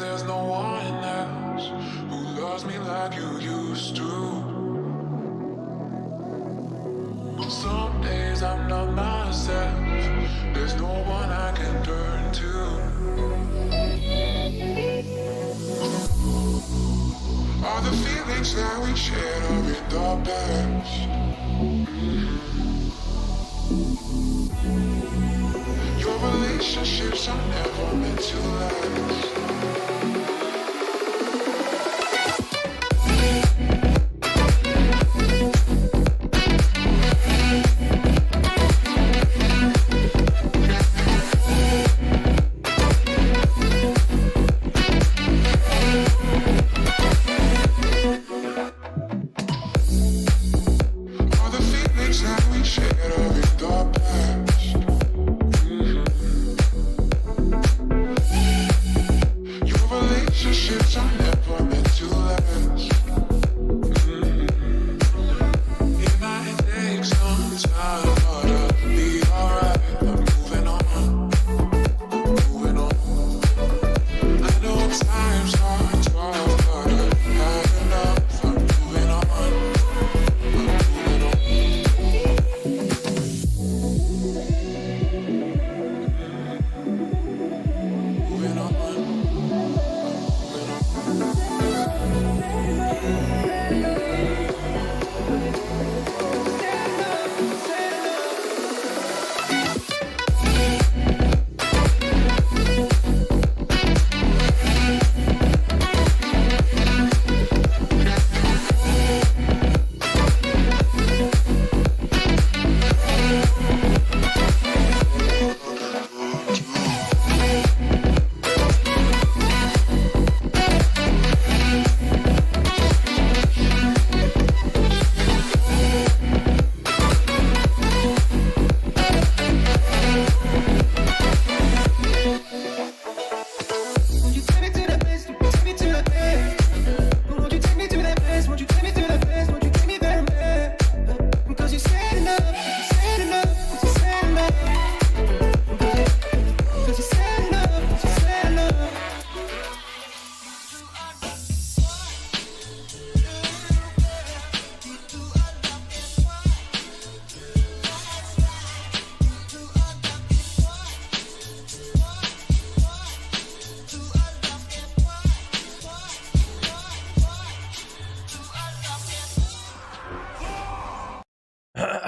there's no one else who loves me like you used to. Some days I'm not myself, there's no one I can turn to. All the feelings that we shared are in the past. Your relationships are never meant to last.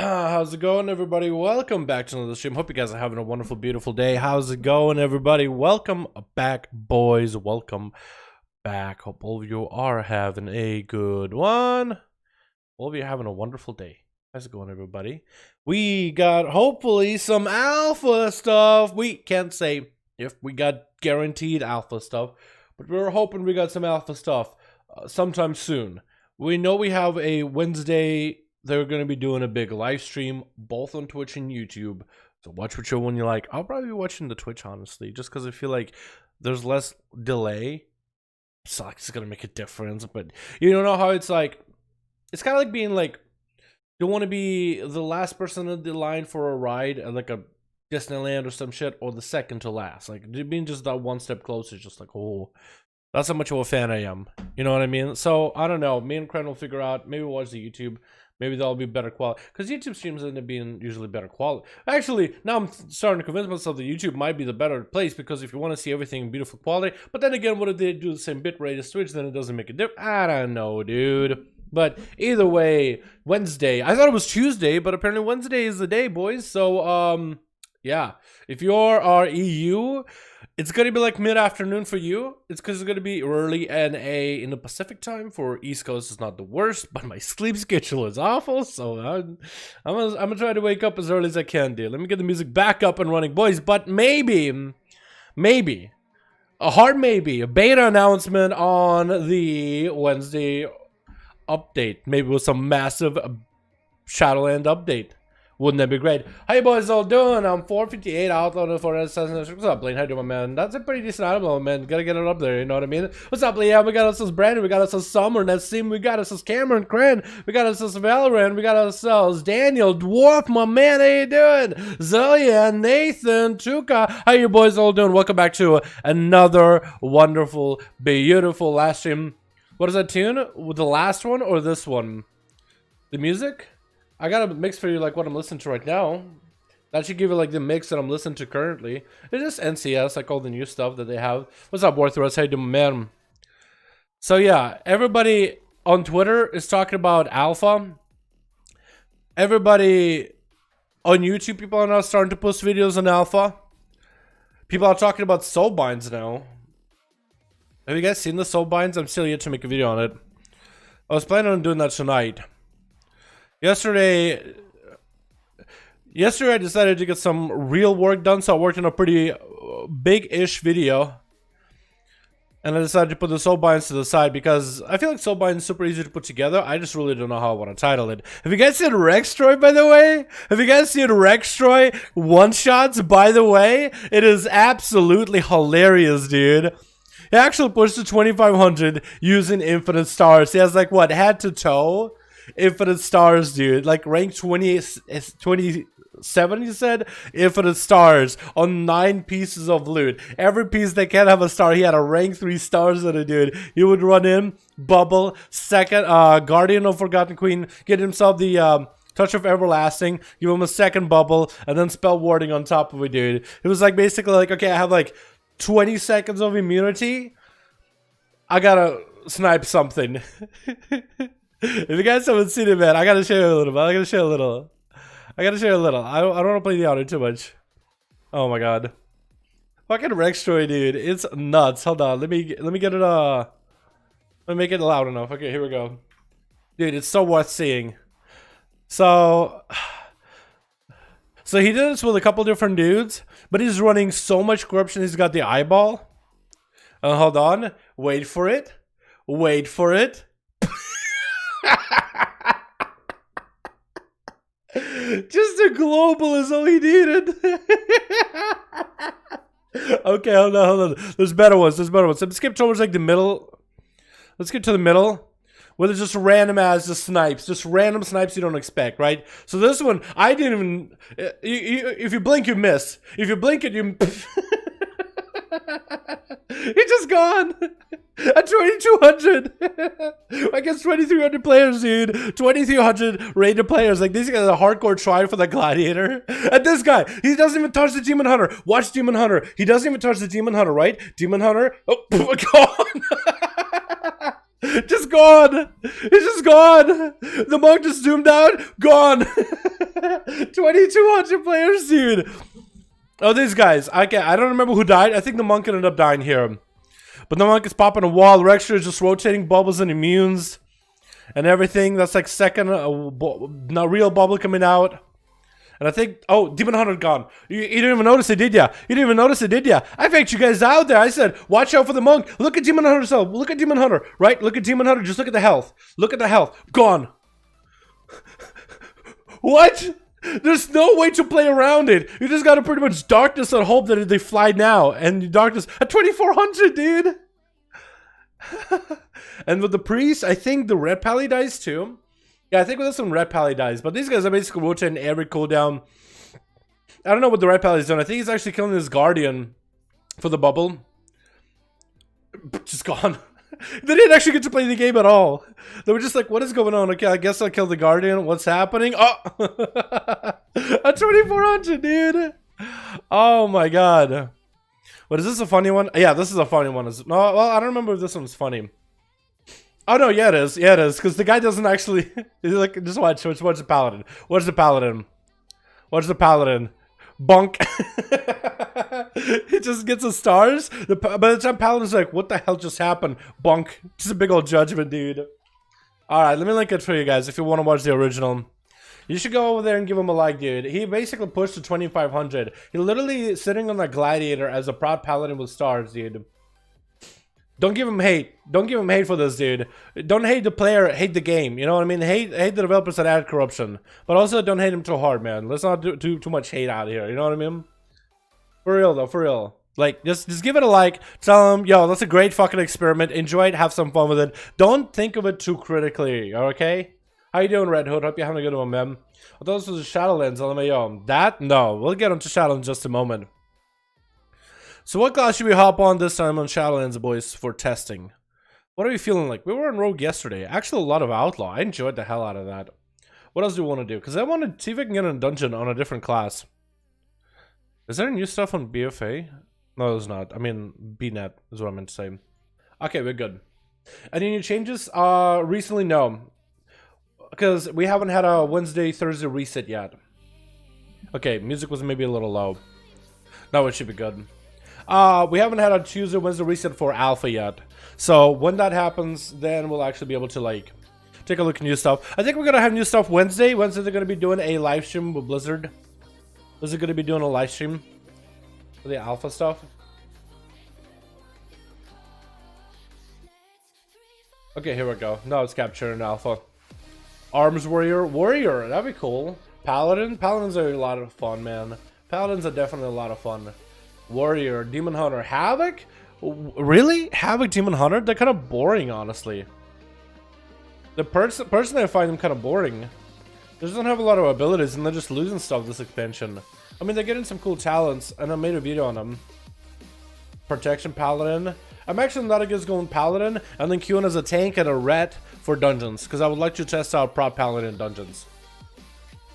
How's it going, everybody? Welcome back to another stream. Hope you guys are having a wonderful, beautiful day. How's it going, everybody? Welcome back, boys. Welcome back. Hope all of you are having a good one. All of you are having a wonderful day. How's it going, everybody? We got, hopefully, some alpha stuff. We can't say if we got guaranteed alpha stuff, but we're hoping we got some alpha stuff sometime soon. We know we have a Wednesday. They're going to be doing a big live stream, both on Twitch and YouTube. So watch whichever one you like. I'll probably be watching the Twitch, honestly, just because I feel like there's less delay. So like, it's going to make a difference. But you don't know how it's like. It's kind of like being like, you want to be the last person in the line for a ride at like a Disneyland or some shit, or the second to last. Like being just that one step closer, just like, oh, that's how much of a fan I am. You know what I mean? So I don't know. Me and Cran will figure out. Maybe we'll watch the YouTube. Maybe that'll be better quality, because YouTube streams end up being usually better quality. Actually, now I'm starting to convince myself that YouTube might be the better place, because if you want to see everything in beautiful quality, but then again, what if they do the same bitrate as Twitch, then it doesn't make a difference. I don't know, dude. But either way, Wednesday. I thought it was Tuesday, but apparently Wednesday is the day, boys. So, yeah. If you're our EU, it's going to be like mid-afternoon for you. It's because it's going to be early NA in the Pacific time. For East Coast, it's not the worst, but my sleep schedule is awful. So I'm gonna try to wake up as early as I can, dude. Let me get the music back up and running, boys. But maybe, a hard maybe, a beta announcement on the Wednesday update. Maybe with some massive Shadowland update. Wouldn't that be great? How you boys all doing? I'm 458 outloaded for assassination. What's up, Blaine? How you doing, man? That's a pretty decent outload, man. Gotta get it up there, you know what I mean? What's up, Blaine? Yeah, we got us Brandon, we got us Summer, Nassim, we got us Cameron, Cran, we got us Valorant, we got ourselves Daniel, Dwarf, my man, how you doing? Zoya, Nathan, Chuka, how you boys all doing? Welcome back to another wonderful, beautiful last stream. What is that tune? The last one or this one? The music? I got a mix for you like what I'm listening to right now. That should give you like the mix that I'm listening to currently. It's just NCS, like all the new stuff that they have. What's up, Warcraft? How you doing, man? So yeah, everybody on Twitter is talking about alpha. Everybody on YouTube, people are now starting to post videos on alpha. People are talking about soul binds now. Have you guys seen the soul binds? I'm still yet to make a video on it. I was planning on doing that tonight. Yesterday I decided to get some real work done, so I worked on a pretty big-ish video. And I decided to put the soul binds to the side because I feel like soul binds is super easy to put together. I just really don't know how I want to title it. Have you guys seen Rextroy, by the way? Have you guys seen Rextroy one-shots, by the way? It is absolutely hilarious, dude. He actually pushed to 2500 using infinite stars. He has like, what, head to toe? Infinite stars, dude. Like rank 27, you said? Infinite stars on 9 pieces of loot. Every piece that can have a star, he had a rank 3 stars on it, dude. He would run in, bubble, second, Guardian of Forgotten Queen, get himself the, Touch of Everlasting, give him a second bubble, and then spell warding on top of it, dude. It was like basically like, okay, I have like 20 seconds of immunity. I gotta snipe something. If you guys haven't seen it, man, I gotta show you a little bit. I gotta show you a little. I don't want to play the audio too much. Oh my god. Fucking Rextroy, dude. It's nuts. Hold on. Let me get it, let me make it loud enough. Okay, here we go. Dude, it's so worth seeing. So he did this with a couple different dudes, but he's running so much corruption. He's got the eyeball. Hold on. Wait for it. Wait for it. Just a global is all he needed. Okay, hold on. There's better ones. Let's skip towards like the middle. Let's get to the middle. Where there's just random ass just snipes. Just random snipes you don't expect, right? So this one, I didn't even... if you blink, you miss. If you blink it, you... He's just gone. At 2200 against 2300 players, dude. 2300 rated players. Like, these guys are a hardcore try for the gladiator. And this guy, he doesn't even touch the demon hunter. Watch demon hunter. He doesn't even touch the demon hunter, right? Demon hunter. Oh, gone. Just gone. He's just gone. The monk just zoomed out. Gone. 2200 players, dude. Oh, these guys. Okay, I don't remember who died. I think the monk ended up dying here. But the monk is popping a wall. Rextra is just rotating bubbles and immunes and everything. That's like second, no real bubble coming out. And I think, oh, Demon Hunter gone. You didn't even notice it, did ya? You didn't even notice it, did ya? I faked you guys out there. I said, watch out for the monk. Look at Demon Hunter self. Look at Demon Hunter, right? Look at Demon Hunter. Just look at the health. Look at the health. Gone. What? There's no way to play around it. You just gotta pretty much darkness and hope that they fly now. And darkness at 2400, dude. And with the priest, I think the red pally dies too. Yeah, I think with this one red pally dies. But these guys are basically rotating every cooldown. I don't know what the red pally's doing. I think he's actually killing his guardian for the bubble. Just gone. They didn't actually get to play the game at all. They were just like, what is going on? Okay, I guess I'll kill the guardian. What's happening? Oh! A 2400, dude! Oh my god. What, is this a funny one? Yeah, this is a funny one. No, well, I don't remember if this one's funny. Oh no, yeah it is. Yeah it is. Because the guy doesn't actually... He's like, just watch the paladin. Watch the paladin. Watch the paladin. Bunk. He just gets the stars. By the time Paladin's like, what the hell just happened? Bunk. Just a big old judgment, dude. Alright, let me link it for you guys if you want to watch the original. You should go over there and give him a like, dude. He basically pushed to 2500. He literally sitting on the gladiator as a proud paladin with stars, dude. Don't give him hate. Don't give him hate for this, dude. Don't hate the player, hate the game. You know what I mean? Hate the developers that add corruption. But also don't hate him too hard, man. Let's not do too much hate out here. You know what I mean? For real, though. For real. Like, just give it a like. Tell him, yo, that's a great fucking experiment. Enjoy it. Have some fun with it. Don't think of it too critically, okay? How you doing, Red Hood? Hope you're having a good one, man. I thought this was Shadowlands. LMAO. That? No. We'll get onto Shadowlands in just a moment. So what class should we hop on this time on Shadowlands, boys, for testing? What are we feeling like? We were on Rogue yesterday. Actually, a lot of Outlaw. I enjoyed the hell out of that. What else do we want to do? Because I want to see if I can get in a dungeon on a different class. Is there new stuff on BFA? No, there's not. I mean, BNet is what I meant to say. Okay, we're good. Any new changes? Recently, no. Because we haven't had a Wednesday, Thursday reset yet. Okay, music was maybe a little low. No, it should be good. We haven't had a Tuesday, Wednesday reset for Alpha yet. So when that happens, then we'll actually be able to, like, take a look at new stuff. I think we're going to have new stuff Wednesday. Wednesday, they're going to be doing a live stream with Blizzard. Blizzard going to be doing a live stream for the Alpha stuff. Okay, here we go. Now it's capturing Alpha. Arms Warrior. That'd be cool. Paladins are a lot of fun, man. Paladins are definitely a lot of fun. Warrior, Demon Hunter, Havoc? Really? Havoc, Demon Hunter? They're kind of boring, honestly. Personally, I find them kind of boring. They just don't have a lot of abilities, and they're just losing stuff this expansion. I mean, they're getting some cool talents, and I made a video on them. Protection Paladin. I'm actually not against going Paladin, and then queuing as a tank and a ret for dungeons, because I would like to test out prop Paladin dungeons.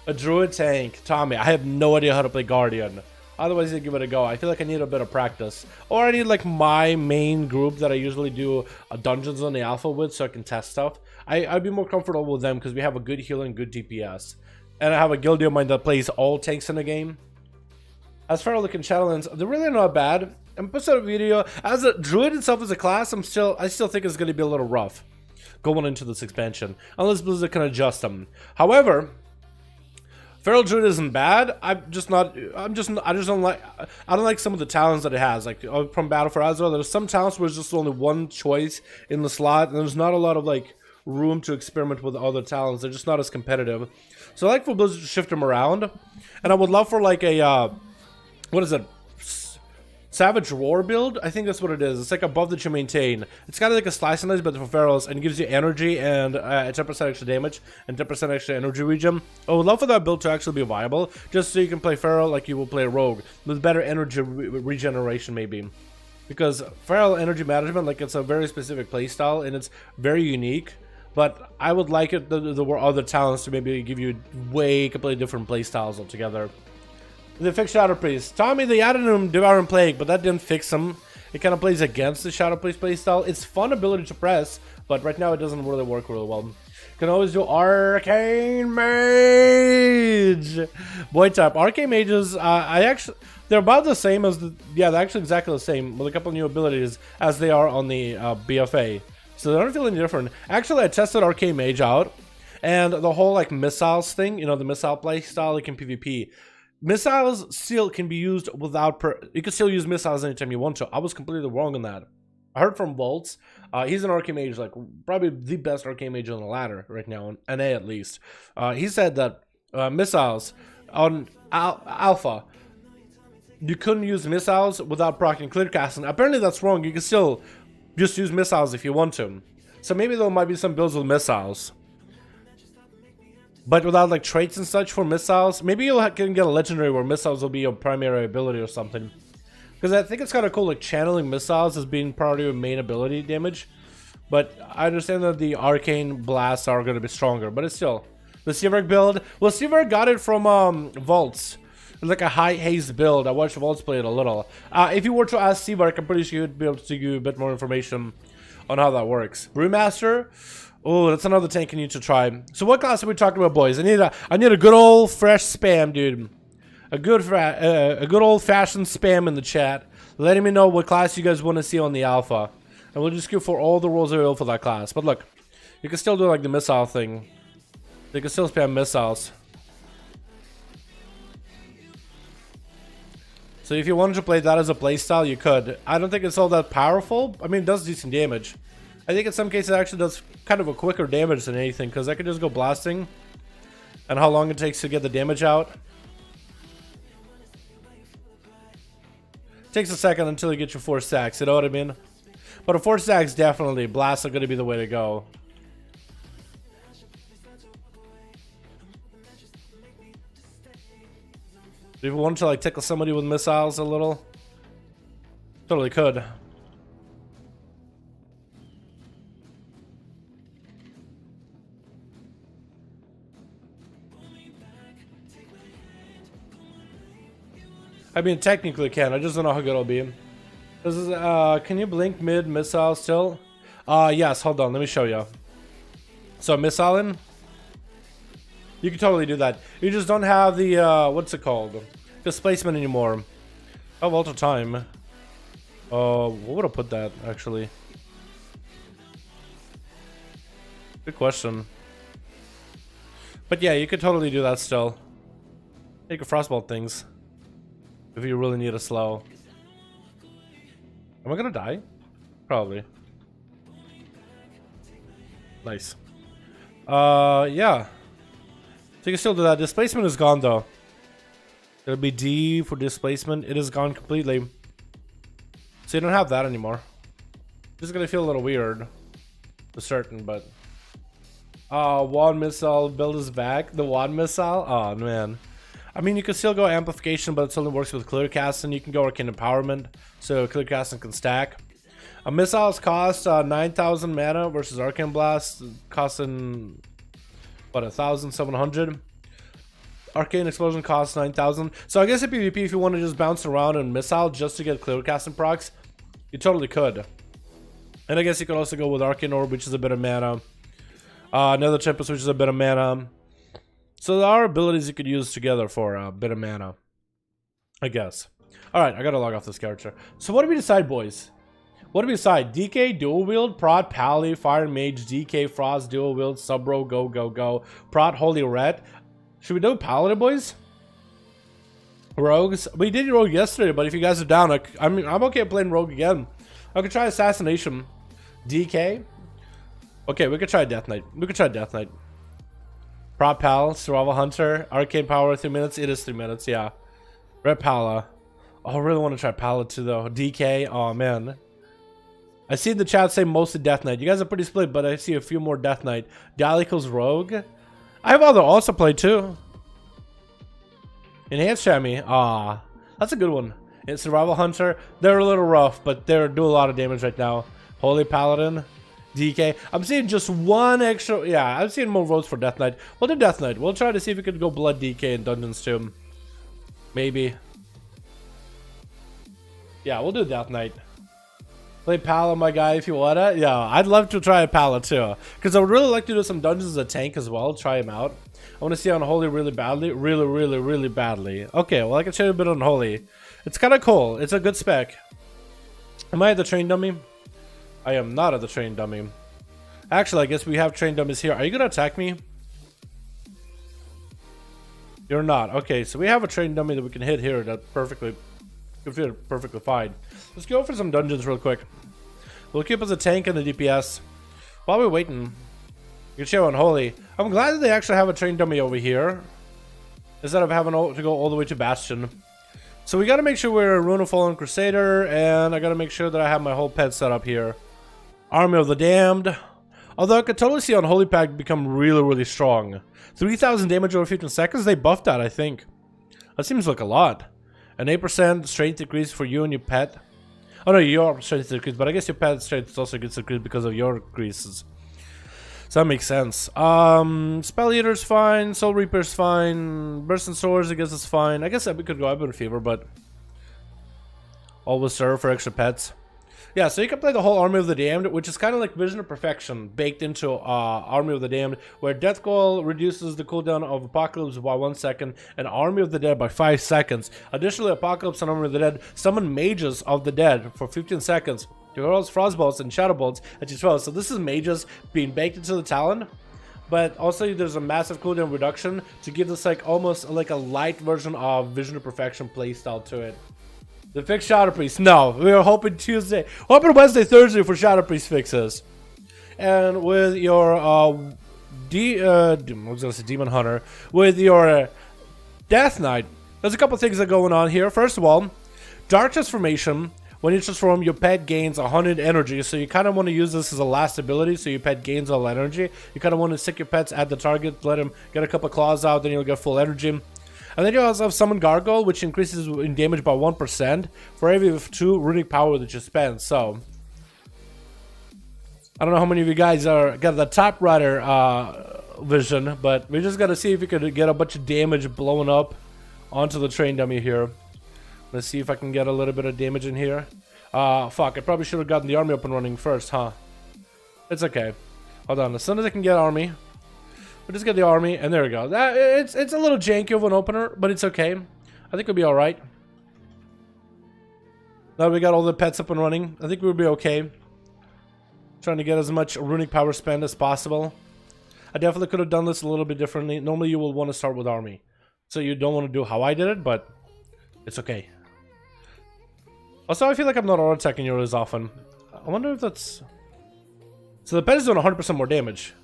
A Druid tank. Tommy, I have no idea how to play Guardian. Otherwise, I'd give it a go. I feel like I need a bit of practice. Or I need, like, my main group that I usually do dungeons on the alpha with so I can test stuff. I'd be more comfortable with them because we have a good heal and good DPS. And I have a guildie of mine that plays all tanks in the game. As far as looking Shadowlands, they're really not bad. I'm put out a video. As a Druid itself as a class, I still think it's going to be a little rough going into this expansion. Unless Blizzard can adjust them. However, Feral Druid isn't bad. I don't like some of the talents that it has. Like from Battle for Azeroth, there's some talents where there's just only one choice in the slot, and there's not a lot of like room to experiment with other talents. They're just not as competitive. So I like for Blizzard to shift them around, and I would love for like a what is it? Savage Roar build? I think that's what it is. It's like a buff that you maintain. It's kind of like a slice and dice, but for ferals, and it gives you energy and 10% extra damage and 10% extra energy regen. I would love for that build to actually be viable, just so you can play feral like you will play a rogue, with better energy regeneration maybe. Because feral energy management, like it's a very specific playstyle, and it's very unique. But I would like it, there were other talents to maybe give you completely different playstyles altogether. They fixed Shadow Priest. Tommy, they added him Devouring Plague, but that didn't fix him. It kind of plays against the Shadow Priest playstyle. It's fun ability to press, but right now it doesn't really work really well. You can always do Arcane Mage. Boy type. Arcane Mages, they're about the same as they're actually exactly the same with a couple new abilities as they are on the BFA. So they don't feel any different. Actually, I tested Arcane Mage out, and the whole like missiles thing, you know, the missile playstyle like in PvP. Missiles still can be used without you can still use missiles anytime you want to. I was completely wrong on that. I heard from Volts. He's an Arcane Mage, like probably the best Arcane Mage on the ladder right now, in NA at least. He said that missiles on Alpha, you couldn't use missiles without proccing clear casting. Apparently that's wrong. You can still just use missiles if you want to. So maybe there might be some builds with missiles, but without like traits and such for missiles. Maybe you can get a legendary where missiles will be your primary ability or something. Because I think it's kind of cool, like channeling missiles as being part of your main ability damage. But I understand that the arcane blasts are going to be stronger. But it's still the Seaverk build. Well, Seaverk got it from Volts. It's like a high haste build. I watched Volts play it a little. If you were to ask Seaverk, I'm pretty sure he'd be able to give you a bit more information on how that works. Brewmaster. Oh, that's another tank I need to try. So what class are we talking about, boys? I need a good old fresh spam, dude. A good old fashioned spam in the chat, letting me know what class you guys want to see on the alpha, and we'll just go for all the rules available for that class. But look, you can still do like the missile thing. They can still spam missiles. So if you wanted to play that as a playstyle, you could. I don't think it's all that powerful. I mean, it does decent damage. I think in some cases it actually does kind of a quicker damage than anything, because I could just go blasting. And how long it takes to get the damage out. Takes a second until you get your 4 stacks, you know what I mean? But a 4 stacks, definitely, blasts are going to be the way to go. If you wanted to like tickle somebody with missiles a little, totally could. I mean, technically can. I just don't know how good it'll be. This is, can you blink mid missile still? Yes, hold on, let me show you. So missile in? You can totally do that. You just don't have the, what's it called? Displacement anymore. Oh, Ultra Time. What would I put that, actually? Good question. But yeah, you could totally do that still. You could frostbolt things. If you really need a slow. Am I gonna die? Probably. Nice. Yeah. So you can still do that. Displacement is gone though. It'll be D for displacement. It is gone completely. So you don't have that anymore. Just gonna feel a little weird. For certain, but. Wand missile build is back. The wand missile? Oh man. I mean, you can still go amplification, but it only works with clear casting. You can go arcane empowerment, so clear casting can stack. A missiles cost 9,000 mana versus arcane blast costing what, 1,700. Arcane explosion costs 9,000. So I guess in PvP, if you want to just bounce around and missile just to get clear casting procs, you totally could. And I guess you could also go with arcane orb, which is a bit of mana. Another tempest, which is a bit of mana. So there are abilities you could use together for a bit of mana, I guess. Alright, I gotta log off this character. So what do we decide, boys? What do we decide? DK, dual wield, prot, pally, fire mage, DK, frost, dual wield, subro, go, go, go. Prot, holy red. Should we do paladin, boys? Rogues? We did rogue yesterday, but if you guys are down, I mean, I'm okay playing rogue again. I could try assassination. DK? Okay, we could try Death Knight. We could try Death Knight. Prop Pal, Survival Hunter, Arcane Power, 3 minutes. It is 3 minutes, yeah. Red Pala. Oh, I really want to try Pala too, though. DK, oh man. I see the chat say mostly Death Knight. You guys are pretty split, but I see a few more Death Knight. Dalico's Rogue. I have other also play too. Enhanced Shammy. Ah, that's a good one. And Survival Hunter. They're a little rough, but they do a lot of damage right now. Holy Paladin. DK. I'm seeing just one extra. Yeah, I'm seeing more votes for Death Knight. We'll do Death Knight. We'll try to see if we could go Blood DK in Dungeons too. Maybe. Yeah, we'll do Death Knight. Play Pala, my guy, if you wanna. Yeah, I'd love to try a Pala too. Because I would really like to do some dungeons as a tank as well. Try him out. I want to see Unholy really badly. Really badly. Okay, well, I can show you a bit on Unholy. It's kind of cool. It's a good spec. Am I at the train dummy? I am not at the train dummy. Actually, I guess we have train dummies here. Are you gonna attack me? You're not. Okay, so we have a train dummy that we can hit here that perfectly could fit perfectly fine. Let's go for some dungeons real quick. We'll keep as a tank and the DPS. While we're waiting, you can show Unholy. I'm glad that they actually have a train dummy over here instead of having to go all the way to Bastion. So we gotta make sure we're a Rune of Fallen Crusader, and I gotta make sure that I have my whole pet set up here. Army of the Damned. Although I could totally see Unholy Pact become really strong. 3,000 damage over 15 seconds? They buffed that, I think. That seems like a lot. An 8% strength increase for you and your pet. Oh no, your strength increase, but I guess your pet's strength also gets increased because of your increases. So that makes sense. Spell Eater's fine, Soul Reaper's fine, Burst and Swords I guess is fine. I guess that we could go Ebon Fever, but always serve for extra pets. Yeah, so you can play the whole Army of the Damned, which is kind of like Vision of Perfection baked into Army of the Damned, where Death Coil reduces the cooldown of Apocalypse by 1 second and Army of the Dead by 5 seconds. Additionally, Apocalypse and Army of the Dead summon Mages of the Dead for 15 seconds to hurl Frostbolts and Shadowbolts at you throw. So this is Mages being baked into the Talon, but also there's a massive cooldown reduction to give this like almost like a light version of Vision of Perfection playstyle to it. The fix Shadow Priest. No, we were hoping Tuesday, hoping Wednesday, Thursday for Shadow Priest fixes. And with your I was gonna say Demon Hunter, with your Death Knight, there's a couple things that are going on here. First of all, Dark Transformation. When you transform, your pet gains 100 energy, so you kind of want to use this as a last ability, so your pet gains all energy. You kind of want to stick your pets at the target, let him get a couple claws out, then you'll get full energy. And then you also have Summon Gargoyle, which increases in damage by 1% for every 2 runic power that you spend. So, I don't know how many of you guys got the Top Rider vision, but we just got to see if you could get a bunch of damage blowing up onto the train dummy here. Let's see if I can get a little bit of damage in here. Fuck, I probably should have gotten the army up and running first, huh? It's okay. Hold on, as soon as I can get army, we'll just get the army, and there we go. It's a little janky of an opener, but it's okay. I think we'll be alright. Now we got all the pets up and running, I think we'll be okay. Trying to get as much runic power spent as possible. I definitely could have done this a little bit differently. Normally you will want to start with army. So you don't want to do how I did it, but it's okay. Also, I feel like I'm not auto-attacking you as often. I wonder if that's... So the pet is doing 100% more damage.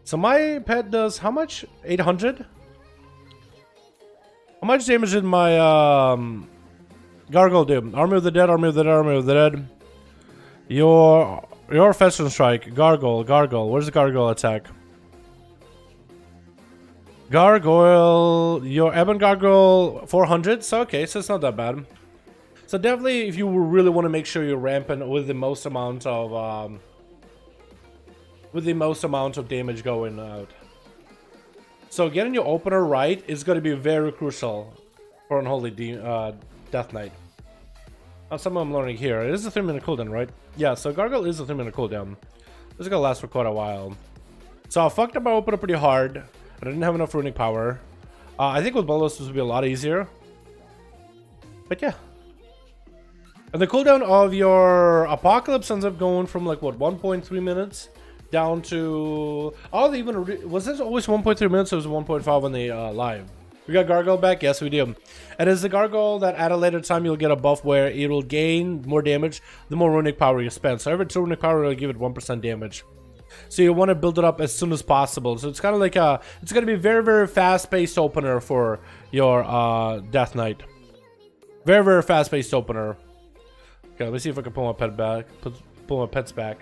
So my pet does how much? 800? How much damage did my Gargoyle do? Army of the Dead, Army of the Dead, Army of the Dead. Your Festering Strike. Gargoyle. Where's the Gargoyle attack? Gargoyle. Your Ebon Gargoyle 400. So okay, so it's not that bad. So definitely, if you really want to make sure you're ramping with the most amount of damage going out. So getting your opener right is going to be very crucial for Unholy Death Knight. Something I'm learning here. It is a 3-minute cooldown, right? Yeah. So Gargoyle is a 3-minute cooldown. This is gonna last for quite a while. So I fucked up my opener pretty hard. I didn't have enough runic power. I think with Bolos this would be a lot easier. But yeah. And the cooldown of your Apocalypse ends up going from like what 1.3 minutes down to was this always 1.3 minutes or was it 1.5 on the live? We got Gargoyle back? Yes, we do. And it's the Gargoyle that at a later time you'll get a buff where it will gain more damage the more runic power you spend. So every 2 runic power will give it 1% damage. So you want to build it up as soon as possible. So it's kind of like it's going to be a very, very fast-paced opener for your Death Knight. Very, very fast-paced opener. Okay, let me see if I can pull my pet back. Pull my pets back.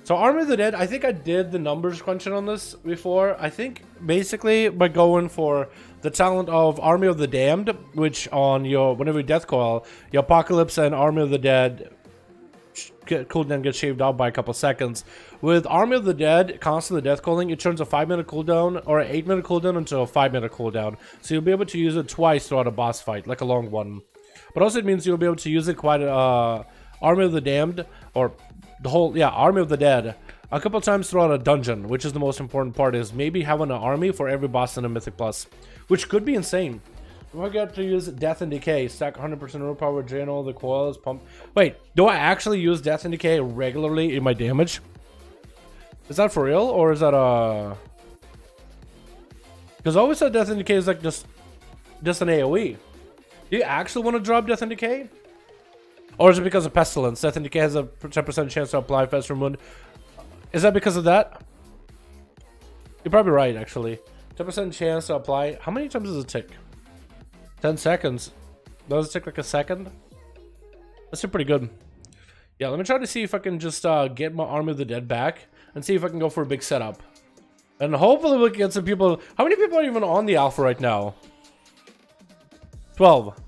So Army of the Dead, I think I did the numbers crunching on this before. I think basically by going for the talent of Army of the Damned, which on your whenever you death coil, your Apocalypse and Army of the Dead cooldown gets shaved out by a couple seconds. With Army of the Dead, constantly death calling, it turns a 5-minute cooldown or an 8-minute cooldown into a 5-minute cooldown. So you'll be able to use it twice throughout a boss fight, like a long one. But also it means you'll be able to use it quite Army of the Damned or the whole Army of the Dead a couple times throughout a dungeon, which is the most important part, is maybe having an army for every boss in a Mythic Plus, which could be insane. If I get to use Death and Decay, stack 100% rune power, drain all the coils, pump. Wait, do I actually use Death and Decay regularly in my damage? Is that for real, or is that because I always said Death and Decay is like just an AoE. Do you actually want to drop Death and Decay? Or is it because of Pestilence? Death and Decay has a 10% chance to apply Fester Wound. Is that because of that? You're probably right, actually. 10% chance to apply. How many times does it tick? 10 seconds. Does it tick like a second? That's pretty good. Yeah, let me try to see if I can just get my Army of the Dead back and see if I can go for a big setup. And hopefully we can get some people. How many people are even on the alpha right now? 12.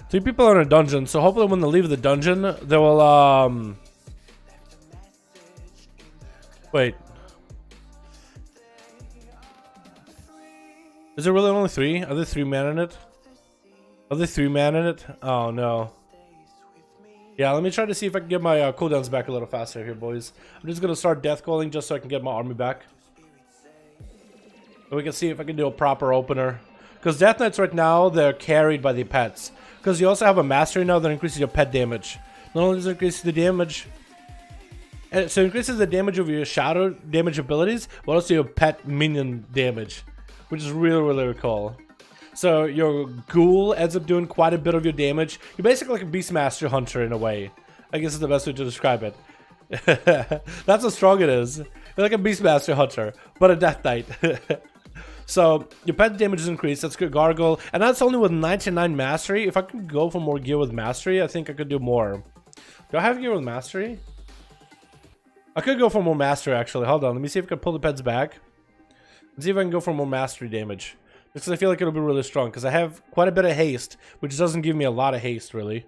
3 people are in a dungeon, so hopefully when they leave the dungeon, they will, wait. Is there really only 3? Are there 3 men in it? Are there 3 men in it? Oh, no. Yeah, let me try to see if I can get my cooldowns back a little faster here, boys. I'm just going to start death calling just so I can get my army back. And we can see if I can do a proper opener. Because Death Knights right now, they're carried by the pets. Because you also have a mastery now that increases your pet damage. Not only does it increase the damage, so it increases the damage of your shadow damage abilities, but also your pet minion damage, which is really, really cool. So your ghoul ends up doing quite a bit of your damage. You're basically like a Beastmaster Hunter in a way. I guess is the best way to describe it. That's how strong it is. You're like a Beastmaster Hunter, but a Death Knight. So your pet damage is increased. That's good. Gargle, and that's only with 99 mastery. If I could go for more gear with mastery, I think I could do more. Do I have gear with mastery? I could go for more mastery actually. Hold on, let me see if I can pull the pets back. Let's see if I can go for more mastery damage. Because I feel like it'll be really strong. Because I have quite a bit of haste, which doesn't give me a lot of haste really.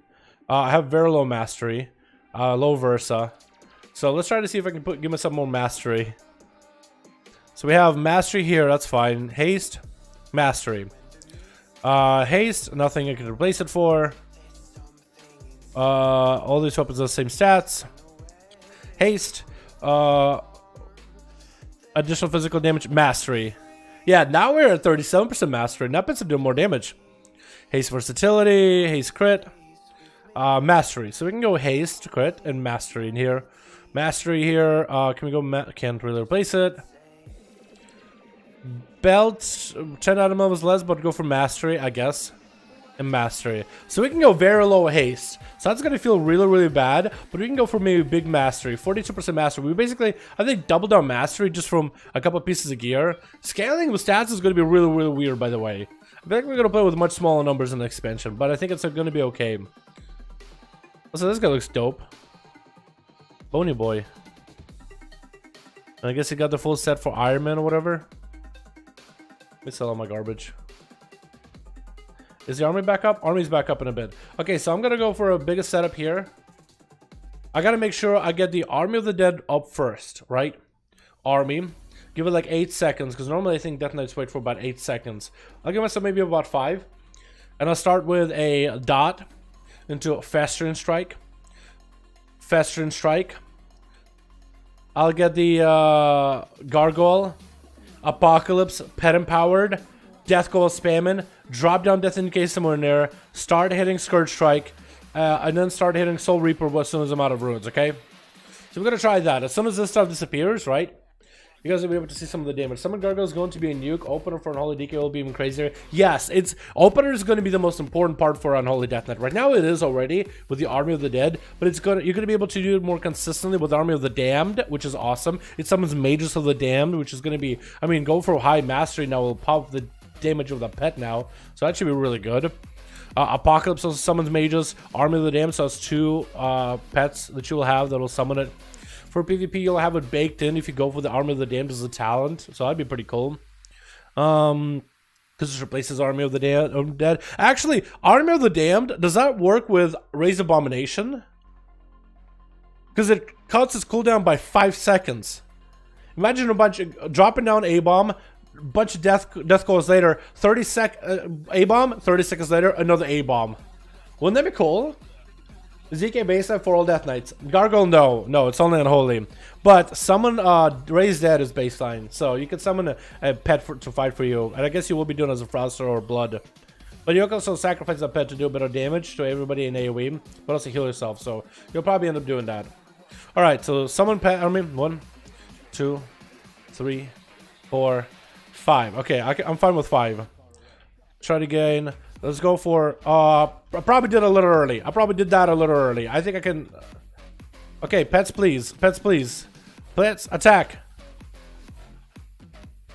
I have very low mastery, low Versa. So let's try to see if I can give myself more mastery. So we have mastery here, that's fine. Haste, mastery. Haste, nothing I can replace it for. All these weapons have the same stats. Haste, additional physical damage, mastery. Yeah, now we're at 37% mastery. Now it's doing more damage. Haste versatility, haste crit, mastery. So we can go haste, crit, and mastery in here. Mastery here. Can we go? Can't really replace it. Belt, 10 item levels less, but go for mastery, I guess. And mastery. So we can go very low haste. So that's gonna feel really, really bad. But we can go for maybe big mastery, 42% mastery. We basically, I think, doubled our mastery just from a couple pieces of gear. Scaling with stats is gonna be really, really weird, by the way. I think we're gonna play with much smaller numbers in the expansion, but I think it's gonna be okay. So this guy looks dope. Bony boy. And I guess he got the full set for Iron Man or whatever. Let me sell all my garbage. Is the army back up? Army's back up in a bit. Okay, so I'm gonna go for a bigger setup here. I gotta make sure I get the Army of the Dead up first, right? Army. Give it like 8 seconds, because normally I think Death Knights wait for about 8 seconds. I'll give myself maybe about 5. And I'll start with a dot into a Festering Strike. Festering Strike. I'll get the Gargoyle. Apocalypse, Pet Empowered. Death Goal spamming. Drop down Death in case somewhere in there. Start hitting Scourge Strike. And then start hitting Soul Reaper as soon as I'm out of runes, okay? So we're gonna try that. As soon as this stuff disappears, right? You guys will be able to see some of the damage. Summon Gargoyle is going to be a nuke. Opener for Unholy DK will be even crazier. Yes, it's opener is going to be the most important part for Unholy Death Knight. Right now it is already with the Army of the Dead, but you're gonna be able to do it more consistently with Army of the Damned, which is awesome. It summons Mages of the Damned, which is gonna be, I mean, go for high mastery now. Will pop the damage of the pet now, so that should be really good. Apocalypse also summons Mages. Army of the Damned, so it's 2 pets that you will have that will summon it. For PvP, you'll have it baked in if you go for the Army of the Damned as a talent. So that'd be pretty cool. Because it replaces Army of the Dead. Actually, Army of the Damned, does that work with Raised Abomination? Because it cuts its cooldown by 5 seconds. Imagine a bunch of dropping down A-bomb, bunch of death goals later, A-bomb, 30 seconds later, another A-bomb. Wouldn't that be cool? ZK baseline for all Death Knights. Gargoyle, no, it's only Unholy. But summon Raised Dead is baseline, so you can summon a pet to fight for you. And I guess you will be doing it as a Frostr or Blood. But you can also sacrifice a pet to do a bit of damage to everybody in AoE, but also heal yourself, so you'll probably end up doing that. Alright, so summon pet army. 1, 2, 3, 4, 5. Okay, I'm fine with 5. Try to gain. Let's go for, I probably did a little early. I probably did that a little early. I think I can, okay, pets please. Pets please. Pets, attack.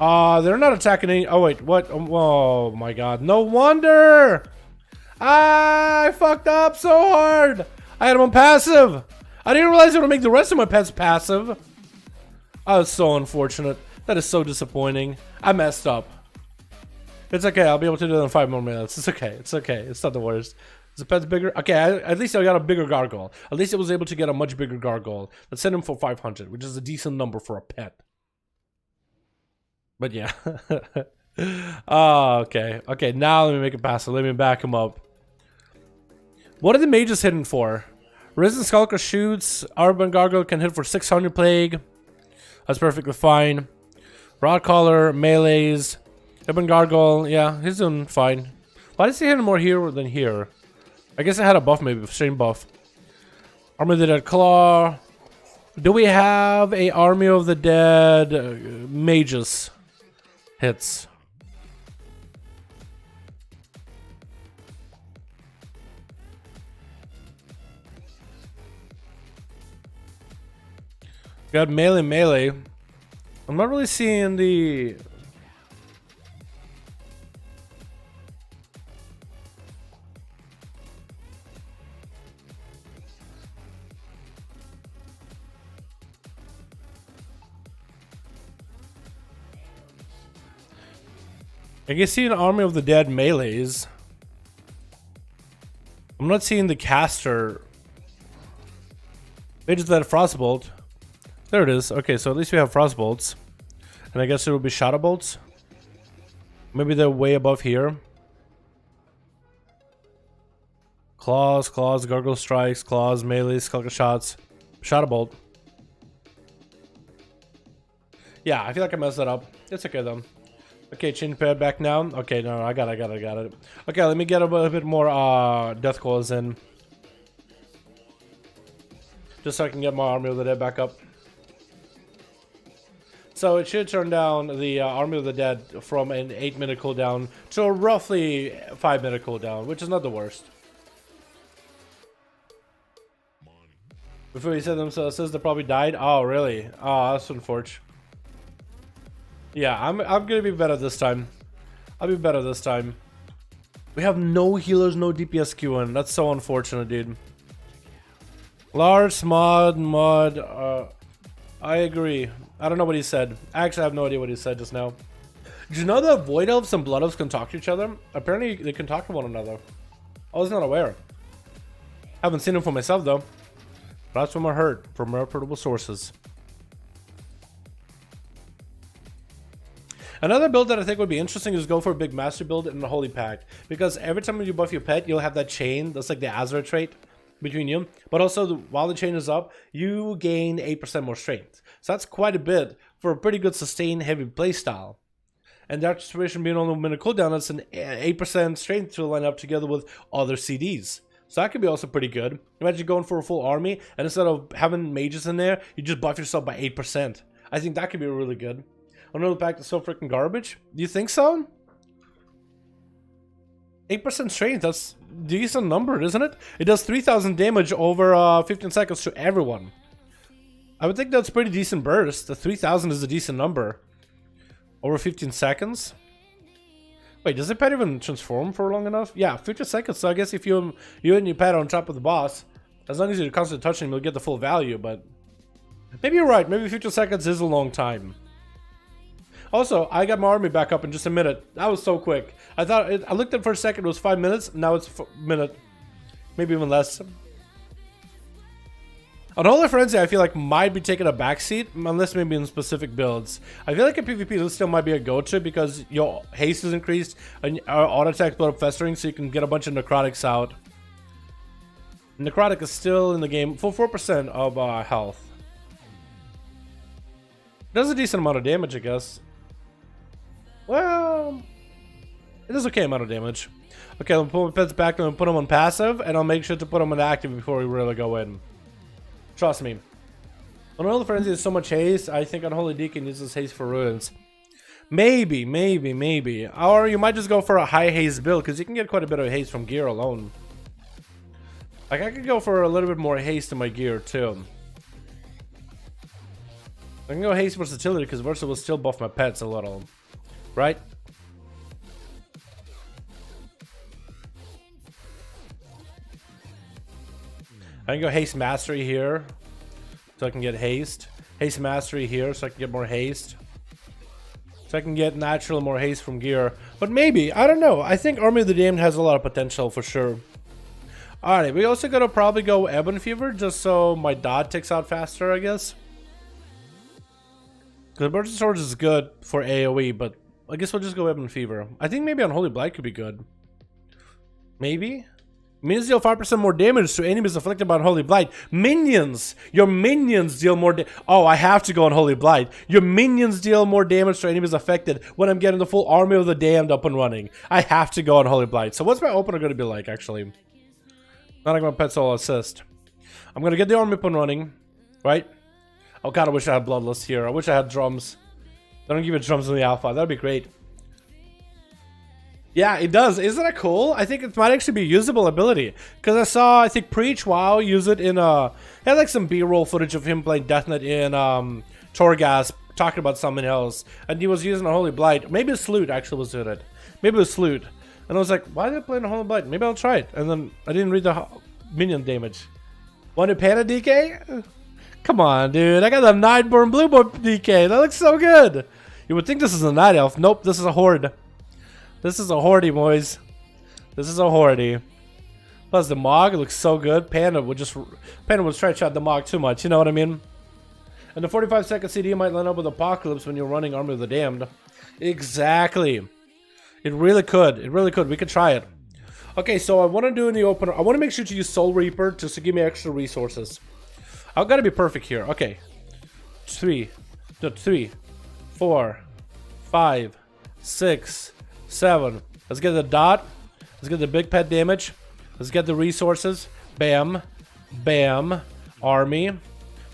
They're not attacking any, oh wait, what? Oh my god, no wonder! I fucked up so hard! I had them on passive! I didn't realize it would make the rest of my pets passive. Oh, it's so unfortunate. That is so disappointing. I messed up. It's okay, I'll be able to do it in 5 more minutes. It's okay, it's okay. It's not the worst. Is the pet's bigger? Okay, at least I got a bigger Gargoyle. At least I was able to get a much bigger Gargoyle. Let's send him for 500, which is a decent number for a pet. But yeah. Oh, okay. Okay, now let me make it passive. Let me back him up. What are the mages hitting for? Risen Skulker shoots. Urban Gargoyle can hit for 600 plague. That's perfectly fine. Rod Collar, melees. Urban Gargoyle, yeah, he's doing fine. Why does he hit more here than here? I guess I had a buff, maybe, same buff. Army of the Dead Claw. Do we have a Army of the Dead mages hits? Got melee. I'm not really seeing the... I can see an army of the dead melees. I'm not seeing the caster. Maybe just that frostbolt. There it is. Okay, so at least we have frostbolts. And I guess it will be shadow bolts. Maybe they're way above here. Claws, gargle strikes, claws, melee, skull shots, shadow bolt. Yeah, I feel like I messed that up. It's okay though. Okay, change pad back now. Okay, no, I got it. Okay, let me get a bit more death claws in. Just so I can get my Army of the Dead back up. So it should turn down the Army of the Dead from an 8-minute cooldown to a roughly 5-minute cooldown, which is not the worst. Before he said themselves, says they probably died. Oh, really? Oh, that's unfortunate. Yeah, I'm gonna be better this time. I'll be better this time. We have no healers, no DPS queuing. That's so unfortunate, dude. Large mod. I agree. I don't know what he said. Actually, I have no idea what he said just now. Did you know that Void Elves and Blood Elves can talk to each other? Apparently, they can talk to one another. I was not aware. Haven't seen them for myself, though. But that's from I heard, from reputable sources. Another build that I think would be interesting is go for a big master build in the Holy Pact. Because every time you buff your pet, you'll have that chain. That's like the Azure trait between you. But also, while the chain is up, you gain 8% more strength. So that's quite a bit for a pretty good sustained heavy playstyle. And that situation being on the minute cooldown, that's an 8% strength to line up together with other CDs. So that could be also pretty good. Imagine going for a full army, and instead of having mages in there, you just buff yourself by 8%. I think that could be really good. Another pack is so freaking garbage. Do you think so? 8% strength, that's a decent number, isn't it? It does 3,000 damage over 15 seconds to everyone. I would think that's pretty decent burst. The 3,000 is a decent number. Over 15 seconds? Wait, does the pet even transform for long enough? Yeah, 15 seconds. So I guess if you and your pet on top of the boss, as long as you're constantly touching him, you'll get the full value, but... Maybe you're right. Maybe 15 seconds is a long time. Also, I got my army back up in just a minute. That was so quick. I looked at for a second, it was 5 minutes. Now it's a minute. Maybe even less. Unholy Frenzy, I feel like might be taking a backseat, unless maybe in specific builds. I feel like in PvP, this still might be a go-to because your haste is increased and auto attack build up festering, so you can get a bunch of necrotics out. Necrotic is still in the game for 4% of health. It does a decent amount of damage, I guess. Well, it is okay amount of damage. Okay, I'll put my pets back and put them on passive, and I'll make sure to put them on active before we really go in. Trust me. Unholy Frenzy is so much haste, I think Unholy Deacon uses haste for ruins. Maybe. Or you might just go for a high haste build, because you can get quite a bit of haste from gear alone. Like, I could go for a little bit more haste in my gear, too. I can go haste versatility, because Versa will still buff my pets a little. Right? I can go haste mastery here, so I can get haste. Haste mastery here, so I can get more haste. So I can get natural more haste from gear. But maybe, I don't know. I think Army of the Damned has a lot of potential for sure. Alright, we also gotta probably go Ebon Fever, just so my dot ticks out faster, I guess. Because Emergency Swords is good for AoE, but I guess we'll just go Ebon Fever. I think maybe Unholy Blight could be good. Maybe? Minions deal 5% more damage to enemies afflicted by Unholy Blight. Minions! Your minions deal more damage. Oh, I have to go Unholy Blight. Your minions deal more damage to enemies affected when I'm getting the full Army of the Damned up and running. I have to go Unholy Blight. So what's my opener going to be like, actually? Not like my pet soul assist. I'm going to get the army up and running. Right? Oh god, I wish I had Bloodlust here. I wish I had drums. They don't give you drums in the alpha. That'd be great. Yeah, it does. Isn't that cool? I think it might actually be a usable ability. Because I saw, I think, Preach WoW use it in he had like some B-roll footage of him playing Death Knight in Torghast, talking about something else. And he was using a Holy Blight. Maybe a Salute actually was doing it. Maybe it was Salute. And I was like, why did I play a Holy Blight? Maybe I'll try it. And then I didn't read the minion damage. Want to Panda DK? Come on, dude. I got the Nightborn Blueborn DK. That looks so good. You would think this is a Night Elf. Nope, this is a Horde. This is a Horde, boys. This is a Horde. Plus the Mog looks so good. Panda would stretch out the Mog too much, you know what I mean? And the 45-second CD might line up with Apocalypse when you're running Army of the Damned. Exactly. It really could. It really could. We could try it. Okay, so I want to do in the opener. I want to make sure to use Soul Reaper just to give me extra resources. I've got to be perfect here. Okay. 3, 4, 5, 6, 7. Let's get the dot. Let's get the big pet damage. Let's get the resources. Bam. Bam. Army.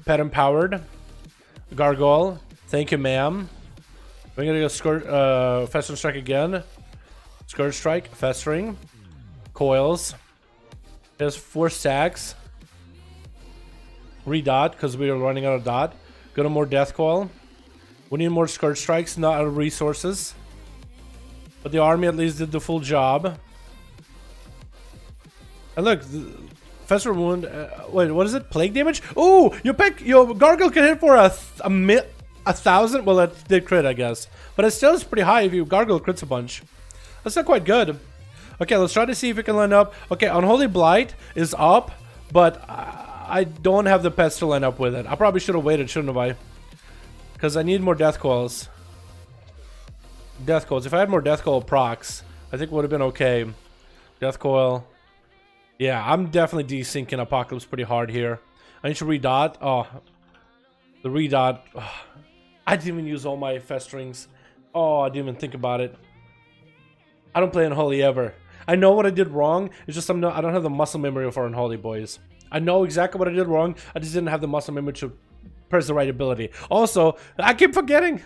Pet empowered. Gargoyle. Thank you, ma'am. We're gonna go Festering Strike again. Scourge Strike. Festering. Coils. There's 4 stacks. Redot, because we are running out of dot. Go to more Death Coil. We need more Scourge Strikes, not out of resources. But the army at least did the full job. And look, Fester Wound. Wait, what is it? Plague damage? Oh, your Gargoyle can hit for a 1,000. Well, that did crit, I guess. But it still is pretty high if you Gargoyle crits a bunch. That's not quite good. Okay, let's try to see if we can line up. Okay, Unholy Blight is up, but I don't have the pets to line up with it. I probably should have waited, shouldn't have I? Because I need more Death Coils. Death Coils. If I had more Death Coil procs, I think it would have been okay. Death Coil. Yeah, I'm definitely desyncing Apocalypse pretty hard here. I need to redot. Oh, the redot. Oh, I didn't even use all my festerings. Oh, I didn't even think about it. I don't play Unholy ever. I know what I did wrong. It's just I don't have the muscle memory for Unholy, boys. I know exactly what I did wrong. I just didn't have the muscle memory to press the right ability. Also, I keep forgetting.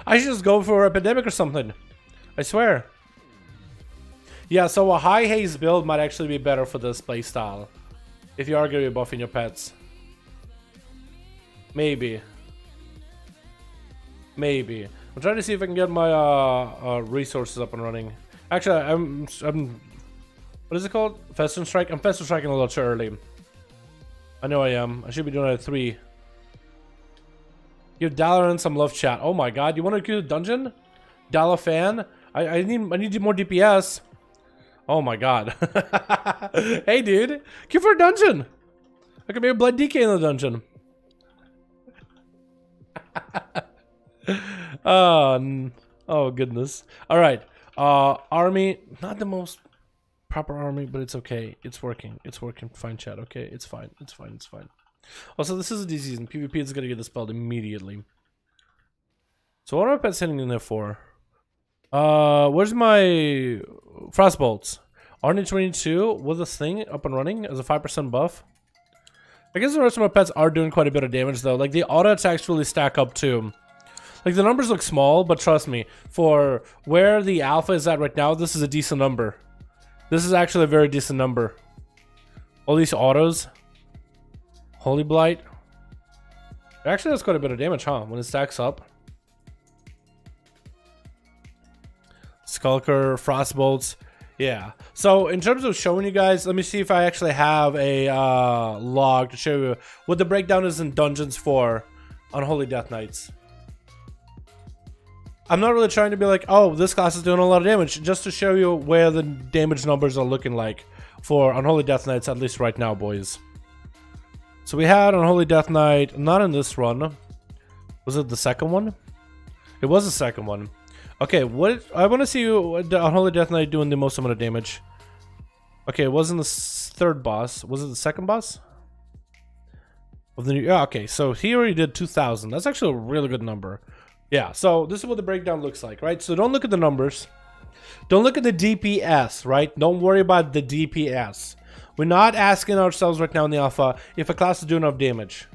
I should just go for Epidemic or something. I swear. Yeah, so a high haste build might actually be better for this playstyle. If you are going to be buffing your pets. Maybe. Maybe. I'm trying to see if I can get my resources up and running. Actually, I'm what is it called? Festering Strike? I'm Festering Striking a little too early. I know I am. I should be doing it at 3. Give Dalaran some love chat. Oh my god, you want to do a dungeon? Dala fan? I need more DPS. Oh my god. Hey dude, queue for a dungeon. I could be a blood DK in the dungeon. Oh goodness. Alright. Army, not the most proper army, but it's okay. It's working. It's working fine, chat. Okay, it's fine. It's fine. It's fine. Also, this is a D season. PvP is gonna get dispelled immediately. So what are my pets hitting in there for? Where's my Frostbolts? Arnie 22 with this thing up and running as a 5% buff. I guess the rest of my pets are doing quite a bit of damage though. Like the auto attacks really stack up too. Like the numbers look small, but trust me, for where the alpha is at right now, this is a decent number. This is actually a very decent number. All these autos. Holy Blight. It actually does quite a bit of damage, huh? When it stacks up. Skulker, Frostbolts. Yeah. So in terms of showing you guys, let me see if I actually have a log to show you what the breakdown is in dungeons for Unholy Death Knights. I'm not really trying to be like, oh, this class is doing a lot of damage, just to show you where the damage numbers are looking like for Unholy Death Knights, at least right now, boys. So we had Unholy Death Knight, not in this run. Was it the second one? It was the second one. Okay, I want to see the Unholy Death Knight doing the most amount of damage. Okay, it wasn't the third boss. Was it the second boss? Yeah, okay, so he already did 2,000. That's actually a really good number. Yeah, so this is what the breakdown looks like, right? So don't look at the numbers. Don't look at the DPS, right? Don't worry about the DPS. We're not asking ourselves right now in the alpha if a class is doing enough damage.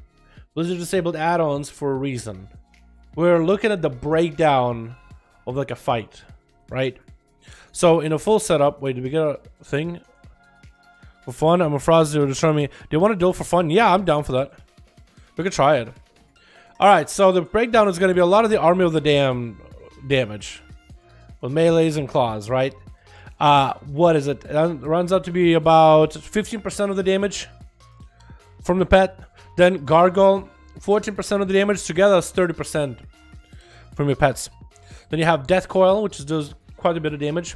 Blizzard disabled add-ons for a reason. We're looking at the breakdown of like a fight. right? So in a full setup, wait, did we get a thing? For fun, I'm a Frozzy to show me. Do you want to duel for fun? Yeah, I'm down for that. We could try it. Alright, so the breakdown is going to be a lot of the Army of the Damned damage. With melees and claws, right? What is it? It runs out to be about 15% of the damage from the pet. Then Gargle, 14% of the damage. Together, it's 30% from your pets. Then you have Death Coil, which does quite a bit of damage.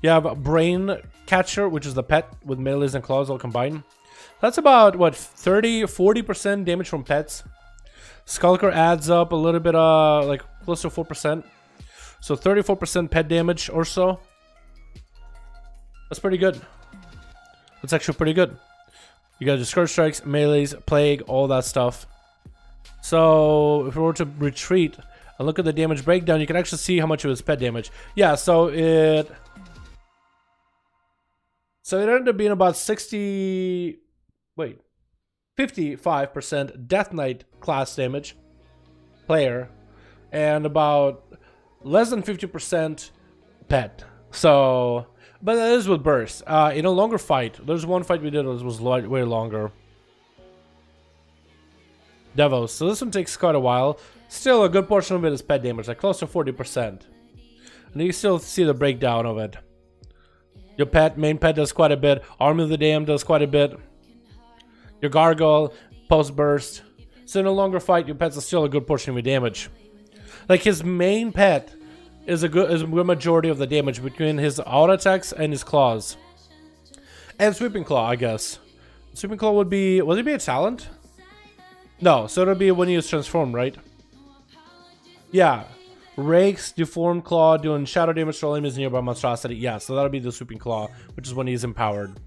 You have Brain Catcher, which is the pet with melees and claws all combined. That's about, what, 40% damage from pets. Skulker adds up a little bit, like close to 4%. So 34% pet damage or so. That's pretty good. That's actually pretty good. You got your Scourge Strikes, melees, Plague, all that stuff. So if we were to retreat and look at the damage breakdown, you can actually see how much of it is pet damage. Yeah, so it ended up being about 55% Death Knight class damage player and about less than 50% pet. So, but that is with burst. In a longer fight, there's one fight we did that was way longer. Devos. So this one takes quite a while. Still, a good portion of it is pet damage, like close to 40%. And you still see the breakdown of it. Your main pet does quite a bit. Army of the Damned does quite a bit. Your Gargoyle, post burst. So in a longer fight, your pets are still a good portion of your damage. Like his main pet is a good majority of the damage between his auto attacks and his claws. And Sweeping Claw, I guess. Sweeping Claw would it be a talent? No, so it'll be when he is transformed, right? Yeah. Rakes, Deformed Claw, doing shadow damage to all enemies nearby monstrosity. Yeah, so that'll be the Sweeping Claw, which is when he's empowered.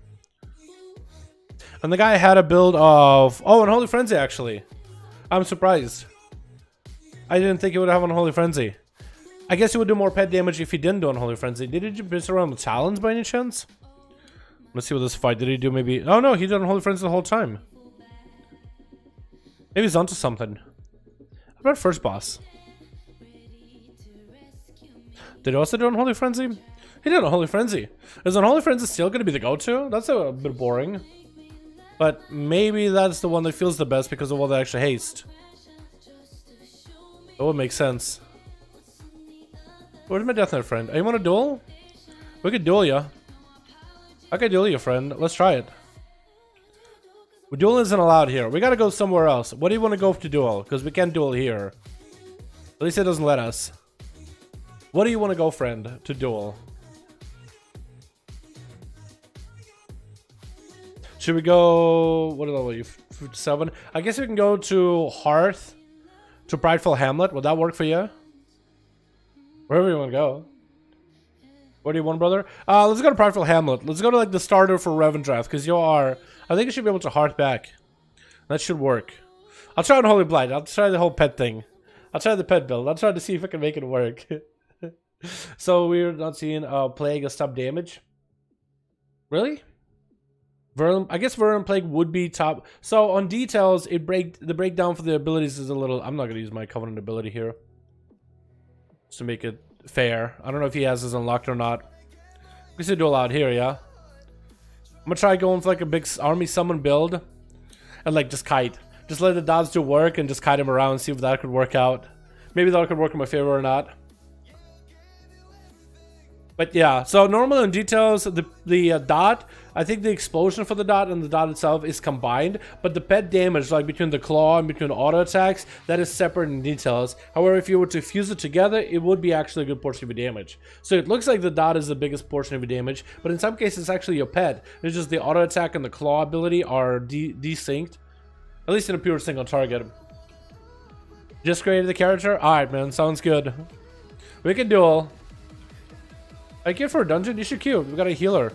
And the guy had a build of... Oh, Unholy Frenzy, actually. I'm surprised. I didn't think he would have Unholy Frenzy. I guess he would do more pet damage if he didn't do Unholy Frenzy. Did he miss around with Talons by any chance? Let's see what this fight... Did he do maybe... Oh, no, he did Unholy Frenzy the whole time. Maybe he's onto something. How about first boss? Did he also do Unholy Frenzy? He did Unholy Frenzy. Is Unholy Frenzy still going to be the go-to? That's a bit boring. But maybe that's the one that feels the best because of all the extra haste. That would make sense. Where's my Death Knight friend? You want to duel? We could duel ya. I could duel you, friend. Let's try it. Duel isn't allowed here. We gotta go somewhere else. What do you want to go to duel? Because we can't duel here. At least it doesn't let us. What do you want to go, friend, to duel? Should we go... What level are you? 7? I guess we can go to Hearth. To Prideful Hamlet. Would that work for you? Wherever you want to go. What do you want, brother? Let's go to Prideful Hamlet. Let's go to like the starter for Revendreth. Because you are... I think you should be able to Hearth back. That should work. I'll try Unholy Blight. I'll try the whole pet thing. I'll try the pet build. I'll try to see if I can make it work. So we're not seeing Plague or stop damage. Really? Virulent, I guess Virulent Plague would be top. So on details, the breakdown for the abilities is a little... I'm not gonna use my Covenant ability here. Just to make it fair. I don't know if he has this unlocked or not. We should do a lot here, yeah? I'm gonna try going for like a big army summon build. And like just kite. Just let the dots do work and just kite him around and see if that could work out. Maybe that could work in my favor or not. But yeah, so normal in details, the dot, I think the explosion for the dot and the dot itself is combined, but the pet damage, like between the claw and between auto attacks, that is separate in details. However, if you were to fuse it together, it would be actually a good portion of your damage. So it looks like the dot is the biggest portion of your damage, but in some cases it's actually your pet. It's just the auto attack and the claw ability are desynced, at least in a pure single target. Just created the character? Alright, man, sounds good. We can duel. I get for a dungeon? You should queue. We got a healer.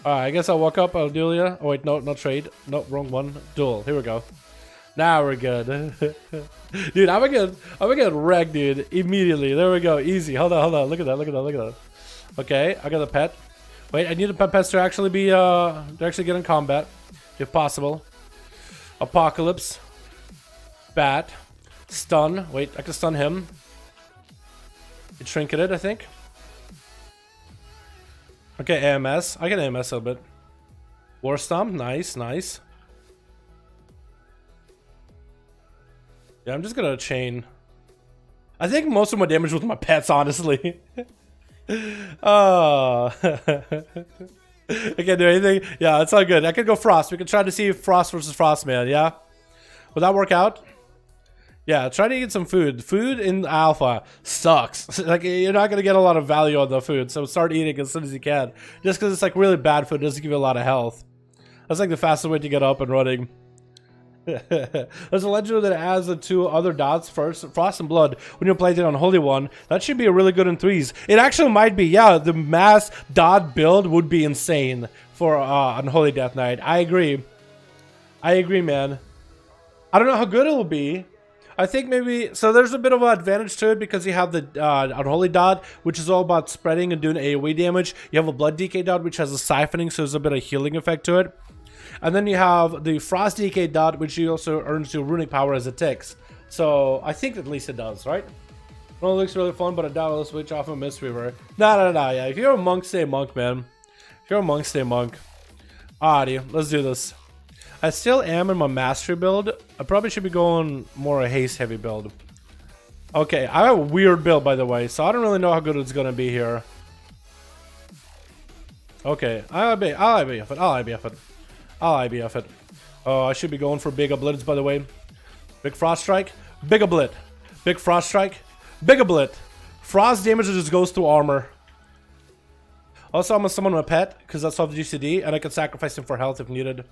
Alright, I guess I'll walk up. I'll duel you. Oh, wait, no, not trade. No, wrong one. Duel. Here we go. Now we're good. Dude, I'm gonna get wrecked, dude. Immediately. There we go. Easy. Hold on. Look at that. Look at that. Okay, I got the pet. Wait, I need the pets to actually be, to actually get in combat. If possible. Apocalypse. Bat. Stun. Wait, I can stun him. It's trinketed, I think. Okay, AMS. I can AMS a bit. War Stomp. Nice, nice. Yeah, I'm just gonna chain. I think most of my damage was my pets, honestly. Oh. I can't do anything. Yeah, it's all good. I could go Frost. We could try to see Frost versus Frost, man. Yeah? Would that work out? Yeah, try to get some food. Food in alpha sucks. Like, you're not going to get a lot of value on the food, so start eating as soon as you can. Just because it's like really bad food, it doesn't give you a lot of health. That's like the fastest way to get up and running. There's a legend that adds the two other dots first, Frost and Blood, when you're playing it on Holy One. That should be a really good in 3s. It actually might be, yeah, the mass dot build would be insane for Unholy Death Knight. I agree. I agree, man. I don't know how good it will be. I think maybe, so there's a bit of an advantage to it because you have the Unholy Dot, which is all about spreading and doing AoE damage. You have a Blood DK Dot, which has a siphoning, so there's a bit of healing effect to it. And then you have the Frost DK Dot, which you also earns your runic power as it ticks. So I think at least it does, right? It looks really fun, but I doubt it'll switch off a Mistweaver. No, yeah. If you're a monk, stay monk, man. If you're a monk, stay monk. Alrighty, let's do this. I still am in my mastery build. I probably should be going more a haste heavy build. Okay, I have a weird build, by the way, so I don't really know how good it's gonna be here. Okay, I'll IBF it. Oh, I should be going for big obliterates, by the way. Big Frost Strike, big oblit. Big Frost Strike, big oblit. Frost damage just goes through armor. Also, I'm gonna summon my pet, because that's off the GCD, and I can sacrifice him for health if needed.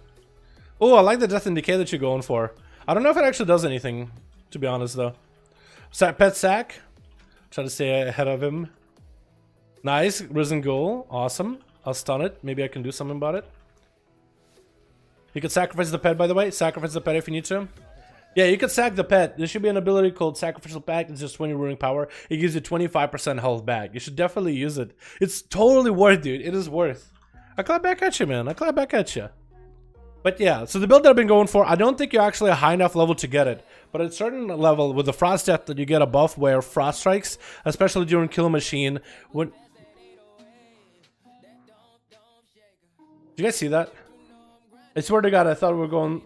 Oh, I like the Death and Decay that you're going for. I don't know if it actually does anything, to be honest, though. Pet sack. Try to stay ahead of him. Nice. Risen Ghoul. Awesome. I'll stun it. Maybe I can do something about it. You can sacrifice the pet, by the way. Sacrifice the pet if you need to. Yeah, you can sack the pet. There should be an ability called Sacrificial Pact. It's just 20 ruining power. It gives you 25% health back. You should definitely use it. It's totally worth, dude. It is worth. I clap back at you, man. I clap back at you. But yeah, so the build that I've been going for, I don't think you're actually a high enough level to get it. But at a certain level, with the Frost Death, that you get a buff where Frost strikes, especially during Kill Machine. When... Did you guys see that? I swear to God, I thought we were going...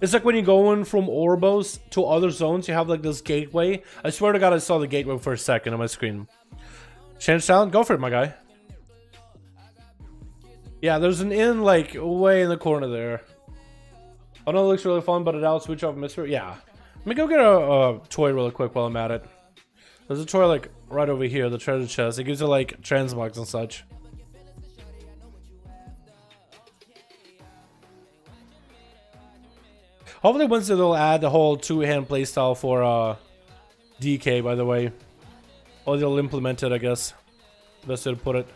It's like when you go in from Orbos to other zones, you have like this gateway. I swear to God, I saw the gateway for a second on my screen. Change talent? Go for it, my guy. Yeah, there's an inn like way in the corner there. I know it looks really fun, but I'll switch off Mystery. Yeah. Let me go get a toy really quick while I'm at it. There's a toy like right over here, the treasure chest. It gives you like transmogs and such. Hopefully Wednesday they'll add the whole two-hand playstyle for DK, by the way. Or they'll implement it, I guess. Best way to put it.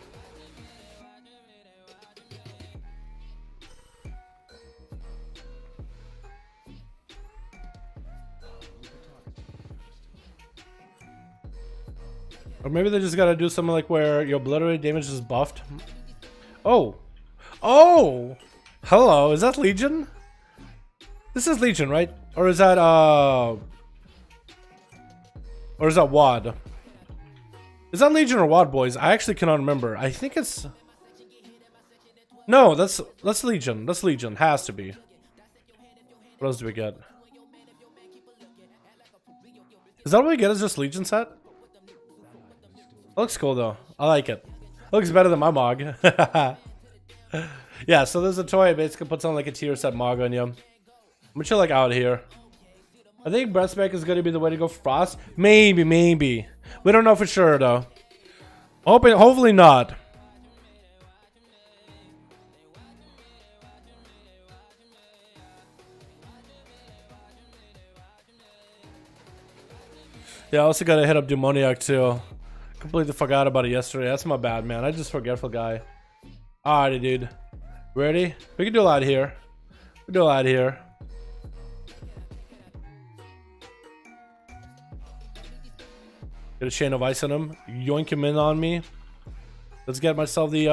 Or maybe they just gotta do something like where your obliterate damage is buffed. Oh! Oh! Hello, is that Legion? This is Legion, right? Or is that WAD? Is that Legion or WAD, boys? I actually cannot remember. I think it's... No, that's Legion. That's Legion. Has to be. What else do we get? Is that what we get? Is just Legion set? It looks cool though. I like it. It looks better than my Mog. Yeah, so there's a toy. It basically puts on like a tier set Mog on you. I'm gonna chill like out here. I think Breastback is gonna be the way to go for Frost. Maybe. We don't know for sure though. Hopefully not. Yeah, I also gotta hit up Demoniac too. Completely forgot about it yesterday. That's my bad, man. I just forgetful guy. Alrighty, dude. Ready? We can do a lot here. We do a lot here. Get a chain of ice on him. Yoink him in on me. Let's get myself the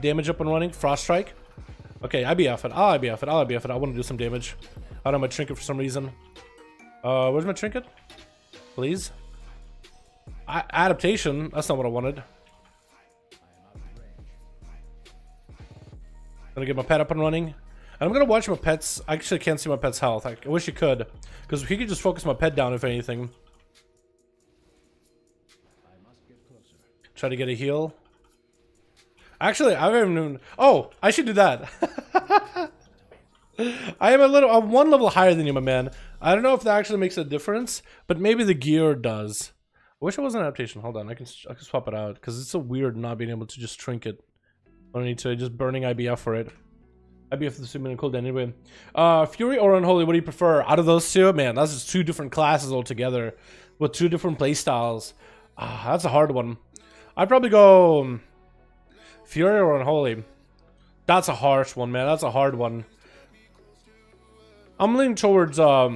damage up and running. Frost Strike. Okay, IBF it. I'll IBF it. I'll IBF it. I want to do some damage. I don't have my trinket for some reason. Where's my trinket? Please. Adaptation. That's not what I wanted. Gonna get my pet up and running. And I'm gonna watch my pets. I actually can't see my pet's health. I wish you could. Because he could just focus my pet down if anything. Try to get a heal. Actually, I haven't even... Oh, I should do that. I'm one level higher than you, my man. I don't know if that actually makes a difference, but maybe the gear does. I wish it was an adaptation. Hold on, I can swap it out because it's so weird not being able to just trinket. I don't need to just burning IBF for it. IBF is assuming cooldown anyway. Fury or Unholy, what do you prefer? Out of those two, man, that's just two different classes altogether with two different playstyles. That's a hard one. I'd probably go Fury or Unholy. That's a harsh one, man. That's a hard one. I'm leaning towards I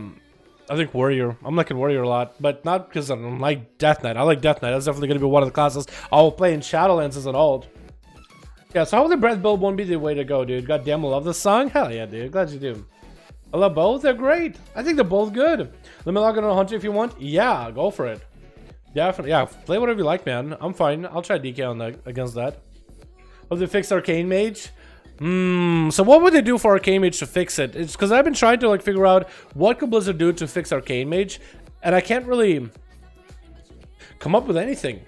think Warrior. I'm liking Warrior a lot, but not because I don't like Death Knight. I like Death Knight. That's definitely going to be one of the classes I'll play in Shadowlands as an alt. Yeah, so hopefully Breath build won't be the way to go, dude. Goddamn, I love this song. Hell yeah, dude. Glad you do. I love both. They're great. I think they're both good. Let me log in on Hunter if you want. Yeah, go for it. Definitely. Yeah, play whatever you like, man. I'm fine. I'll try DK on that against that. Hope they fix Arcane Mage. So what would they do for Arcane Mage to fix it? It's because I've been trying to like figure out what could Blizzard do to fix Arcane Mage, and I can't really come up with anything.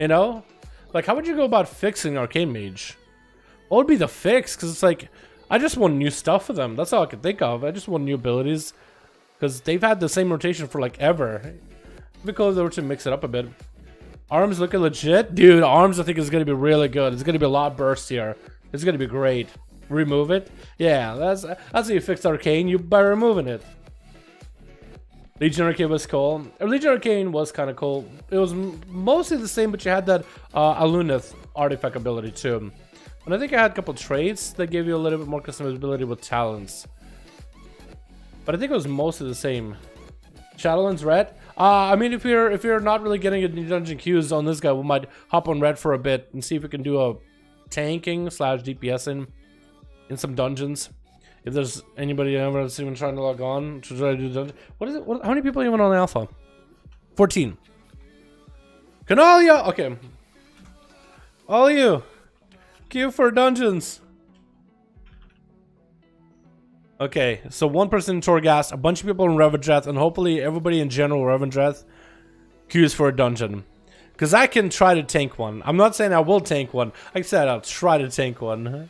You know? Like, how would you go about fixing Arcane Mage? What would be the fix? Because it's like, I just want new stuff for them. That's all I can think of. I just want new abilities. Because they've had the same rotation for like ever. It'd be cool if they were to mix it up a bit. Arms looking legit. Dude, arms I think is going to be really good. It's going to be a lot burstier. It's going to be great. Remove it? Yeah, that's how you fixed Arcane, by removing it. Legion Arcane was cool. Legion Arcane was kind of cool. It was mostly the same, but you had that Alunith artifact ability too. And I think I had a couple traits that gave you a little bit more customizability with talents. But I think it was mostly the same. Shadowlands red. I mean, if you're not really getting any dungeon queues on this guy, we might hop on red for a bit and see if we can do a tanking / DPSing in some dungeons. If there's anybody ever that's even trying to log on to try to do dungeon. What is it? How many people are even on alpha? 14. Canalia. Okay. All you. Queue for dungeons. Okay, so one person in Torghast, a bunch of people in Revendreth, and hopefully everybody in general Revendreth queues for a dungeon. Because I can try to tank one. I'm not saying I will tank one. Like I said, I'll try to tank one.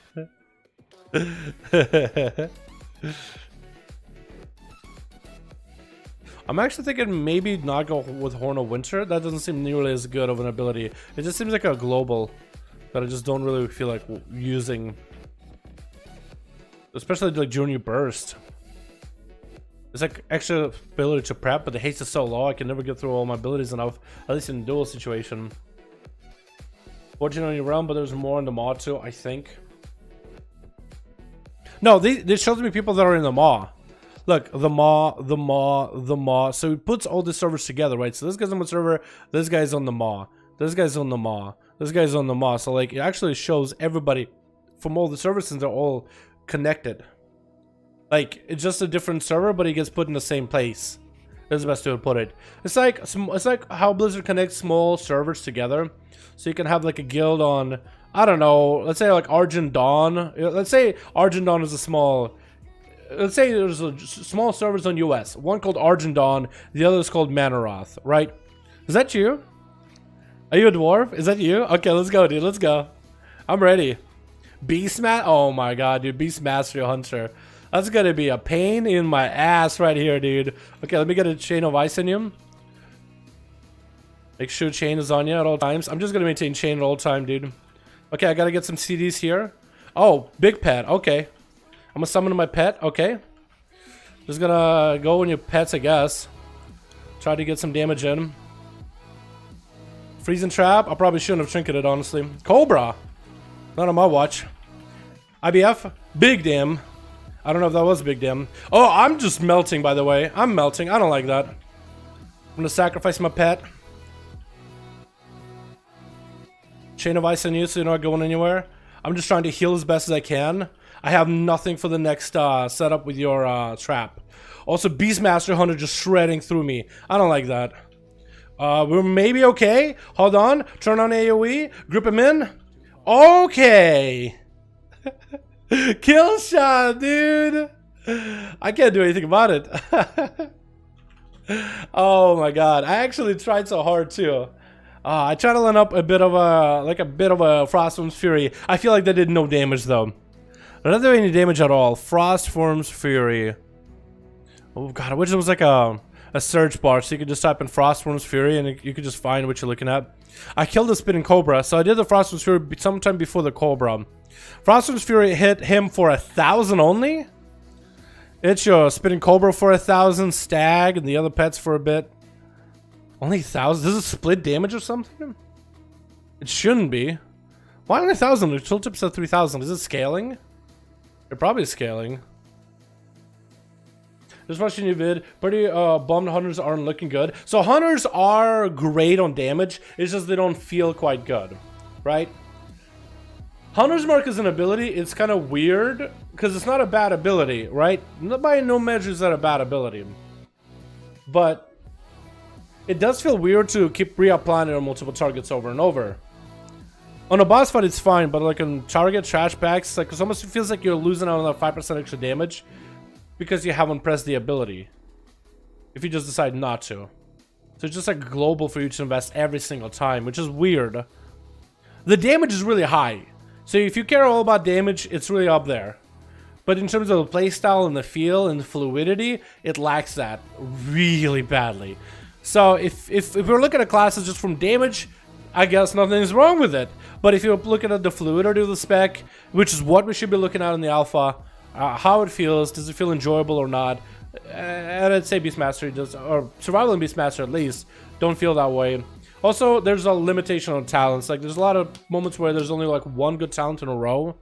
I'm actually thinking maybe not go with Horn of Winter. That doesn't seem nearly as good of an ability. It just seems like a global that I just don't really feel like using. Especially like during your burst. It's like extra ability to prep, but the haste is so low I can never get through all my abilities enough, at least in duel situation. 14 on your realm, but there's more in the mod too, I think. No, they showed me people that are in the maw. Look, the maw. So it puts all the servers together, right? So this guy's on the server, this guy's on the maw, this guy's on the maw, this guy's on the maw. So like it actually shows everybody from all the servers since they're all connected. Like it's just a different server, but it gets put in the same place. That's the best way to put it. It's like how Blizzard connects small servers together, so you can have like a guild on, I don't know, let's say like Argent Dawn. Let's say Argent Dawn is a small. Let's say there's a small servers on US. One called Argent Dawn, the other is called Manaroth. Right? Is that you? Are you a dwarf? Is that you? Okay, let's go, dude. Let's go. I'm ready. Beastmaster? Oh my god, dude. Beastmaster Hunter. That's gonna be a pain in my ass right here, dude. Okay, let me get a Chain of Ice in you. Make sure Chain is on you at all times. I'm just gonna maintain Chain at all time, dude. Okay, I gotta get some CDs here. Oh, big pet. Okay. I'm gonna summon my pet. Okay. Just gonna go in your pets, I guess. Try to get some damage in. Freezing Trap. I probably shouldn't have trinketed, honestly. Cobra. Not on my watch. IBF. Big damn. I don't know if that was big damn. Oh, I'm just melting, by the way. I'm melting. I don't like that. I'm gonna sacrifice my pet. Chain of Ice on you so you're not going anywhere. I'm just trying to heal as best as I can. I have nothing for the next setup with your trap. Also, Beastmaster Hunter just shredding through me. I don't like that. We're maybe okay. Hold on. Turn on AoE. Grip him in. Okay. Kill shot, dude. I can't do anything about it. Oh my god, I actually tried so hard too. I tried to line up a bit of a Frostform's Fury. I feel like that did no damage though. Not doing any damage at all. Frostform's Fury. Oh god, I wish it was like a search bar so you could just type in Frostform's Fury and you could just find what you're looking at. I killed the Spinning Cobra, so I did the Frostform's Fury sometime before the Cobra. Frostform's Fury hit him for 1,000 only. It's your Spinning Cobra for 1,000, Stag, and the other pets for a bit. Only 1,000? Does it split damage or something? It shouldn't be. Why only 1,000? The tooltip's at 3,000. Is it scaling? They're probably scaling. Just watching your vid. Pretty bummed hunters aren't looking good. So hunters are great on damage. It's just they don't feel quite good, right? Hunter's Mark is an ability. It's kind of weird because it's not a bad ability, right? By no measure is that a bad ability, but it does feel weird to keep reapplying it on multiple targets over and over. On a boss fight, it's fine, but like on target trash packs, like it almost feels like you're losing out on that 5% extra damage because you haven't pressed the ability. If you just decide not to, so it's just like global for you to invest every single time, which is weird. The damage is really high. So if you care all about damage, it's really up there. But in terms of the playstyle and the feel and the fluidity, it lacks that really badly. So if we're looking at classes just from damage, I guess nothing's wrong with it. But if you're looking at the fluidity of the spec, which is what we should be looking at in the alpha, how it feels, does it feel enjoyable or not? And I'd say Beastmaster does, or Survival and Beastmaster at least, don't feel that way. Also, there's a limitation on talents. Like, there's a lot of moments where there's only like one good talent in a row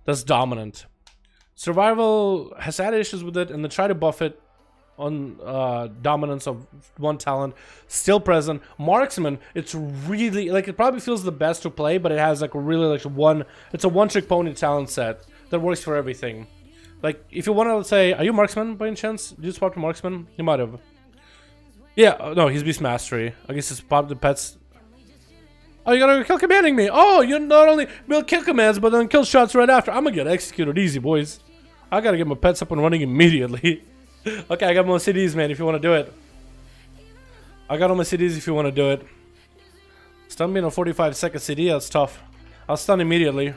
that's dominant. Survival has had issues with it, and they try to buff it on dominance of one talent. Still present. Marksman, it's really, like, it probably feels the best to play, but it has like really like it's a one-trick pony talent set that works for everything. Like, if you want to say, are you Marksman by any chance? Did you swap to Marksman? You might have. Yeah, no, he's Beast Mastery. I guess it's pop the pets. Oh, you gotta kill commanding me. Oh, you not only build kill commands, but then kill shots right after. I'm gonna get executed easy, boys. I gotta get my pets up and running immediately. Okay, I got my CDs, man, if you want to do it. I got all my CDs if you want to do it. Stun me in a 45-second CD, that's tough. I'll stun immediately.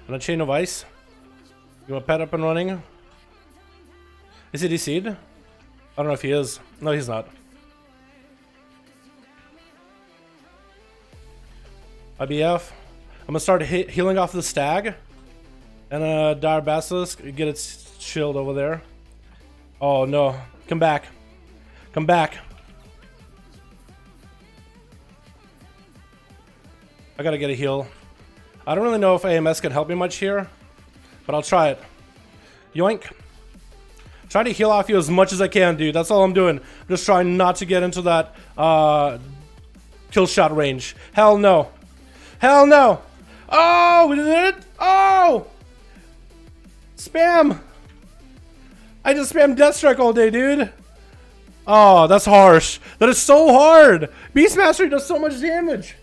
And a chain of ice. You want pet up and running? Is he DC'd? I don't know if he is. No, he's not. IBF. I'm gonna start healing off the Stag. And Dire Basilisk. Get its shield over there. Oh no. Come back. Come back. I gotta get a heal. I don't really know if AMS can help me much here, but I'll try it. Yoink. Try to heal off you as much as I can, dude. That's all I'm doing. I'm just trying not to get into that kill shot range. Hell no. Hell no. Oh, we did it. Oh. Spam. I just spammed Deathstrike all day, dude. Oh, that's harsh. That is so hard. Beastmaster does so much damage.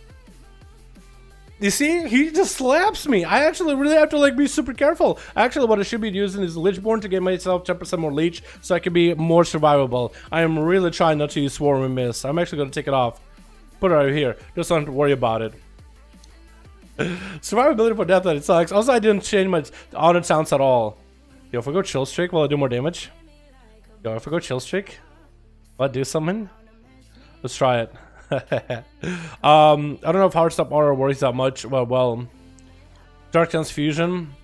You see, he just slaps me. I actually really have to like be super careful. Actually, what I should be using is Lichborn to get myself 10% more leech so I can be more survivable. I am really trying not to use Swarm and Miss. I'm actually going to take it off. Put it right here. Just don't have to worry about it. Survivability for death, it sucks. Also, I didn't change my auto sounds at all. Yo, if I go chill streak, will I do more damage? Yo, if I go chill streak, will I do something? Let's try it. I don't know if hard stop aura worries that much. Well, Dark Transfusion,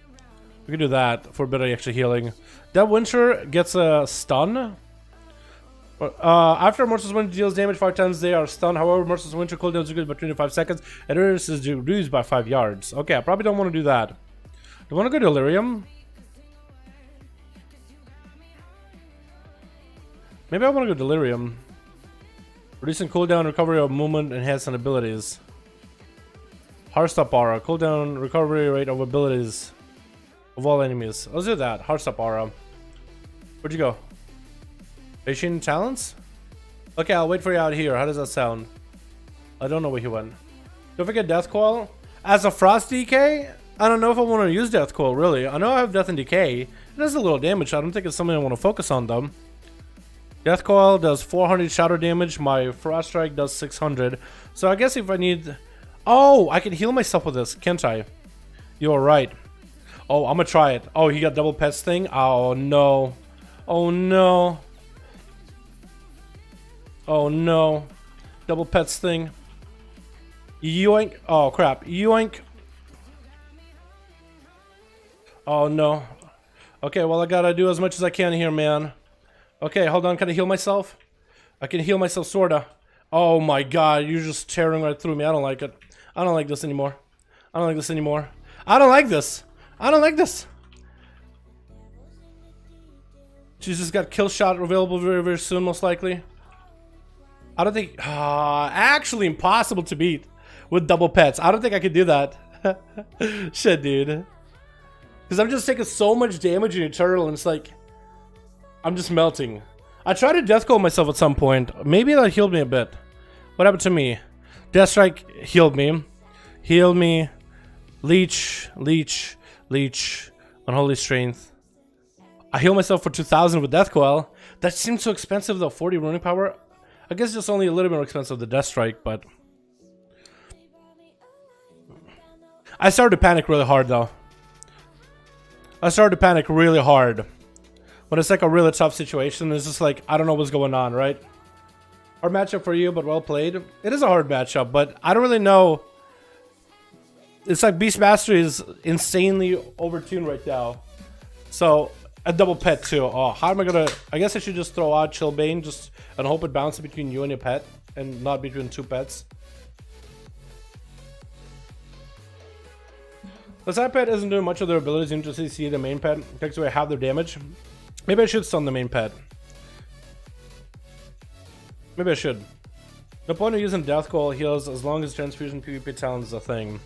we can do that for a bit of extra healing. Dead Winter gets a stun. After Merciless Winter deals damage 5 times, they are stunned. However, Merciless Winter cooldowns are good by 25 seconds, and Eris is reduced by 5 yards. Okay, I probably don't want to do that. Do I want to go Delirium? Maybe I want to go Delirium. Reducing cooldown, recovery of movement, enhancing abilities. Heartstop Aura, cooldown, recovery rate of abilities of all enemies. Let's do that. Heartstop Aura. Where'd you go? Fishing talents? Okay, I'll wait for you out here. How does that sound? I don't know where he went. Don't forget Death Coil. As a Frost DK, I don't know if I want to use Death Coil, really. I know I have Death and Decay. It does a little damage. I don't think it's something I want to focus on, though. Death Coil does 400 shadow damage. My Frost Strike does 600. So I guess if I need... Oh, I can heal myself with this, can't I? You're right. Oh, I'm gonna try it. Oh, he got double pets thing? Oh, no. Oh, no. Oh, no. Double pets thing. Yoink. Oh, crap. Yoink. Oh, no. Okay, well, I gotta do as much as I can here, man. Okay, hold on. Can I heal myself? I can heal myself, sorta. Oh, my God. You're just tearing right through me. I don't like it. I don't like this anymore. I don't like this anymore. I don't like this. I don't like this. She's just got kill shot available very, very soon, most likely. I don't think... actually impossible to beat with double pets. I don't think I could do that. Shit, dude. Because I'm just taking so much damage in Eternal, and it's like... I'm just melting. I tried to death coil myself at some point. Maybe that healed me a bit. What happened to me? Death Strike healed me. Healed me. Leech. Leech. Leech. Unholy Strength. I heal myself for 2,000 with Death Coil. That seems so expensive though. 40 runing power. I guess it's only a little bit more expensive than Death Strike, but... I started to panic really hard though. I started to panic really hard. When it's like a really tough situation, it's just like, I don't know what's going on, right? Hard matchup for you, but well played. It is a hard matchup, but I don't really know. It's like Beastmaster is insanely overtuned right now. So, a double pet too. Oh, how am I gonna... I guess I should just throw out Chillbane just and hope it bounces between you and your pet and not between two pets. The side pet isn't doing much of their abilities. You just see the main pet takes away half their damage. Maybe I should stun the main pet. Maybe I should. No point of using Death Coil heals as long as Transfusion PvP talent is a thing.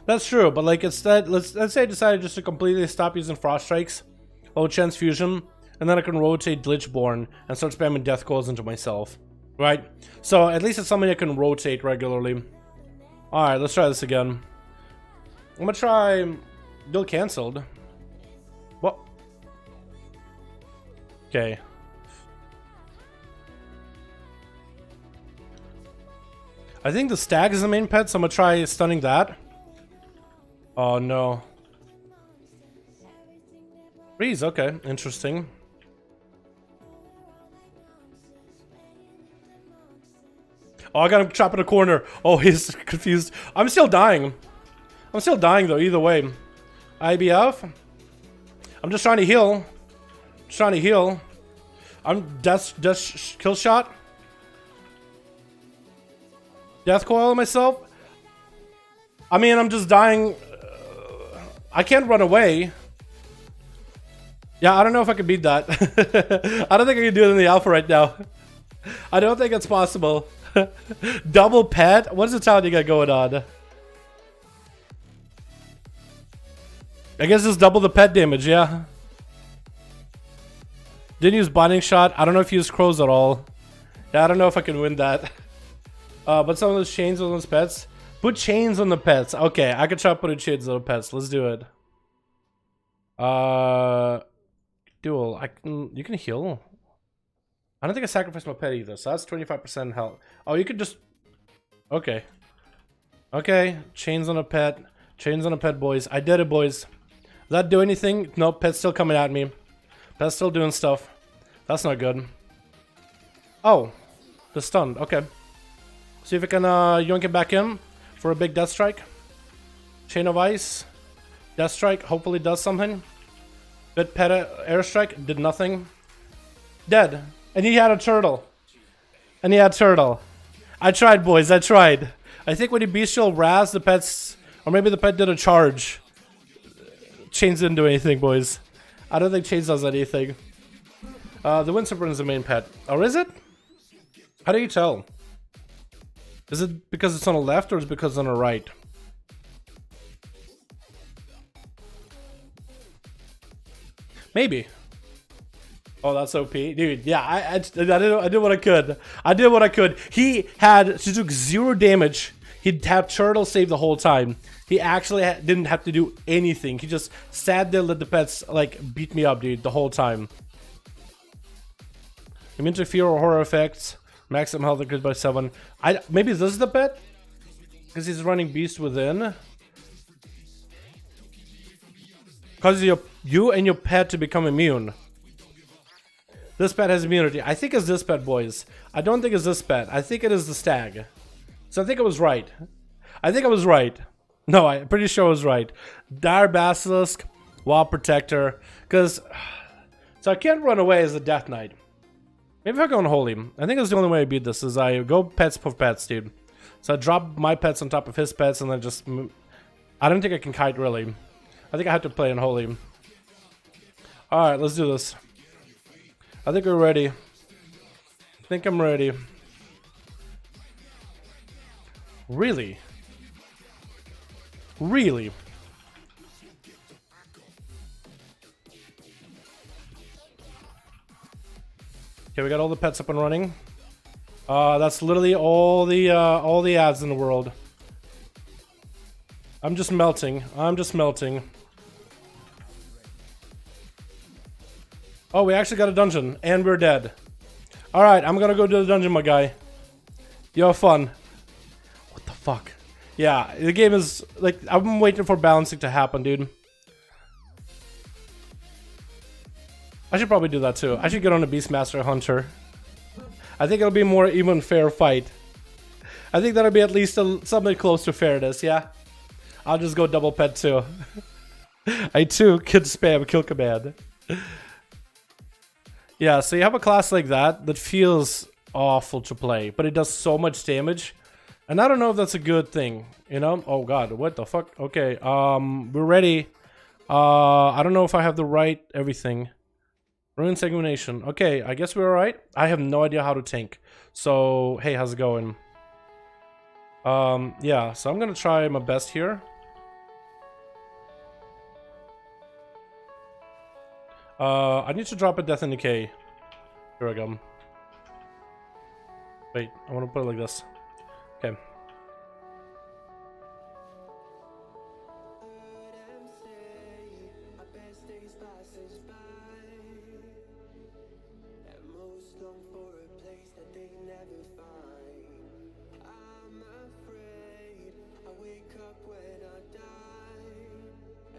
That's true, but like instead, let's say I decided just to completely stop using Frost Strikes, Transfusion, and then I can rotate Glitchborn and start spamming Death Coils into myself. Right? So at least it's something I can rotate regularly. Alright, let's try this again. I'm gonna try Build Cancelled. What? Okay. I think the Stag is the main pet, so I'm gonna try stunning that. Oh no. Freeze, okay, interesting. Oh, I got him trapped in a corner. Oh, he's confused. I'm still dying. I'm still dying though, either way. IBF. I'm just trying to heal. Just trying to heal. I'm death kill shot. Death coil myself. I mean, I'm just dying. I can't run away. Yeah, I don't know if I can beat that. I don't think I can do it in the alpha right now. I don't think it's possible. Double pet? What is the talent you got going on? I guess it's double the pet damage, yeah. Didn't use binding shot. I don't know if you use crows at all. Yeah, I don't know if I can win that. But some of those chains on those pets. Put chains on the pets. Okay, I can try putting chains on the pets. Let's do it. Duel. You can heal. I don't think I sacrificed my pet either, so that's 25% health. Oh, you could just... Okay. Okay, chains on a pet. Chains on a pet, boys. I did it, boys. Does that do anything? Nope, pet's still coming at me. Pet's still doing stuff. That's not good. Oh, the stunned. Okay. See if I can yoink it back in for a big Death Strike. Chain of Ice. Death Strike hopefully does something. Bit pet airstrike did nothing. Dead. And he had a turtle. And he had turtle. I tried, boys. I tried. I think when he bestial Raz, the pets... Or maybe the pet did a charge. Chains didn't do anything, boys. I don't think Chains does anything. The Wind Serpent is the main pet. Or is it? How do you tell? Is it because it's on the left or is it because it's on the right? Maybe. Oh, that's OP, dude. Yeah, I did what I could. I did what I could. He took 0 damage. He'd have turtle save the whole time. He actually didn't have to do anything. He just sat there, let the pets like beat me up, dude, the whole time. Interfere or horror effects. Maximum health increased by 7. Maybe this is the pet? Because he's running Beast Within. Cause you and your pet to become immune. This pet has immunity. I think it's this pet, boys. I don't think it's this pet. I think it is the stag. So I think I was right. I think I was right. No, I'm pretty sure I was right. Dire Basilisk, Wall Protector. Because... So I can't run away as a Death Knight. Maybe if I go on Holy. I think that's the only way I beat this, is I go pets for pets, dude. So I drop my pets on top of his pets and then just... I don't think I can kite, really. I think I have to play on Holy. Alright, let's do this. I think we're ready. I think I'm ready. Really? Really? Okay, we got all the pets up and running. That's literally all the ads in the world. I'm just melting. I'm just melting. Oh, we actually got a dungeon, and we're dead. Alright, I'm gonna go to the dungeon, my guy. You have fun. What the fuck? Yeah, the game is, like, I've been waiting for balancing to happen, dude. I should probably do that too. I should get on a Beastmaster Hunter. I think it'll be a more even, fair fight. I think that'll be at least something close to fairness, yeah? I'll just go double pet too. I too could spam kill command. Yeah, so you have a class like that feels awful to play, but it does so much damage. And I don't know if that's a good thing, you know? Oh god, what the fuck? Okay, we're ready. I don't know if I have the right everything. Ruin segmentation. Okay, I guess we're alright. I have no idea how to tank. So, hey, how's it going? Yeah, so I'm gonna try my best here. I need to drop a Death and Decay. Here I go. Wait, I want to put it like this. Okay.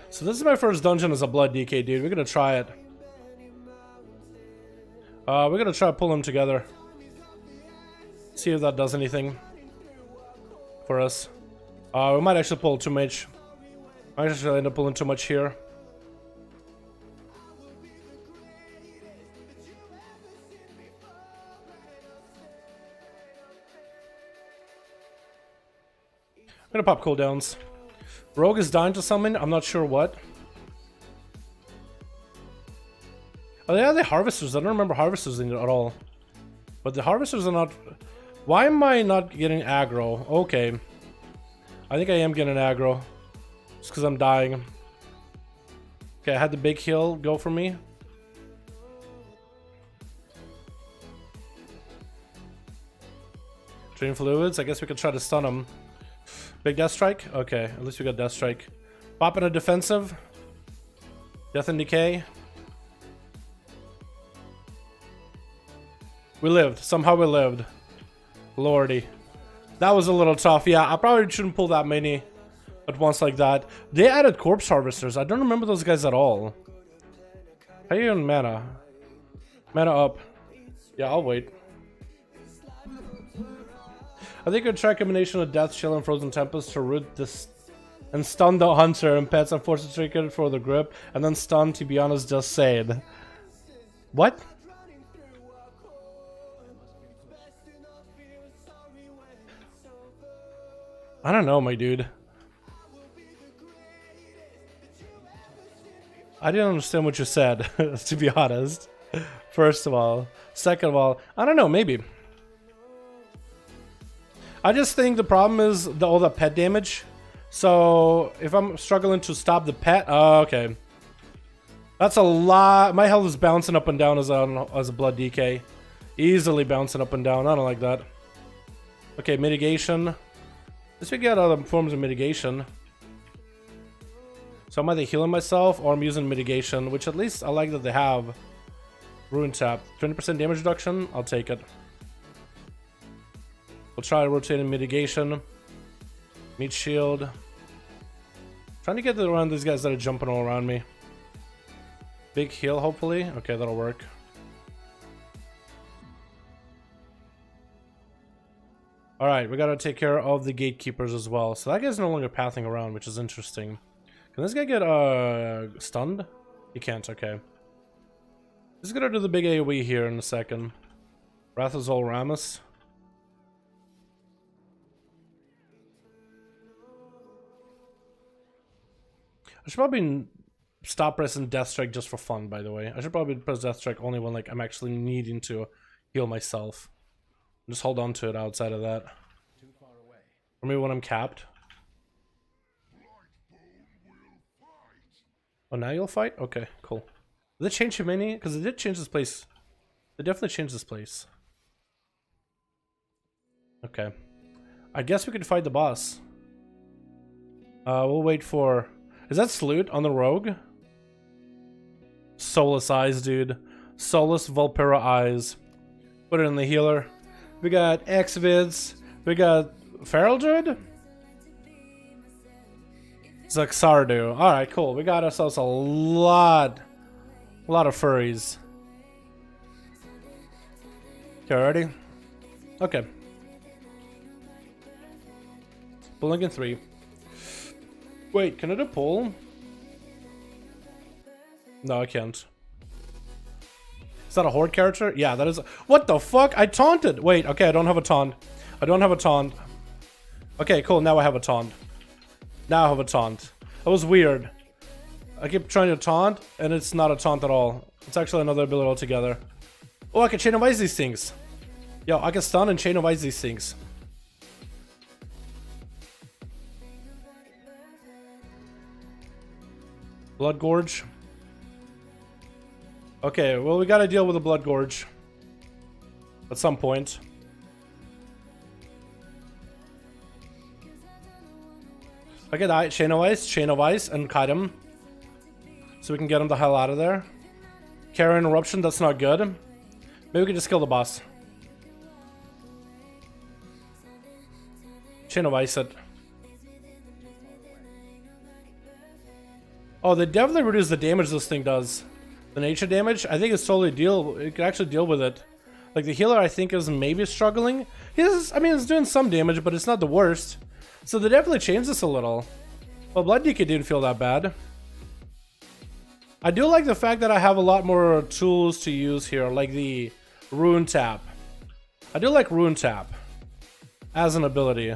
So this is my first dungeon as a Blood DK, dude. We're gonna try it. We're gonna try to pull them together. See if that does anything for us. We might actually pull too much. I actually end up pulling too much here. I'm gonna pop cooldowns. Rogue is dying to summon. I'm not sure what. Oh, yeah, the harvesters. I don't remember harvesters in it at all. But the harvesters are not... Why am I not getting aggro? Okay. I think I am getting aggro. Just because I'm dying. Okay, I had the big heal go for me. Drain fluids. I guess we could try to stun him. Big Death Strike? Okay, at least we got Death Strike. Pop in a defensive. Death and Decay. We lived. Somehow we lived. Lordy. That was a little tough. Yeah, I probably shouldn't pull that many at once like that. They added Corpse Harvesters. I don't remember those guys at all. How are you on mana? Mana up. Yeah, I'll wait. I think I'd try a combination of Death, Chill, and Frozen Tempest to root this and stun the Hunter and pets and force a trinket for the grip, and then stun, to be honest, just saying. What? I don't know, my dude. I didn't understand what you said, to be honest. First of all. Second of all, I don't know, maybe. I just think the problem is all the pet damage. So if I'm struggling to stop the pet, okay. That's a lot. My health is bouncing up and down as a blood DK. Easily bouncing up and down. I don't like that. Okay, mitigation. Let's figure out other forms of mitigation. So I'm either healing myself or I'm using mitigation, which at least I like that they have. Ruin tap. 20% damage reduction. I'll take it. We'll try rotating mitigation. Meat shield. Trying to get around these guys that are jumping all around me. Big heal, hopefully. Okay, that'll work. Alright, we gotta take care of the gatekeepers as well. So that guy's no longer pathing around, which is interesting. Can this guy get stunned? He can't, okay. He's gonna do the big AoE here in a second. Rathazol Ramus. I should probably stop pressing Death Strike just for fun, by the way. I should probably press Death Strike only when like I'm actually needing to heal myself. Just hold on to it outside of that. Too far away. Or maybe when I'm capped. Oh, now you'll fight? Okay, cool. Did they change Humani? Because they did change this place. They definitely changed this place. Okay. I guess we could fight the boss. We'll wait for... Is that Salute on the rogue? Soulless eyes, dude. Soulless Vulpera eyes. Put it in the healer. We got X-Vids. We got Feral Druid? Zaxardu. Alright, cool. We got ourselves a lot of furries. Okay, ready? Okay. Pulling in 3. Wait, can I do pull? No, I can't. Is that a horde character? Yeah, that is. What the fuck? I taunted. Wait, okay, I don't have a taunt. I don't have a taunt. Okay, cool. Now I have a taunt. Now I have a taunt. That was weird. I keep trying to taunt, and it's not a taunt at all. It's actually another ability altogether. Oh, I can chain of ice these things. Yo, I can stun and chain of ice these things. Blood Gorge. Okay, well, we gotta deal with the Blood Gorge. At some point. Okay, chain of ice, and kite him. So we can get him the hell out of there. Carry interruption, that's not good. Maybe we can just kill the boss. Chain of ice it. Oh, they definitely reduce the damage this thing does. The nature damage, I think it's totally it can actually deal with it. Like the healer, I think is maybe struggling. I mean, it's doing some damage, but it's not the worst. So they definitely changed this a little. Well, Blood DK didn't feel that bad. I do like the fact that I have a lot more tools to use here, like the Rune Tap. I do like Rune Tap as an ability.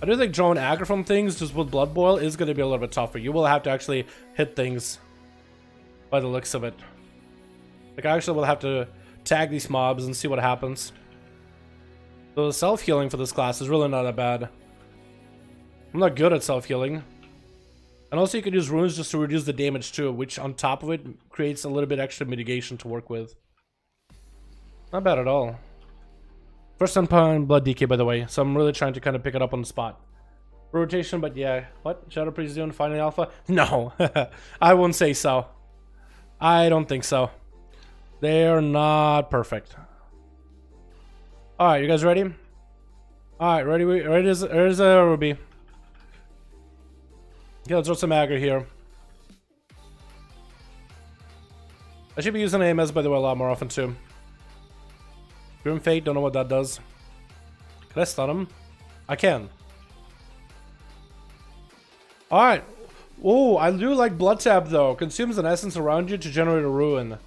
I do think drawing aggro from things just with Blood Boil is going to be a little bit tougher. You will have to actually hit things by the looks of it. Like, I actually will have to tag these mobs and see what happens. So the self-healing for this class is really not that bad. I'm not good at self-healing. And also you can use runes just to reduce the damage too, which on top of it creates a little bit extra mitigation to work with. Not bad at all. First time playing Blood DK, by the way, so I'm really trying to kind of pick it up on the spot. Rotation, but yeah. What? Shadow Priest doing Final Alpha? No. I wouldn't say so. I don't think so. They're not perfect. Alright, you guys ready? Alright, ready? Ready as a Ruby. Okay, let's throw some aggro here. I should be using AMS, by the way, a lot more often too. Grim Fate, don't know what that does. Can I stun him? I can. Alright. Oh, I do like Blood Tap though. Consumes an essence around you to generate a ruin.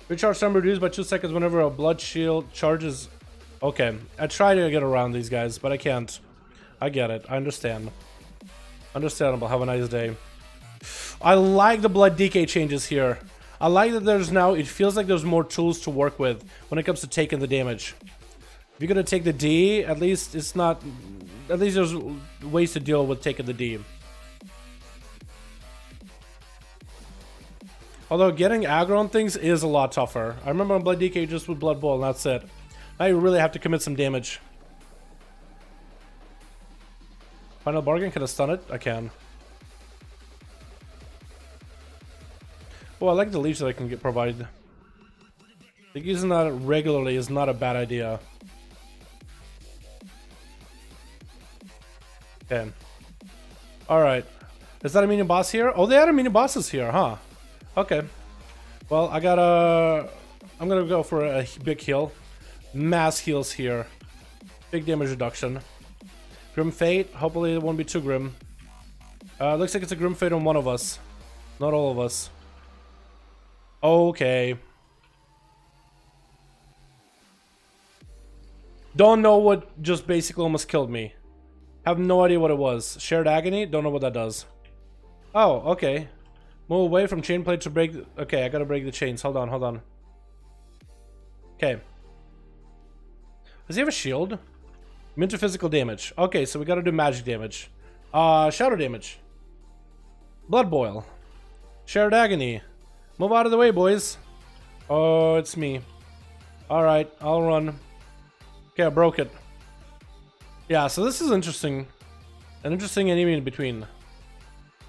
Recharge time reduced by 2 seconds whenever a blood shield charges. Okay, I try to get around these guys, but I can't. I get it. I understand. Understandable. Have a nice day. I like the Blood DK changes here. I like that there's now, it feels like there's more tools to work with when it comes to taking the damage. If you're gonna take the D, at least it's not, at least there's ways to deal with taking the D. Although getting aggro on things is a lot tougher. I remember on Blood DK just with Blood Bowl and that's it. Now you really have to commit some damage. Final bargain, can I stun it? I can. Oh, I like the leech that I can get provided. I think using that regularly is not a bad idea. Okay. Alright. Is that a mini boss here? Oh, they had a mini bosses here, huh? Okay. Well, I'm gonna go for a big heal. Mass heals here. Big damage reduction. Grim Fate. Hopefully it won't be too grim. Looks like it's a Grim Fate on one of us. Not all of us. Okay. Don't know what just basically almost killed me. Have no idea what it was. Shared Agony? Don't know what that does. Oh, okay. Move away from chain plate to break... Okay, I gotta break the chains. Hold on, hold on. Okay. Does he have a shield? Immune to physical damage. Okay, so we gotta do magic damage. Shadow damage. Blood Boil. Shared Agony. Move out of the way, boys. Oh, it's me. Alright, I'll run. Okay, I broke it. Yeah, so this is interesting. An interesting enemy in between.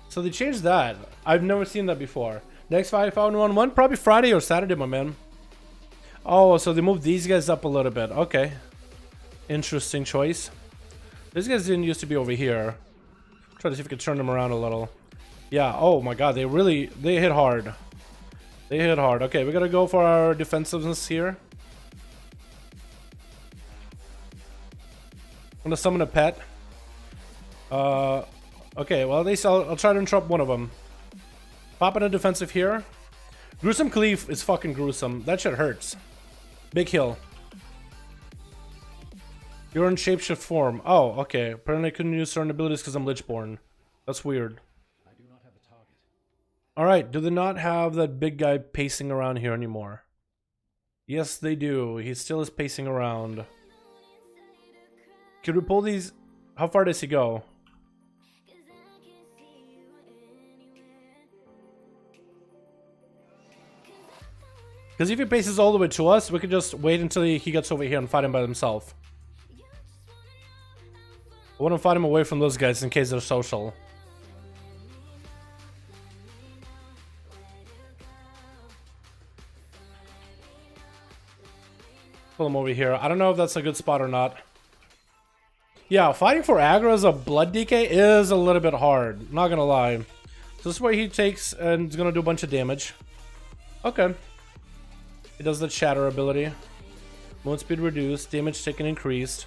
So they changed that. I've never seen that before. Next 5-5-1-1, probably Friday or Saturday, my man. Oh, so they moved these guys up a little bit. Okay. Interesting choice. These guys didn't used to be over here. Try to see if we can turn them around a little. Yeah, oh my god, they hit hard. They hit hard. Okay, we gotta go for our defensiveness here. I'm gonna summon a pet. Okay, well at least I'll try to interrupt one of them. Pop in a defensive here. Gruesome Cleave is fucking gruesome. That shit hurts. Big heal. You're in shapeshift form. Oh, okay. Apparently I couldn't use certain abilities because I'm Lichborn. That's weird. I do not have a target. Alright, do they not have that big guy pacing around here anymore? Yes, they do. He still is pacing around. Could we pull these? How far does he go? Because if he paces all the way to us, we could just wait until he gets over here and fight him by himself. I want to fight him away from those guys in case they're social. Pull him over here. I don't know if that's a good spot or not. Yeah, fighting for aggro as a blood DK is a little bit hard. Not gonna lie. So this is where he takes and is gonna do a bunch of damage. Okay. He does the shatter ability. Movement speed reduced. Damage taken increased.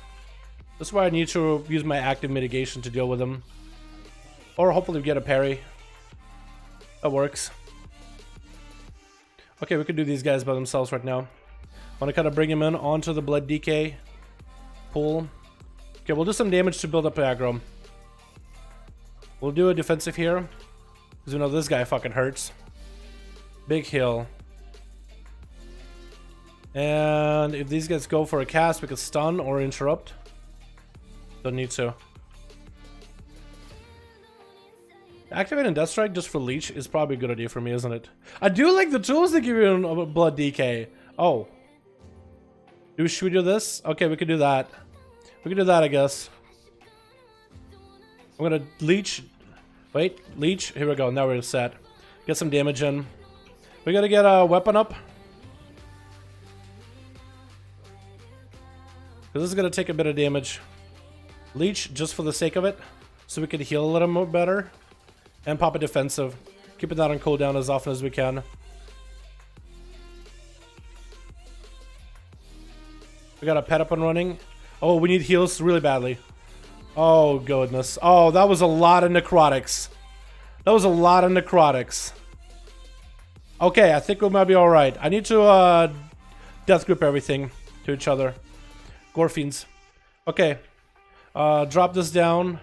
This is why I need to use my active mitigation to deal with him. Or hopefully get a parry. That works. Okay, we could do these guys by themselves right now. Want to kind of bring him in onto the blood DK pool. Okay, we'll do some damage to build up aggro. We'll do a defensive here. Because we know this guy fucking hurts. Big heal. And if these guys go for a cast, we can stun or interrupt. Don't need to. Activating Death Strike just for leech is probably a good idea for me, isn't it? I do like the tools they give you in blood DK. Oh. Should we do this? Okay, we could do that. We can do that, I guess. I'm gonna leech. Wait, leech. Here we go. Now we're set. Get some damage in. We gotta get a weapon up. Because this is gonna take a bit of damage. Leech just for the sake of it. So we can heal a little more better. And pop a defensive. Keeping that on cooldown as often as we can. We got a pet up and running. Oh, we need heals really badly. Oh, goodness. Oh, that was a lot of necrotics. That was a lot of necrotics. Okay, I think we might be alright. I need to death grip everything to each other. Gore fiends. Okay. Drop this down.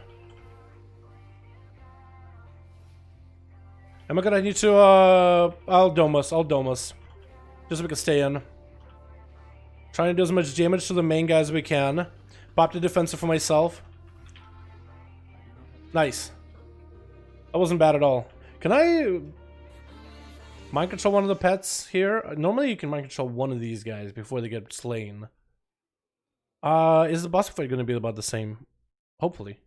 Am I gonna need to I'll domus. Just so we can stay in. Trying to do as much damage to the main guys as we can. Pop the defensive for myself. Nice. That wasn't bad at all. Can I... Mind control one of the pets here. Normally you can mind control one of these guys before they get slain. Is the boss fight going to be about the same? Hopefully.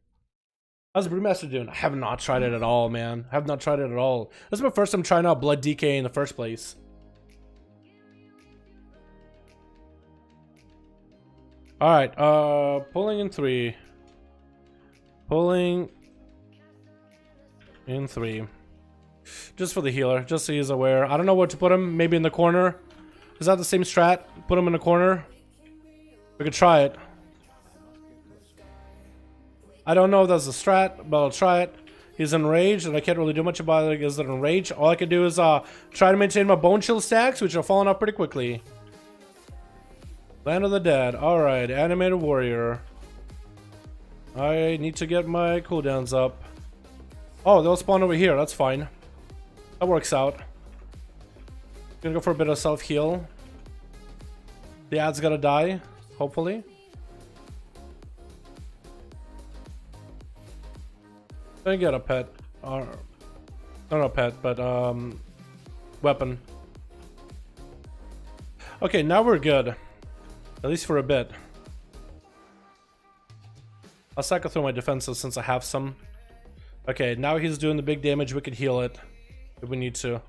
How's the Brewmaster doing? I have not tried it at all, man. I have not tried it at all. This is my first time trying out Blood DK in the first place. Alright, pulling in 3. Pulling in 3. Just for the healer, just so he's aware. I don't know where to put him. Maybe in the corner. Is that the same strat? Put him in the corner? We could try it. I don't know if that's a strat, but I'll try it. He's enraged, and I can't really do much about it because they're enraged. All I can do is try to maintain my bone chill stacks, which are falling off pretty quickly. Land of the Dead. Alright, animated warrior. I need to get my cooldowns up. Oh, they'll spawn over here. That's fine. That works out. Gonna go for a bit of self-heal. The ad's gotta die, hopefully. Gonna get a pet. Or, not a pet, but weapon. Okay, now we're good. At least for a bit. I'll cycle through my defenses since I have some. Okay, now he's doing the big damage. We could heal it if we need to.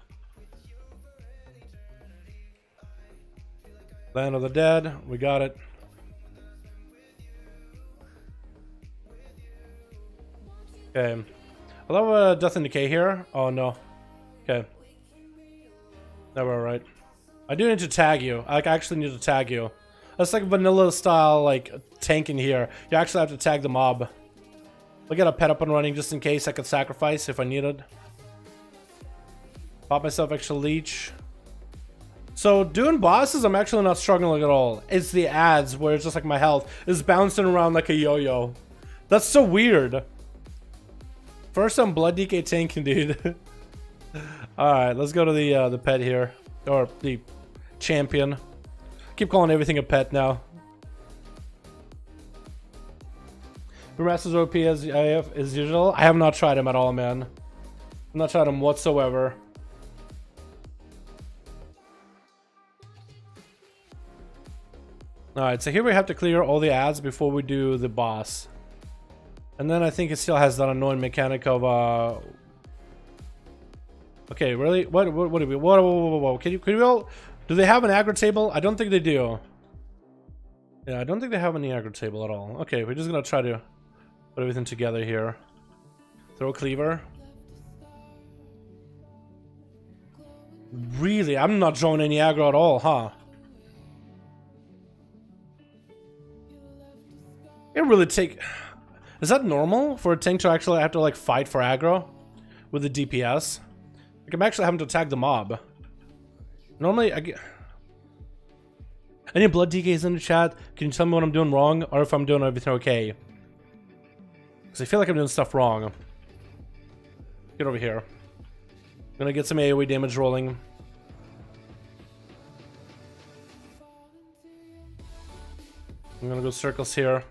Land of the Dead. We got it. Okay. I love Death and Decay here. Oh no. Okay. Now we're alright. I do need to tag you. I actually need to tag you. That's like vanilla style, like, tank in here. You actually have to tag the mob. I'll get a pet up and running just in case I could sacrifice if I needed. Pop myself extra leech. So, doing bosses, I'm actually not struggling at all. It's the ads where it's just like my health is bouncing around like a yo-yo. That's so weird. First, I'm Blood DK tanking, dude. Alright, let's go to the pet here. Or the champion. Keep calling everything a pet now. Brewmaster's OP as usual. I have not tried him at all, man. I've not tried him whatsoever. Alright, so here we have to clear all the ads before we do the boss. And then I think it still has that annoying mechanic of okay, really? What do we whoa. Can you all do they have an aggro table? I don't think they do. Yeah, I don't think they have any aggro table at all. Okay, we're just gonna try to put everything together here. Throw a cleaver. Really? I'm not drawing any aggro at all, huh? It really take... Is that normal for a tank to actually have to like fight for aggro with the DPS? Like I'm actually having to tag the mob. Normally I get... Any blood DKs in the chat? Can you tell me what I'm doing wrong or if I'm doing everything okay? Because I feel like I'm doing stuff wrong. Get over here. I'm gonna get some AoE damage rolling. I'm gonna go circles here.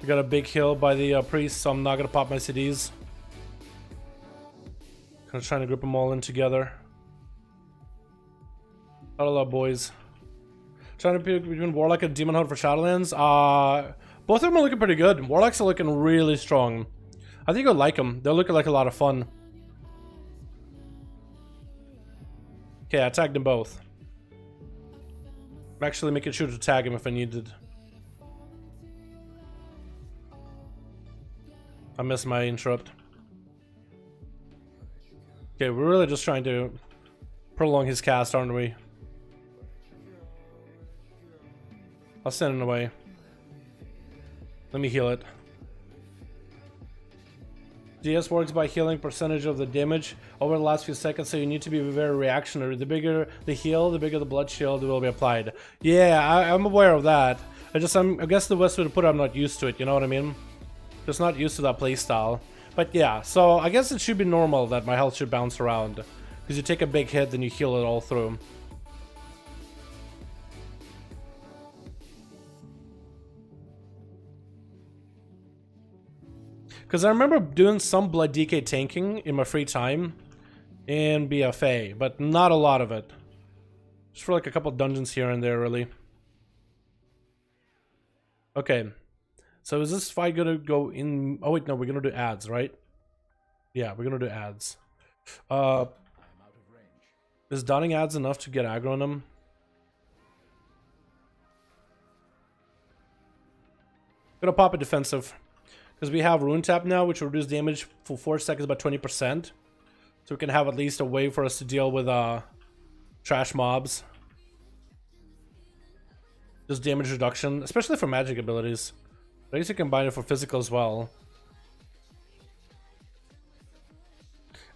We got a big hill by the priest, so I'm not gonna pop my CDs. Kind of trying to group them all in together. Not a lot, boys. Trying to pick between Warlock and Demon Hunt for Shadowlands. Both of them are looking pretty good. Warlocks are looking really strong. I think you'll like them. They're looking like a lot of fun. Okay, I tagged them both. I'm actually making sure to tag him if I needed. I missed my interrupt. Okay, we're really just trying to prolong his cast, aren't we? I'll send it away. Let me heal it. DS works by healing percentage of the damage over the last few seconds, so you need to be very reactionary. The bigger the heal, the bigger the blood shield will be applied. Yeah, I'm aware of that. I guess the best way to put it, I'm not used to it, you know what I mean? Just not used to that playstyle. But yeah, so I guess it should be normal that my health should bounce around. Because you take a big hit, then you heal it all through. Because I remember doing some blood DK tanking in my free time in BFA, but not a lot of it. Just for like a couple dungeons here and there, really. Okay. So is this fight gonna go in... Oh wait, no, we're gonna do ads, right? Yeah, we're gonna do ads. Is donning ads enough to get aggro on them? Gonna pop a defensive. Because we have Rune Tap now, which will reduce damage for 4 seconds by 20%. So we can have at least a way for us to deal with trash mobs. Just damage reduction, especially for magic abilities. But I guess you can combine it for physical as well.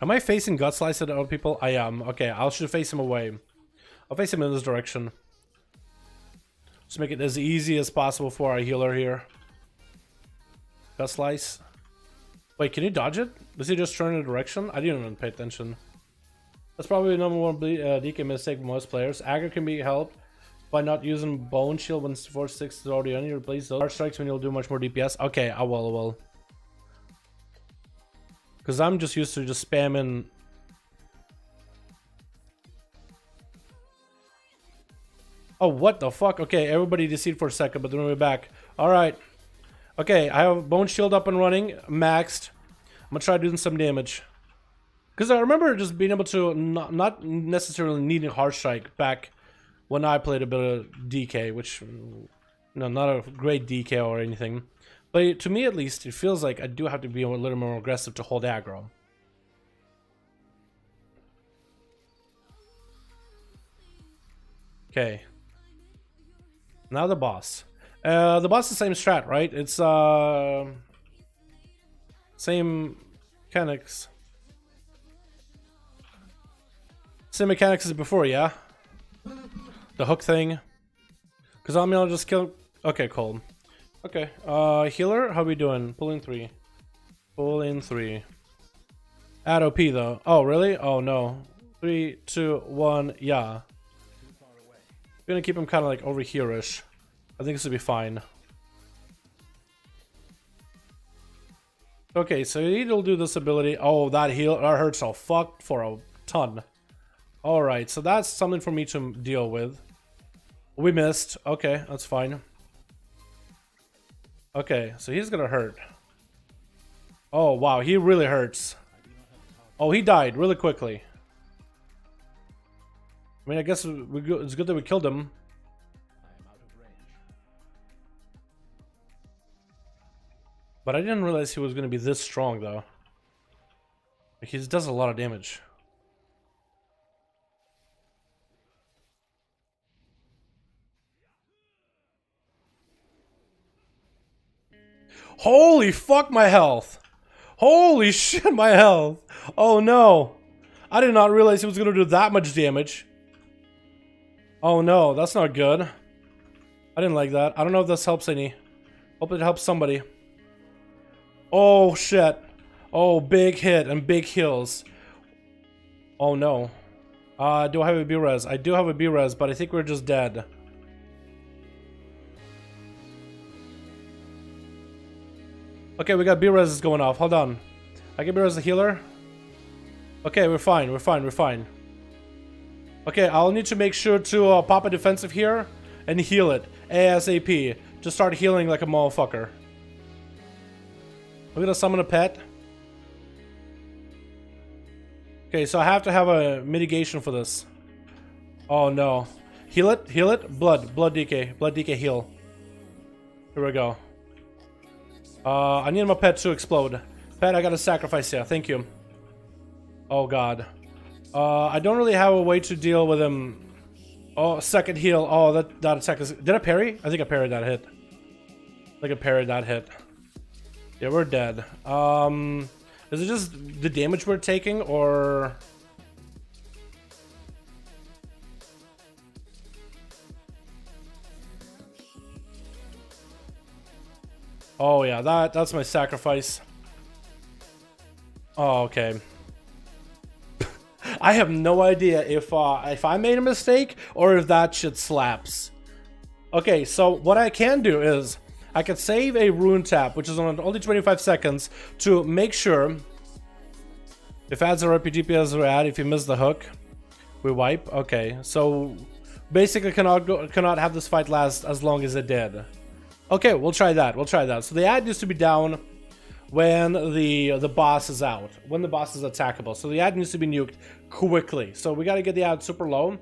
Am I facing gut slice at other people? I am. Okay, I should face him away. I'll face him in this direction. Just make it as easy as possible for our healer here. Gut slice. Wait, can you dodge it? Does he just turn in a direction? I didn't even pay attention. That's probably the number one DK mistake for most players. Aggro can be helped by not using Bone Shield when Force 6 is already on you. Replace those hard strikes when you'll do much more DPS. Okay, I will. Because I'm just used to just spamming. Oh, what the fuck? Okay, everybody deceived for a second, but then we're back. Alright. Okay, I have Bone Shield up and running, maxed. I'm gonna try doing some damage. Because I remember just being able to not necessarily needing Hard Strike back when I played a bit of DK, which, no, not a great DK or anything. But to me, at least, it feels like I do have to be a little more aggressive to hold aggro. Okay. Now the boss. The boss is the same strat, right? It's same mechanics. Same mechanics as before, yeah? The hook thing. Because I mean, I'll just kill... Okay, cool. Okay, healer, how we doing? Pull in 3. Pull in 3. Add OP though. Oh, really? Oh no. 3, 2, 1, yeah. We're gonna keep him kind of like over here-ish. I think this will be fine. Okay, so he'll do this ability. Oh, that hurts a fuck for a ton. Alright, so that's something for me to deal with. We missed. Okay, that's fine. Okay, so he's gonna hurt. Oh, wow, he really hurts. Oh, he died really quickly. I mean, I guess it's good that we killed him. But I didn't realize he was gonna be this strong, though. He does a lot of damage. Holy fuck my health. Holy shit my health. Oh no. I did not realize he was going to do that much damage. Oh no, that's not good. I didn't like that. I don't know if this helps any. Hope it helps somebody. Oh shit. Oh, big hit and big heals. Oh no. Do I have a B-res? I do have a B-res, but I think we're just dead. Okay, we got B-res going off. Hold on. I get B-res the healer. Okay, we're fine. We're fine. We're fine. Okay, I'll need to make sure to pop a defensive here and heal it ASAP. Just start healing like a motherfucker. We're gonna summon a pet. Okay, so I have to have a mitigation for this. Oh no. Heal it. Heal it. Blood DK. Blood DK heal. Here we go. I need my pet to explode. Pet, I gotta sacrifice you. Thank you. Oh god. I don't really have a way to deal with him. Oh, second heal. Oh, that attack is... Did I parry? I think I parried that hit. I think I parried that hit. Yeah, we're dead. Is it just the damage we're taking, or... Oh yeah, that's my sacrifice. Oh, okay. I have no idea if I made a mistake or if that shit slaps. Okay, so what I can do is I could save a rune tap, which is on only 25 seconds, to make sure if adds are RPG PS or add, if you miss the hook, we wipe. Okay, so basically cannot have this fight last as long as it did. Okay, we'll try that. We'll try that. So the ad needs to be down when the boss is out, when the boss is attackable. So the ad needs to be nuked quickly. So we got to get the ad super low,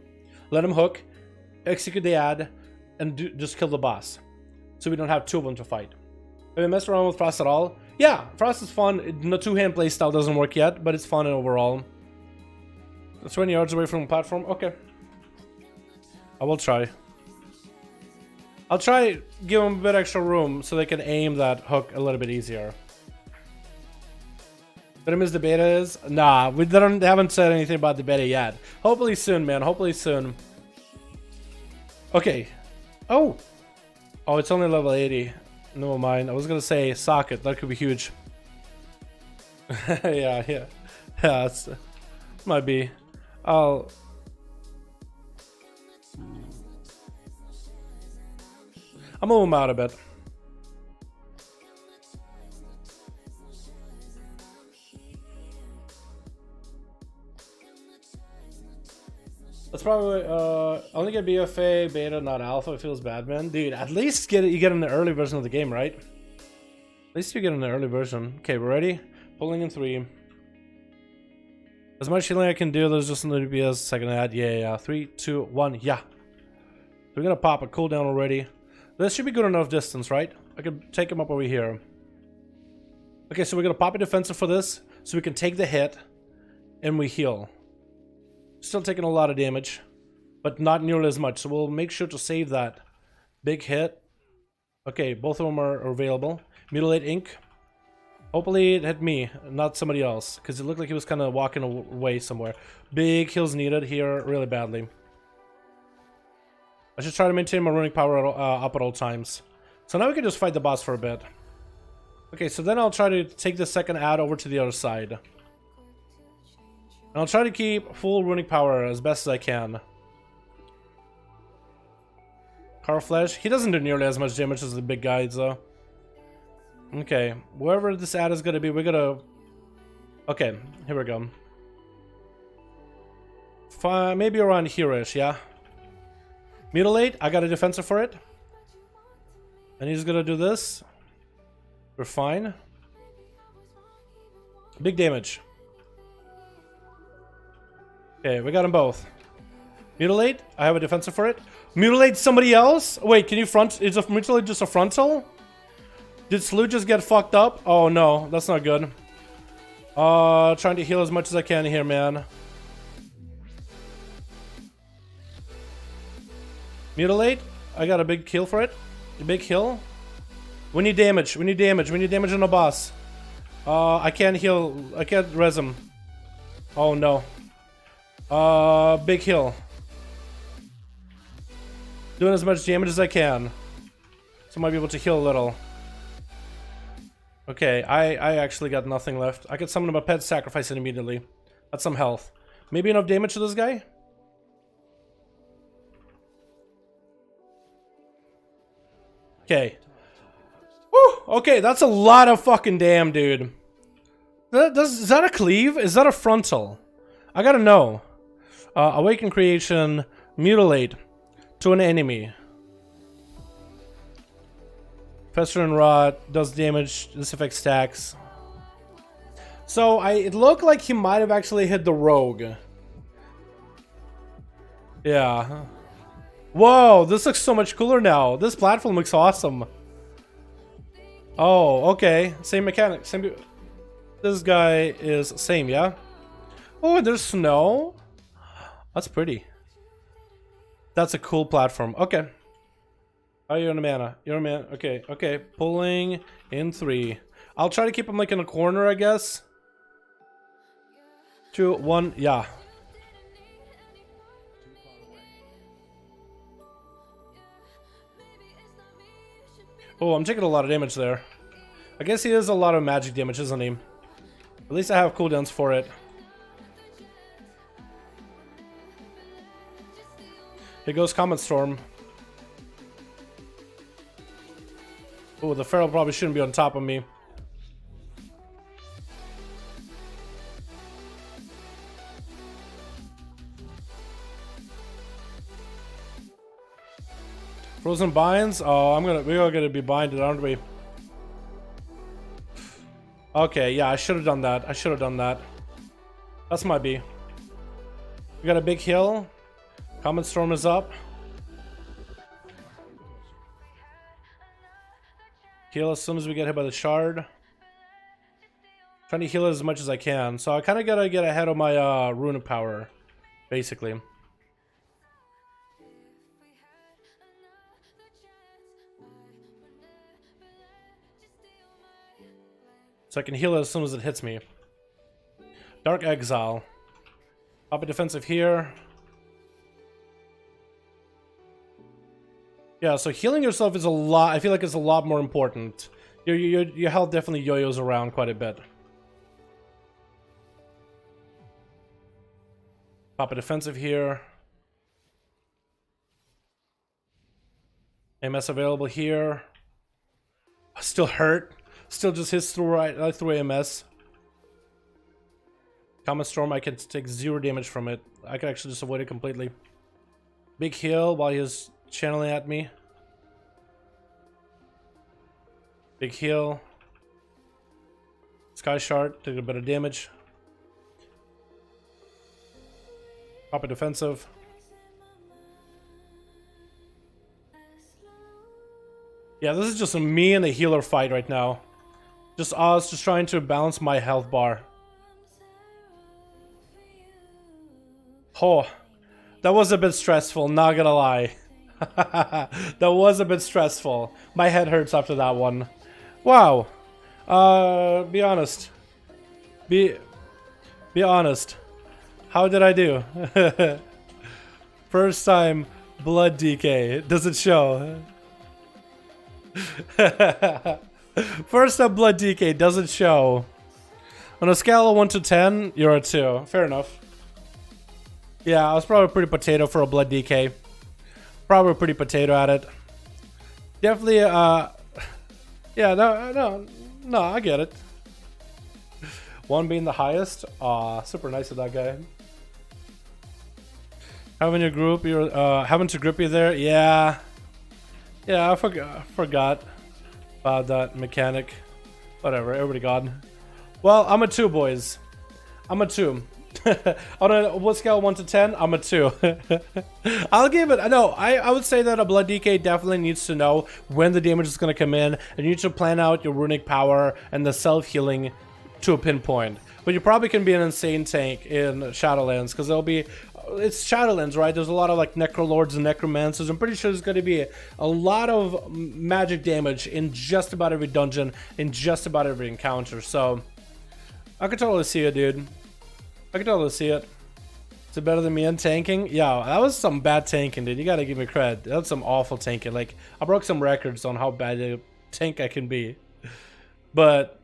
let him hook, execute the ad, and just kill the boss. So we don't have two of them to fight. Have you messed around with Frost at all? Yeah, Frost is fun. The two-hand playstyle doesn't work yet, but it's fun overall. 20 yards away from the platform. Okay. I will try. I'll try give them a bit extra room so they can aim that hook a little bit easier. Did I miss the beta is? Nah, we haven't said anything about the beta yet. Hopefully soon, man. Hopefully soon. Okay. Oh, it's only level 80. Never mind. I was gonna say socket. That could be huge. yeah. It's might be. I'm move him out a bit. That's probably only get BFA, beta, not alpha. It feels bad, man. Dude, at least you get in the early version of the game, right? At least you get in the early version. Okay, we're ready. Pulling in 3. As much healing I can do. There's just an DPS second ad. Yeah. 3, 2, 1. Yeah. We're gonna pop a cooldown already. This should be good enough distance, right? I could take him up over here. Okay, so we're gonna pop a defensive for this, so we can take the hit, and we heal. Still taking a lot of damage, but not nearly as much. So we'll make sure to save that big hit. Okay, both of them are available. Mutilate Ink. Hopefully it hit me, not somebody else, because it looked like he was kind of walking away somewhere. Big heals needed here, really badly. I should try to maintain my running power up at all times. So now we can just fight the boss for a bit. Okay, so then I'll try to take the second ad over to the other side. And I'll try to keep full running power as best as I can. Car Flash. He doesn't do nearly as much damage as the big guys, though. Okay, wherever this ad is gonna be, we're gonna... Okay, here we go. Maybe around here-ish, yeah? Mutilate. I got a defensive for it. And he's gonna do this. We're fine. Big damage. Okay, we got them both. Mutilate. I have a defensive for it. Mutilate somebody else? Wait, can you front? Is a mutilate just a frontal? Did Slew just get fucked up? Oh no, that's not good. Trying to heal as much as I can here, man. Mutilate. I got a big kill for it. A big kill. We need damage. We need damage. We need damage on the boss. I can't heal. I can't res him. Oh no. Big heal. Doing as much damage as I can. So I might be able to heal a little. Okay, I actually got nothing left. I could summon my pet, sacrifice it immediately. That's some health. Maybe enough damage to this guy? Okay. Woo! Okay, that's a lot of fucking damn, dude. Is that a cleave? Is that a frontal? I gotta know. Awaken creation, mutilate to an enemy. Fester and Rot does damage. This effect stacks. So it looked like he might have actually hit the rogue. Yeah. Whoa, this looks so much cooler now. This platform looks awesome. Oh, okay. Same mechanic. Same. This guy is same, yeah? Oh, there's snow. That's pretty. That's a cool platform. Okay. Oh, you're in a mana. You're a mana. Okay, okay. Pulling in 3. I'll try to keep him like in a corner, I guess. 2, 1, yeah. Oh, I'm taking a lot of damage there. I guess he is a lot of magic damage, isn't he? At least I have cooldowns for it. Here goes Comet Storm. Oh, the Feral probably shouldn't be on top of me. Frozen binds? Oh, we are gonna be binded, aren't we? Okay, yeah, I should have done that. I should have done that. That's my B. We got a big hill. Comet Storm is up. Heal as soon as we get hit by the shard. Trying to heal as much as I can. So I kind of gotta get ahead of my runic power, basically. So I can heal it as soon as it hits me. Dark Exile. Pop a defensive here. Yeah, so healing yourself is a lot. I feel like it's a lot more important. Your health definitely yo-yos around quite a bit. Pop a defensive here. MS available here. Still hurt. Still just hits through right through AMS. Comet Storm, I can take 0 damage from it. I can actually just avoid it completely. Big heal while he's channeling at me. Big heal. Sky Shard, take a bit of damage. Pop a defensive. Yeah, this is just a me and a healer fight right now. Just us, just trying to balance my health bar. Oh, that was a bit stressful, not gonna lie. That was a bit stressful. My head hurts after that one. Wow. Be honest. Be honest. How did I do? First time blood DK. Does it show? First time blood DK doesn't show. On a scale of 1 to 10, you're a 2. Fair enough. Yeah, I was probably pretty potato for a blood DK. Probably pretty potato at it. Definitely, yeah, no, I get it. 1 being the highest. Aw, super nice of that guy. Having your group, having to grip you there. Yeah, I forgot about that mechanic. Whatever, everybody gone. Well, I'm a 2, boys. I'm a 2. On a what scale 1 to 10, I'm a 2. I'll give it. No, I would say that a blood DK definitely needs to know when the damage is going to come in, and you need to plan out your runic power and the self healing to a pinpoint. But you probably can be an insane tank in Shadowlands, because there'll be, it's Shadowlands, right? There's a lot of like necrolords and necromancers. I'm pretty sure there's going to be a lot of magic damage in just about every dungeon, in just about every encounter. So I could totally see it, dude. I can totally see it. Is it better than me in tanking? Yeah, that was some bad tanking, dude. You gotta give me credit. That's some awful tanking. Like, I broke some records on how bad a tank I can be. But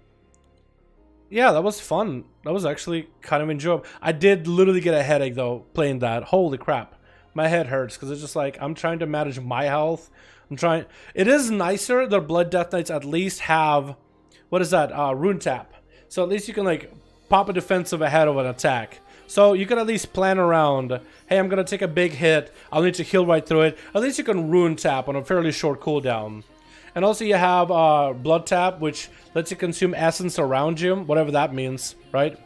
yeah, that was fun. That was actually kind of enjoyable. I did literally get a headache though playing that. Holy crap. My head hurts because it's just like I'm trying to manage my health. It is nicer that Blood Death Knights at least have, what is that? Rune Tap. So at least you can like pop a defensive ahead of an attack. So you can at least plan around, hey, I'm gonna take a big hit, I'll need to heal right through it. At least you can rune tap on a fairly short cooldown. And also you have blood tap, which lets you consume essence around you, whatever that means, right?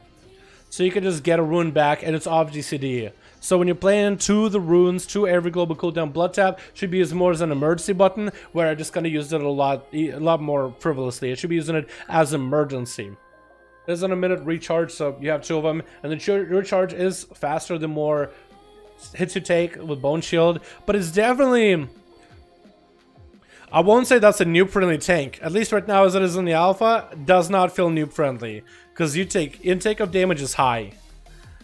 So you can just get a rune back, and it's off GCD. So when you're playing to the runes, to every global cooldown, blood tap should be used more as an emergency button, where I just kind of used it a lot more frivolously. I should be using it as emergency. There's on a minute recharge, so you have 2 of them, and the recharge is faster the more hits you take with Bone Shield, but it's definitely, I won't say that's a noob friendly tank. At least right now as it is in the alpha, does not feel noob friendly, because intake of damage is high.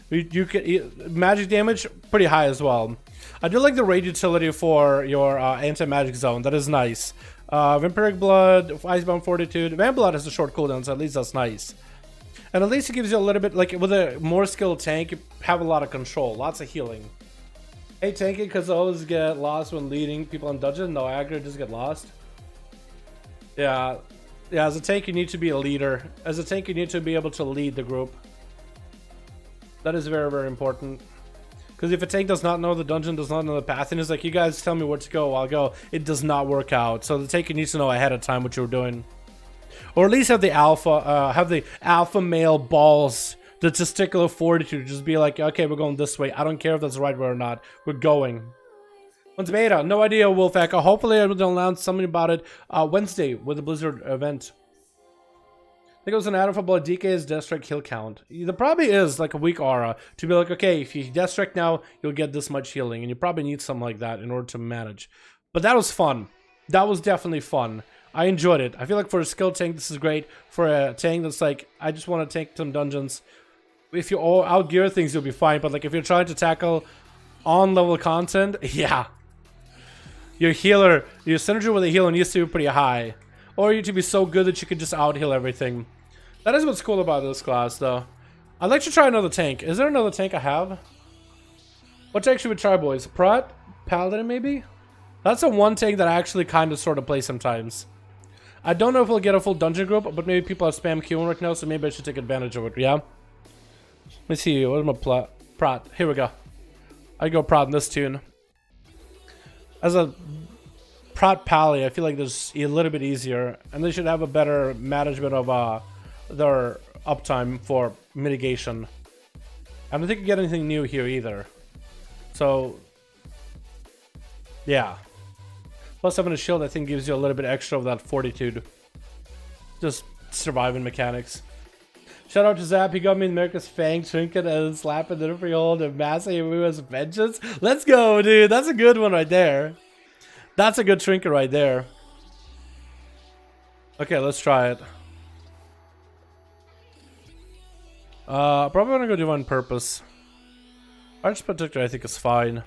You can magic damage pretty high as well. I do like the raid utility for your anti-magic zone. That is nice. Vampiric Blood, Icebound Fortitude. Vamp Blood has a short cooldown, so at least that's nice. And at least it gives you a little bit, like with a more skilled tank, you have a lot of control, lots of healing. Hey, tanking because I always get lost when leading people in dungeon. No, I agree, just get lost. Yeah. Yeah, as a tank, you need to be a leader. As a tank, you need to be able to lead the group. That is very, very important. Because if a tank does not know the dungeon, does not know the path, and is like, you guys tell me where to go, I'll go, it does not work out. So the tank needs to know ahead of time what you're doing. Or at least have the alpha male balls, the testicular fortitude, just be like, okay, we're going this way. I don't care if that's the right way or not. We're going. When's beta? No idea, Wolfecker. Hopefully I will announce something about it Wednesday with the Blizzard event. I think it was an add-on for DK's Death Strike kill count. There probably is like a weak aura to be like, okay, if you Death Strike now, you'll get this much healing. And you probably need something like that in order to manage. But that was fun. That was definitely fun. I enjoyed it. I feel like for a skill tank, this is great. For a tank that's like, I just want to tank some dungeons. If you all outgear things, you'll be fine. But like if you're trying to tackle on-level content, yeah. Your healer, your synergy with a healer needs to be pretty high. Or you need to be so good that you can just out-heal everything. That is what's cool about this class, though. I'd like to try another tank. Is there another tank I have? What tank should we try, boys? Prat? Paladin, maybe? That's the one tank that I actually kind of sort of play sometimes. I don't know if we'll get a full dungeon group, but maybe people are spam queuing right now, so maybe I should take advantage of it, yeah? Let me see, where's my Prat? Here we go. I go Prat in this tune. As a Prat Pally, I feel like there's a little bit easier, and they should have a better management of their uptime for mitigation. I don't think you get anything new here either. So, yeah. Plus having a shield, I think, gives you a little bit extra of that fortitude. Just surviving mechanics. Shout out to Zap, he got me America's Fang trinket and slapping the freehold and massive US vengeance. Let's go, dude. That's a good one right there. That's a good trinket right there. Okay, let's try it. Probably gonna go Divine Purpose. Arch Protector I think is fine.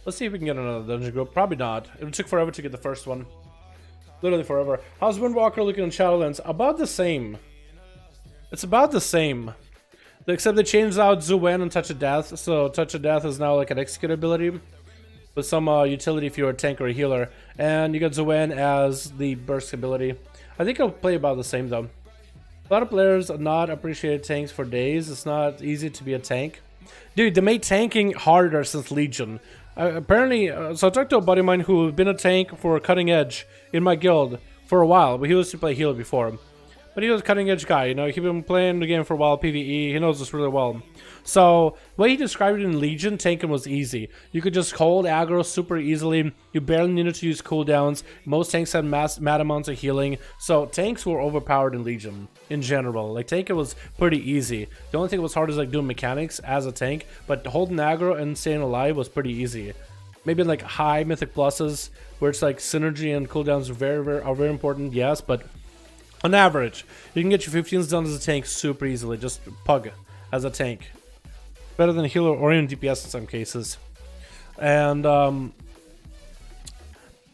Let's see if we can get another dungeon group. Probably not. It took forever to get the first one. Literally forever. How's Windwalker looking in Shadowlands? About the same. It's about the same. Except they changed out Zuwen and Touch of Death. So Touch of Death is now like an execute ability. With some utility if you're a tank or a healer. And you got Zuwen as the burst ability. I think it'll play about the same though. A lot of players not appreciate tanks for days. It's not easy to be a tank. Dude, they made tanking harder since Legion. Apparently, so I talked to a buddy of mine who had been a tank for Cutting Edge in my guild for a while, but he used to play healer before. But he was a Cutting Edge guy, you know, he'd been playing the game for a while, PvE, he knows this really well. So, the way he described it in Legion, tanking was easy. You could just hold aggro super easily, you barely needed to use cooldowns, most tanks had mad amounts of healing, so tanks were overpowered in Legion, in general. Like, tanking was pretty easy. The only thing that was hard is like doing mechanics as a tank, but holding aggro and staying alive was pretty easy. Maybe like high mythic pluses, where it's like synergy and cooldowns are very important, yes, but on average, you can get your 15s done as a tank super easily, just pug as a tank. Better than a healer or even DPS in some cases. And the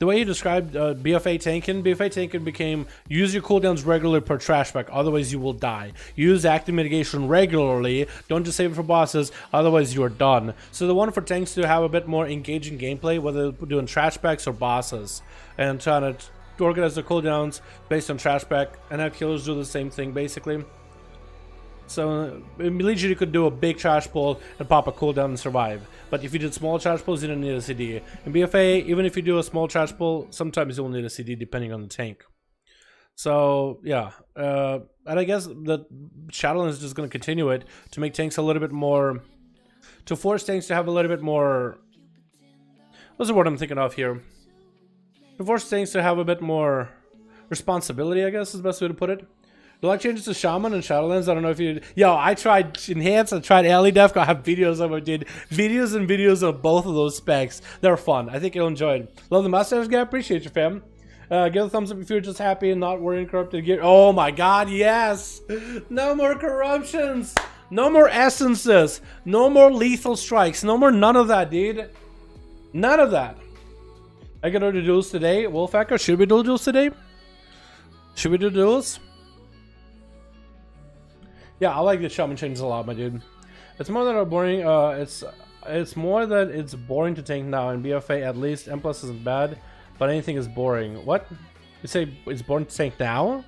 way you described BFA tanking became use your cooldowns regularly per trash pack, otherwise you will die. Use active mitigation regularly, don't just save it for bosses, otherwise you are done. So the one for tanks to have a bit more engaging gameplay, whether they're doing trash packs or bosses, and trying to organize the cooldowns based on trash pack, and have killers do the same thing basically. So in Legion you could do a big trash pull and pop a cooldown and survive. But if you did small trash pulls, you didn't need a CD. In BFA, even if you do a small trash pull, sometimes you'll need a CD depending on the tank. So yeah, and I guess that Shadowlands is just going to continue it to make tanks a little bit more, to force tanks to have a little bit more, what's the word I'm thinking of here? To force tanks to have a bit more responsibility, I guess is the best way to put it. You like changes to Shaman and Shadowlands? I don't know if you... Yo, I tried Enhance, I tried Alley Def. I have videos of it, dude. Videos and videos of both of those specs. They're fun. I think you'll enjoy it. Love the mustache guy. Appreciate you, fam. Give a thumbs up if you're just happy and not worrying corrupted gear. Oh my god, yes! No more corruptions! No more essences! No more lethal strikes! No more none of that, dude. None of that. I gotta do duels today. Wolfhacker, should we do duels today? Should we do duels? Yeah, I like the Shaman changes a lot, my dude. It's more than a boring. It's more that it's boring to tank now. In BFA, at least M+ isn't bad, but anything is boring. What? You say it's boring to tank now?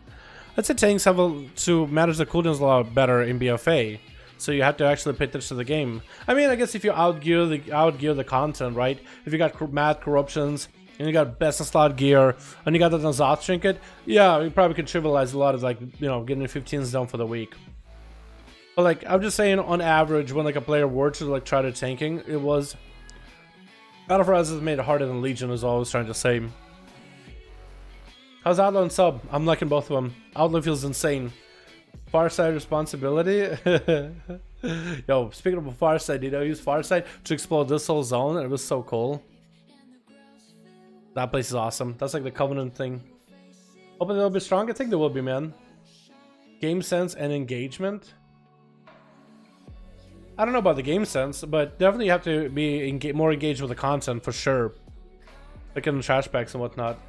I'd say tanks have to manage the cooldowns a lot better in BFA. So you have to actually pay attention to the game. I mean, I guess if you outgear the content, right? If you got mad corruptions and you got best in slot gear and you got that Azot trinket, yeah, you probably can trivialize a lot of, like, you know, getting the 15s done for the week. But like, I'm just saying, on average, when like a player were to like try to tanking, it was Battle for Horizons made it harder than Legion, is all I was trying to say. How's Outlaw and Sub? I'm liking both of them. Outlaw feels insane. Farside responsibility. Yo, speaking of Farside, did I use Farside to explore this whole zone? It was so cool. That place is awesome. That's like the Covenant thing. Hoping they'll be strong. I think they will be, man. Game sense and engagement. I don't know about the game sense, but definitely you have to be more engaged with the content for sure. Like in the trash packs and whatnot.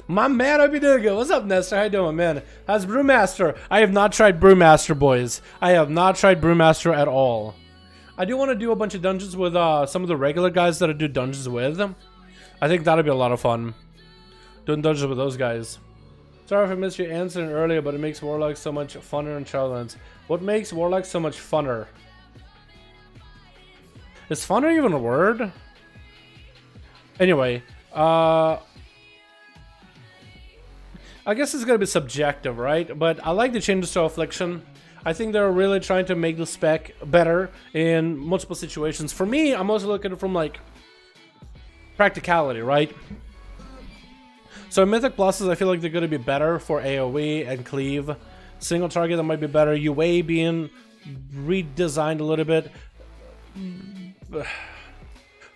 My man, I be doing good. What's up, Nestor? How you doing, man? How's Brewmaster? I have not tried Brewmaster, boys. I have not tried Brewmaster at all. I do want to do a bunch of dungeons with some of the regular guys that I do dungeons with. I think that'll be a lot of fun. Doing dungeons with those guys. Sorry if I missed your answer earlier, but it makes Warlock so much funner in Shadowlands. What makes Warlock so much funner? Is funner even a word? Anyway, I guess it's gonna be subjective, right? But I like the changes to Affliction. I think they're really trying to make the spec better in multiple situations. For me, I'm also looking at it from like practicality, right? So Mythic Pluses, I feel like they're gonna be better for AoE and cleave. Single target, that might be better. UA being redesigned a little bit.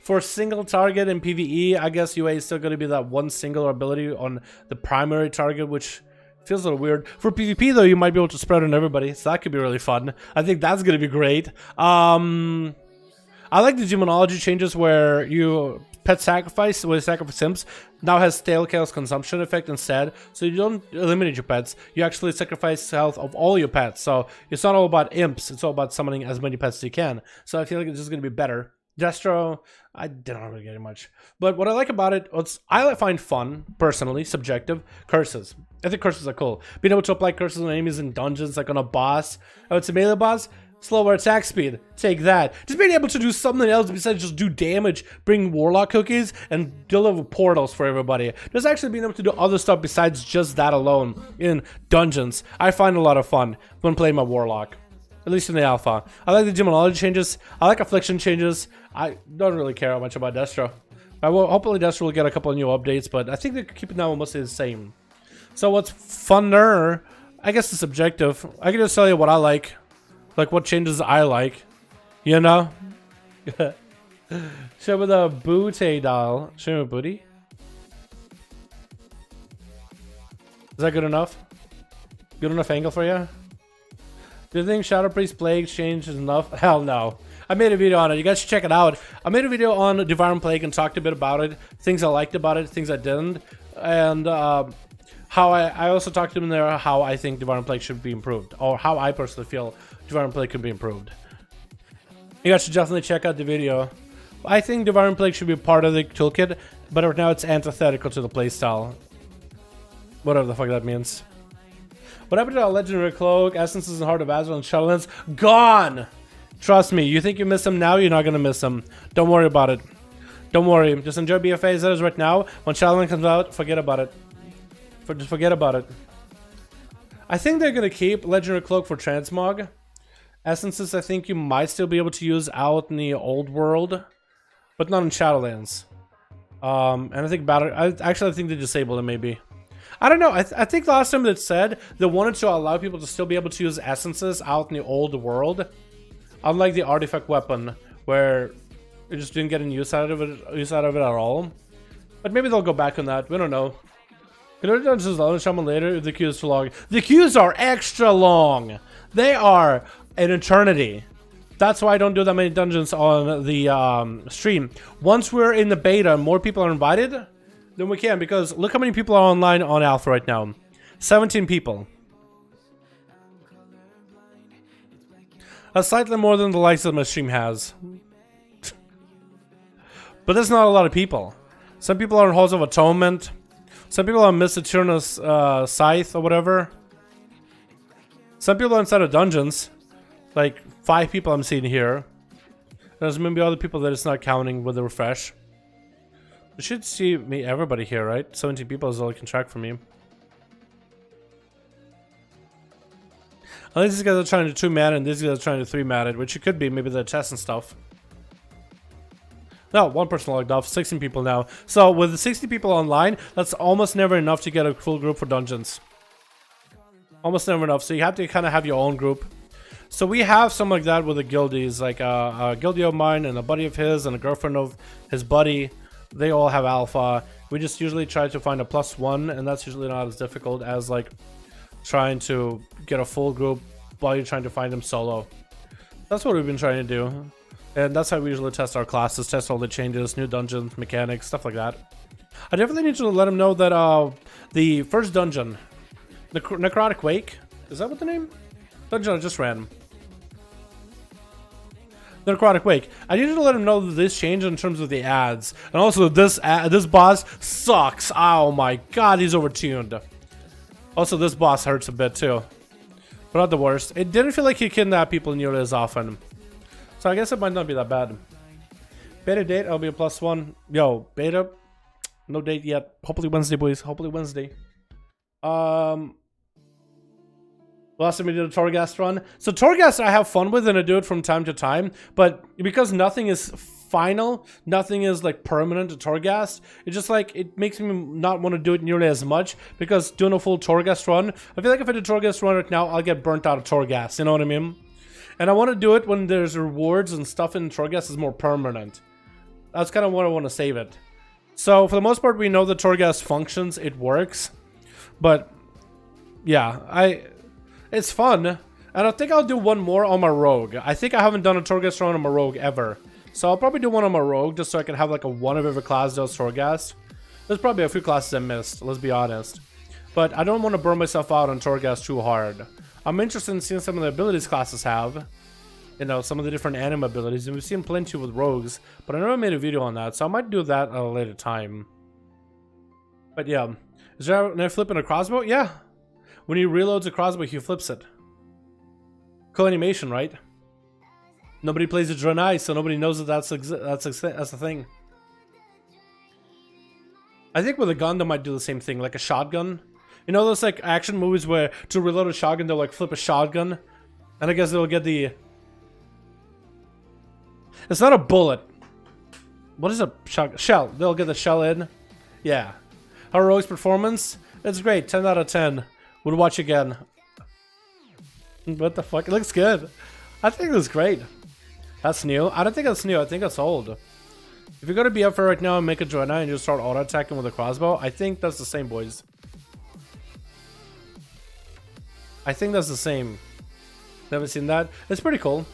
For single target in PvE, I guess UA is still going to be that one single ability on the primary target, which feels a little weird. For PvP, though, you might be able to spread on everybody, so that could be really fun. I think that's going to be great. I like the demonology changes where you pet sacrifice with sacrifice imps now has stale chaos consumption effect instead, so you don't eliminate your pets, you actually sacrifice health of all your pets. So it's not all about imps, it's all about summoning as many pets as you can. So I feel like it's just going to be better. Destro, I didn't really get it much, but what I like about it, I find fun personally, subjective, curses. I think curses are cool. Being able to apply curses on enemies in dungeons, like on a boss. Oh, it's a melee boss. Slower attack speed. Take that. Just being able to do something else besides just do damage, bring warlock cookies, and deliver portals for everybody. Just actually being able to do other stuff besides just that alone in dungeons. I find a lot of fun when playing my warlock. At least in the alpha. I like the demonology changes. I like affliction changes. I don't really care much about Destro. Hopefully Destro will get a couple of new updates, but I think they're keeping that one mostly the same. So what's funner? I guess it's subjective. I can just tell you what I like what changes I like, you know? Show with a booty doll. Show me a booty. Is that good enough? Good enough angle for you? Do you think Shadow Priest Plague change is enough? Hell no. I made a video on it. You guys should check it out. I made a video on Devouring Plague and talked a bit about it. Things I liked about it, things I didn't. And how I also talked to him there how I think Devouring Plague should be improved. Or how I personally feel Devouring Plague could be improved. You guys should definitely check out the video. I think Devouring Plague should be part of the toolkit, but right now it's antithetical to the playstyle. Whatever the fuck that means. What happened to our legendary cloak, essences, and Heart of Azrael, and Shadowlands? Gone! Trust me, you think you miss them now, you're not gonna miss them. Don't worry about it. Don't worry. Just enjoy BFA as it is right now. When Shadowlands comes out, forget about it. Just forget about it. I think they're gonna keep legendary cloak for transmog. Essences, I think you might still be able to use out in the old world, but not in Shadowlands. And I think I think they disabled it maybe. I don't know. I think last time it said they wanted to allow people to still be able to use essences out in the old world, unlike the artifact weapon where it just didn't get any use out of it at all. But maybe they'll go back on that. We don't know. Can I do Dungeons Shaman later if the queue is too long? The queues are extra long. They are an eternity. That's why I don't do that many dungeons on the stream. Once we're in the beta and more people are invited, then we can, because look how many people are online on Alpha right now. 17 people. That's slightly more than the likes of my stream has. But there's not a lot of people. Some people are in Halls of Atonement. Some people are in Mist Eternus Scythe or whatever. Some people are inside of dungeons. Like 5 people I'm seeing here. There's maybe other people that it's not counting with the refresh. You should see me, everybody here, right? 17 people is all I can track for me. At least these guys are trying to 2-man and these guys are trying to 3-man it, which it could be. Maybe they're testing stuff. No, 1 person logged off, 16 people now. So with the 60 people online, that's almost never enough to get a full group for dungeons. Almost never enough. So you have to kind of have your own group. So we have something like that with the guildies, like a guildie of mine and a buddy of his and a girlfriend of his buddy. They all have alpha. We just usually try to find a +1, and that's usually not as difficult as like trying to get a full group while you're trying to find them solo. That's what we've been trying to do. And that's how we usually test our classes, test all the changes, new dungeons, mechanics, stuff like that. I definitely need to let them know that the first dungeon, the Necrotic Wake, is that what the name? Dungeon I just ran. The Necrotic Wake. I need to let them know that this changed in terms of the ads. And also this boss sucks. Oh my god, he's overtuned. Also this boss hurts a bit too. But not the worst. It didn't feel like he kidnapped people nearly as often. So I guess it might not be that bad. Beta date, I'll be a +1. Yo, beta. No date yet. Hopefully Wednesday, boys. Hopefully Wednesday. Last time we did a Torghast run. So Torghast I have fun with and I do it from time to time. But because nothing is final, nothing is like permanent to Torghast, it's just like, it makes me not want to do it nearly as much. Because doing a full Torghast run, I feel like if I do Torghast run right now, I'll get burnt out of Torghast. You know what I mean? And I want to do it when there's rewards and stuff in Torghast is more permanent. That's kind of what I want to save it. So for the most part, we know the Torghast functions, it works. But yeah, it's fun. And I think I'll do one more on my rogue. I think I haven't done a Torghast run on my rogue ever. So I'll probably do one on my rogue just so I can have like a one of every class does Torghast. There's probably a few classes I missed, let's be honest. But I don't want to burn myself out on Torghast too hard. I'm interested in seeing some of the abilities classes have. You know, some of the different anime abilities. And we've seen plenty with rogues. But I never made a video on that. So I might do that at a later time. But yeah. Is there a flip in a crossbow? Yeah. When he reloads a crossbow, he flips it. Cool animation, right? Nobody plays a Draenei, so nobody knows that that's a thing. I think with a gun, they might do the same thing. Like a shotgun. You know those like action movies where to reload a shotgun they'll like flip a shotgun? And I guess they'll get the... It's not a bullet. What is a shell? They'll get the shell in. Yeah. Heroic's performance? It's great. 10 out of 10. Would watch again. What the fuck? It looks good. I think it was great. That's new. I don't think that's new. I think that's old. If you go to BFA right now and make a Draenei and you start auto-attacking with a crossbow, I think that's the same, boys. I think that's the same. Never seen that. It's pretty cool.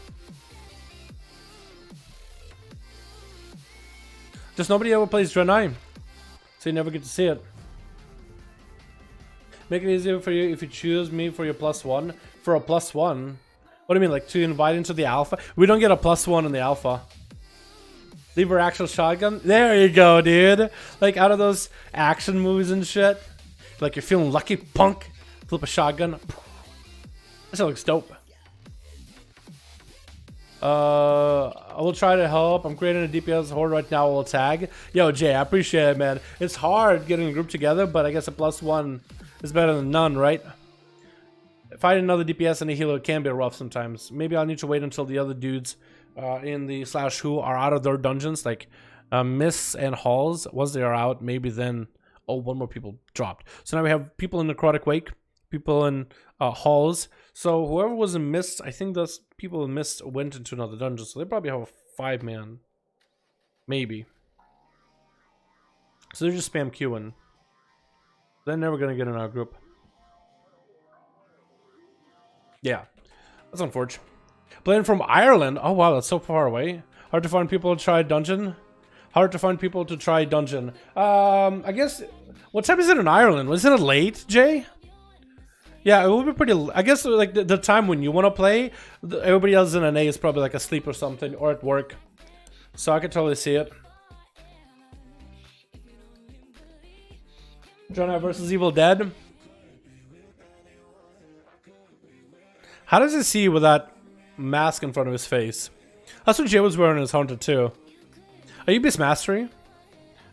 Just nobody ever plays Draenei, so you never get to see it. Make it easier for you if you choose me for your +1. For a +1? What do you mean, like to invite into the alpha? We don't get a +1 in the alpha. Leave her actual shotgun? There you go, dude. Like out of those action movies and shit. Like you're feeling lucky, punk. Flip a shotgun. This looks dope. I will try to help. I'm creating a DPS horde right now. We'll tag. Yo, Jay, I appreciate it, man. It's hard getting a group together, but I guess a +1 is better than none, right? Fighting another DPS and a healer can be rough sometimes. Maybe I'll need to wait until the other dudes in the /who are out of their dungeons, like Mists and Halls. Once they are out, maybe then... Oh, one more people dropped. So now we have people in Necrotic Wake, people in Halls. So whoever was in Mist, I think those people in Mist went into another dungeon. So they probably have a 5-man. Maybe. So they're just spam queuing. They're never going to get in our group. Yeah. That's unfortunate. Playing from Ireland. Oh wow, that's so far away. Hard to find people to try dungeon. Hard to find people to try dungeon. I guess... What time is it in Ireland? Wasn't it late, Jay? Yeah, it will be pretty. I guess like the time when you want to play, everybody else in NA is probably like asleep or something, or at work. So I could totally see it. Jonah versus Evil Dead. How does he see with that mask in front of his face? That's what Jay was wearing in his Haunted too. Are you Beast Mastery?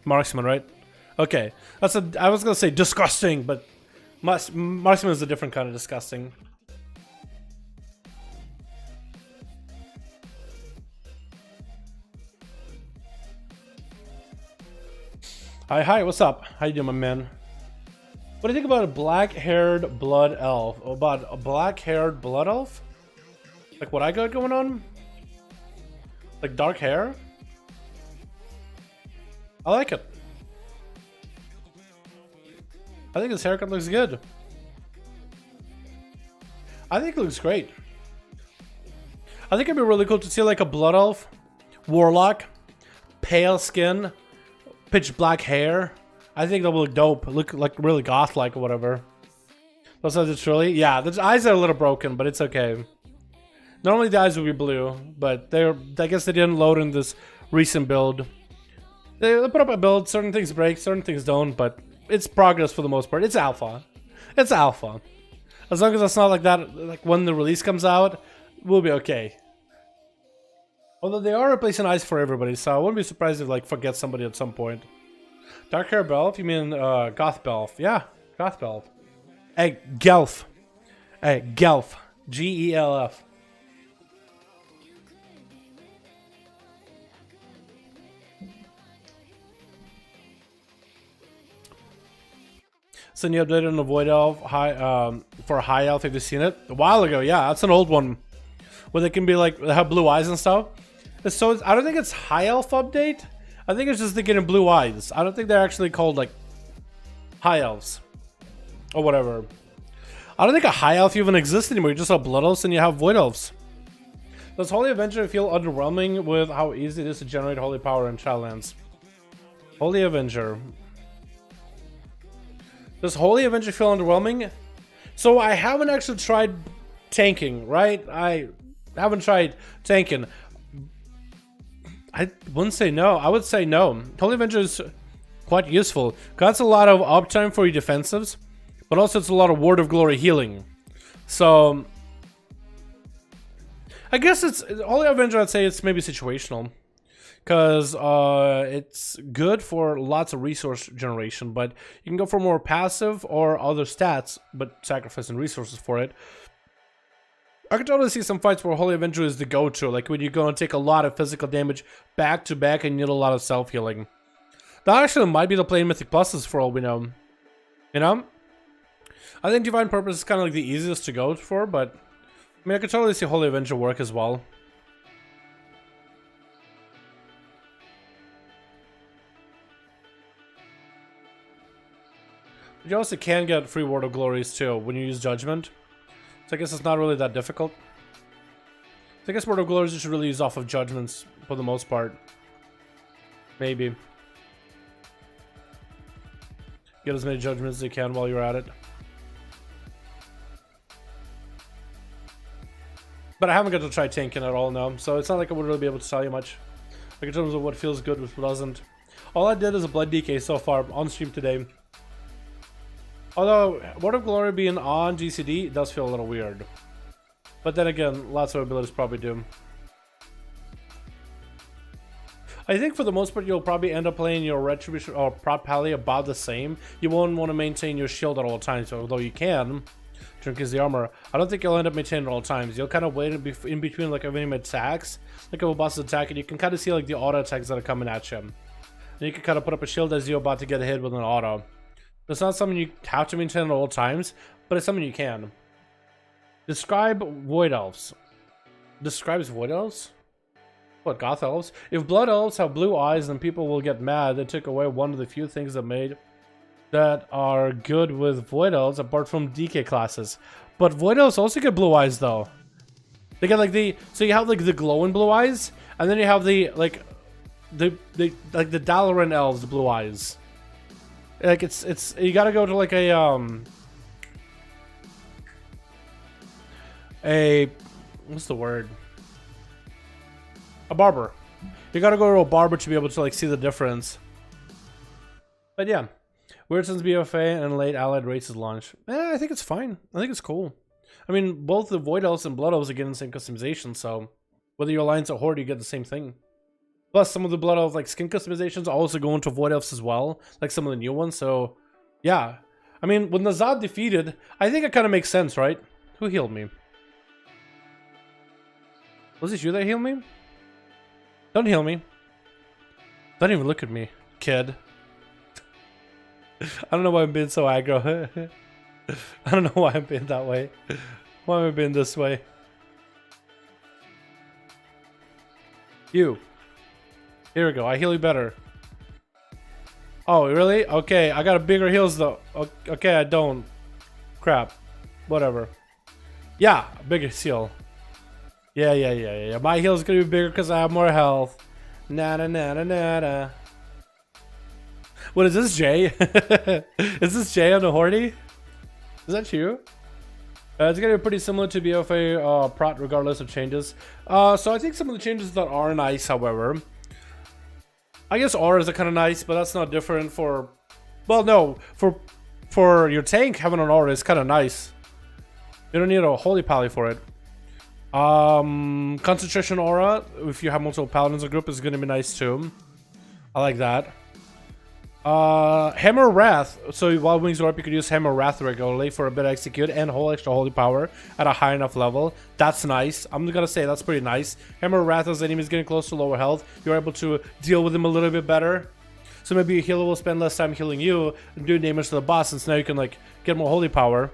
Marksman, right? Okay. That's a. I was gonna say disgusting, but Marksman is a different kind of disgusting. Hi, what's up? How you doing, my man? What do you think about a black-haired blood elf? About a black-haired blood elf? Like what I got going on? Like dark hair? I like it. I think his haircut looks good. I think it looks great. I think it'd be really cool to see like a blood elf, warlock, pale skin, pitch black hair. I think that would look dope. Look like really goth-like or whatever. Those eyes are truly, yeah. The eyes are a little broken, but it's okay. Normally the eyes would be blue, but I guess they didn't load in this recent build. They put up a build. Certain things break, certain things don't, but it's progress for the most part. It's alpha. It's alpha. As long as it's not like that, like when the release comes out, we'll be okay. Although they are replacing eyes for everybody, so I wouldn't be surprised if like forget somebody at some point. Dark hair Belf? You mean Goth Belf? Yeah, Goth Belf. Hey, Gelf. Hey, Gelf. Gelf. So new update on the Void Elf for High Elf. Have you seen it? A while ago, yeah. That's an old one. Where they can be like, they have blue eyes and stuff. So I don't think it's High Elf update. I think it's just they getting blue eyes. I don't think they're actually called like High Elves. Or whatever. I don't think a High Elf even exists anymore. You just have Blood Elves and you have Void Elves. Does Holy Avenger feel underwhelming with how easy it is to generate holy power in Shadowlands? Holy Avenger. Does Holy Avenger feel underwhelming? So I haven't actually tried tanking, right? I haven't tried tanking. I wouldn't say no. I would say no. Holy Avenger is quite useful. That's a lot of uptime for your defensives, but also it's a lot of Word of Glory healing. So I guess it's Holy Avenger. I'd say it's maybe situational. Because it's good for lots of resource generation, but you can go for more passive or other stats, but sacrificing resources for it. I could totally see some fights where Holy Avenger is the go-to, like when you're going to take a lot of physical damage back to back and you need a lot of self-healing. That actually might be the play in Mythic Pluses for all we know. You know? I think Divine Purpose is kind of like the easiest to go for, but I mean, I could totally see Holy Avenger work as well. You also can get free Word of Glories too when you use Judgment. So I guess it's not really that difficult. So I guess Word of Glories you should really use off of Judgments for the most part. Maybe. Get as many Judgments as you can while you're at it. But I haven't got to try tanking at all now, so it's not like I would really be able to tell you much. Like in terms of what feels good, what doesn't. All I did is a Blood DK so far on stream today. Although, Word of Glory being on GCD does feel a little weird. But then again, lots of abilities probably do. I think for the most part, you'll probably end up playing your Retribution or Prot Pally about the same. You won't want to maintain your shield at all times, although you can. Drink is the armor. I don't think you'll end up maintaining it at all times. You'll kind of wait in between like enemy attacks, like if a boss is attacking, you can kind of see like the auto attacks that are coming at you. And you can kind of put up a shield as you're about to get hit with an auto. It's not something you have to maintain at all times, but it's something you can. Describe Void Elves. Describes Void Elves? What, Goth Elves? If Blood Elves have blue eyes, then people will get mad. They took away one of the few things that are good with Void Elves, apart from DK classes. But Void Elves also get blue eyes, though. They get like so you have like the glowing blue eyes, and then you have the Dalaran Elves, the blue eyes. Like it's you gotta go to like a a, what's the word? A barber. You gotta go to a barber to be able to like see the difference. But yeah, weird since BFA and late allied races launch. I think it's fine. I think it's cool. I mean, both the Void Elves and Blood Elves are getting the same customization, so whether your Alliance or Horde, you get the same thing. Plus, some of the Blood Elf like skin customizations also go into Void Elves as well, like some of the new ones. So, yeah. I mean, when Nazad defeated, I think it kind of makes sense, right? Who healed me? Was it you that healed me? Don't heal me. Don't even look at me, kid. I don't know why I'm being so aggro. I don't know why I'm being that way. Why am I being this way? You. Here we go. I heal you better. Oh, really? Okay, I got a bigger heals though. Okay, I don't. Crap. Whatever. Yeah, bigger heal. Yeah. My heal's gonna be bigger because I have more health. Nada. What is this, Jay? Is this Jay on the Horde? Is that you? It's gonna be pretty similar to BFA Prot regardless of changes. So I think some of the changes that are nice, however. I guess auras are kind of nice, but that's not different for... Well, no. For your tank, having an aura is kind of nice. You don't need a Holy Pally for it. Concentration aura, if you have multiple paladins in a group, is going to be nice too. I like that. Hammer Wrath. So while wings are up, you could use Hammer Wrath regularly for a bit of execute and whole extra holy power at a high enough level. That's nice. I'm gonna say that's pretty nice. Hammer Wrath, as enemies getting close to lower health, you're able to deal with them a little bit better. So maybe your healer will spend less time healing you and doing damage to the boss, since now you can like get more holy power.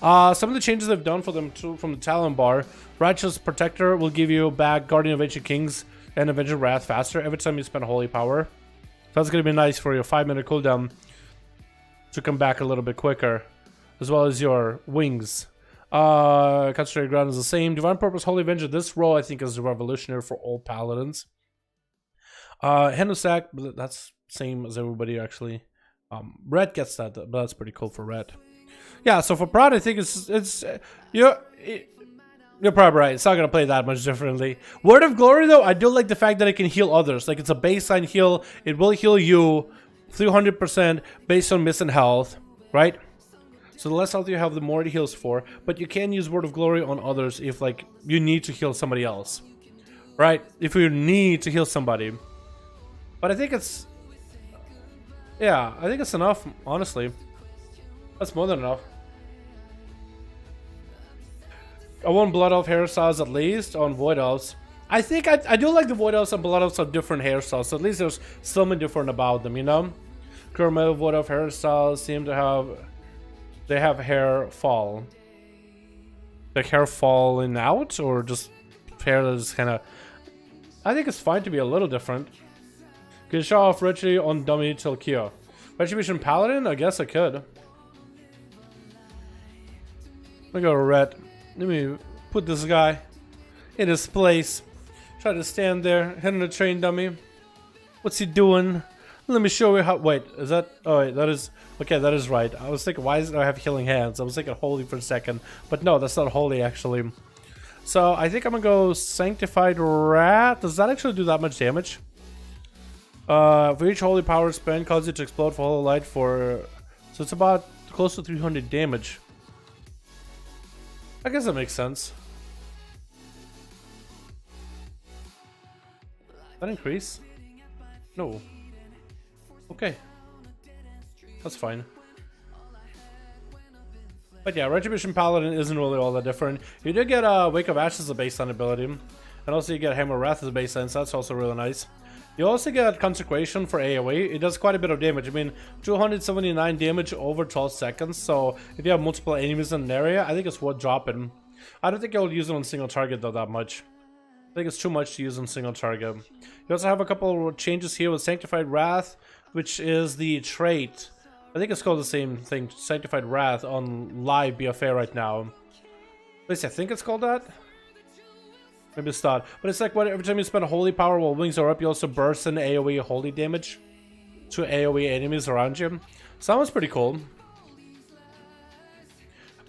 Some of the changes they've done for them too, from the Talon bar. Righteous Protector will give you back Guardian of Ancient Kings and Avenger Wrath faster every time you spend holy power. So that's going to be nice for your 5-minute cooldown to come back a little bit quicker. As well as your wings. Concentrated Ground is the same. Divine Purpose Holy Avenger. This role I think is revolutionary for all paladins. Hennosack, that's same as everybody actually. Red gets that, but that's pretty cool for Red. Yeah, so for Prod I think you're probably right. It's not going to play that much differently. Word of Glory, though, I do like the fact that it can heal others. Like, it's a baseline heal. It will heal you 300% based on missing health, right? So the less health you have, the more it heals for. But you can use Word of Glory on others if, like, you need to heal somebody else. Right? If you need to heal somebody. But I think it's... Yeah, I think it's enough, honestly. That's more than enough. I want Blood Elf hairstyles at least on Void Elves. I think I do like the Void Elves and Blood Elves have different hairstyles. So at least there's something different about them, you know? Current metal Void Elf hairstyles seem to have... They have hair fall. Like hair falling out? Or just hair that is kind of... I think it's fine to be a little different. Can you show off Richie on dummy till Kyo? Retribution Paladin? I guess I could. Let me go to Red. Let me put this guy in his place. Try to stand there, hitting the train dummy. What's he doing? Let me show you how. Wait, is that? Oh, wait, that is. Okay, that is right. I was thinking, why does it have healing hands? I was thinking holy for a second. But no, that's not holy actually. So I think I'm gonna go Sanctified Wrath. Does that actually do that much damage? For each holy power spent, causes it to explode for holy light for. So it's about close to 300 damage. I guess that makes sense. That increase? No. Okay. That's fine. But yeah, Retribution Paladin isn't really all that different. You do get Wake of Ashes as a baseline ability. And also you get Hammer Wrath as a baseline, so that's also really nice. You also get Consecration for AoE. It does quite a bit of damage. I mean, 279 damage over 12 seconds. So if you have multiple enemies in an area, I think it's worth dropping. I don't think I'll use it on single target though that much. I think it's too much to use on single target. You also have a couple of changes here with Sanctified Wrath, which is the trait. I think it's called the same thing, Sanctified Wrath, on live BFA right now. At least I think it's called that. Maybe it's not. But it's like every time you spend a holy power while wings are up, you also burst in AoE holy damage to AoE enemies around you. So that was pretty cool.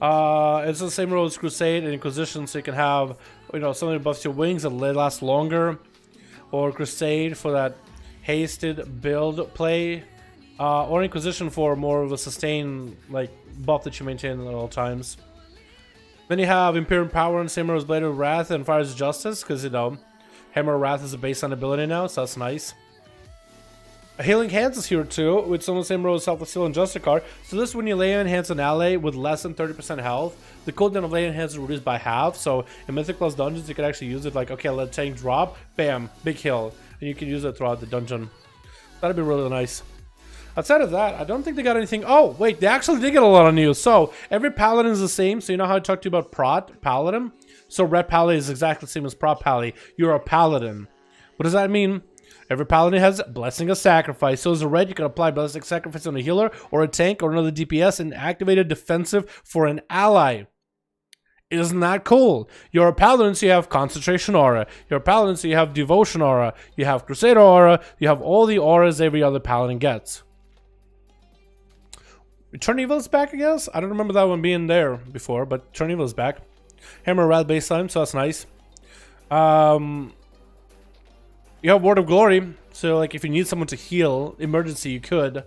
It's the same rule as Crusade and Inquisition, so you can have, you know, something that buffs your wings and lasts longer, or Crusade for that hasted build play, or Inquisition for more of a sustained like buff that you maintain at all times. Then you have Imperial Power and same rule as Blade of Wrath and Fire's Justice, because you know Hammer of Wrath is a baseline ability now, so that's nice. Healing Hands is here too, with some of the same role as Self Seal and Justicar. So this is when you lay on hands an ally with less than 30% health. The cooldown of lay on hands is reduced by half, so in Mythic Plus dungeons you can actually use it like, okay, let tank drop, bam, big heal. And you can use it throughout the dungeon. That'd be really nice. Outside of that, I don't think they got anything. Oh, wait, they actually did get a lot of news. So every paladin is the same, so you know how I talked to you about Prot Paladin? So Red Pally is exactly the same as Prot Pally. You're a Paladin. What does that mean? Every paladin has Blessing of Sacrifice. So as a red, you can apply Blessing of Sacrifice on a healer or a tank or another DPS and activate a defensive for an ally. Isn't that cool? You're a paladin, so you have Concentration Aura. You're a paladin, so you have Devotion Aura. You have Crusader Aura. You have all the auras every other paladin gets. Return Evil is back, I guess? I don't remember that one being there before, but Return Evil is back. Hammer Rat baseline, so that's nice. You have Word of Glory, so like if you need someone to heal, emergency, you could,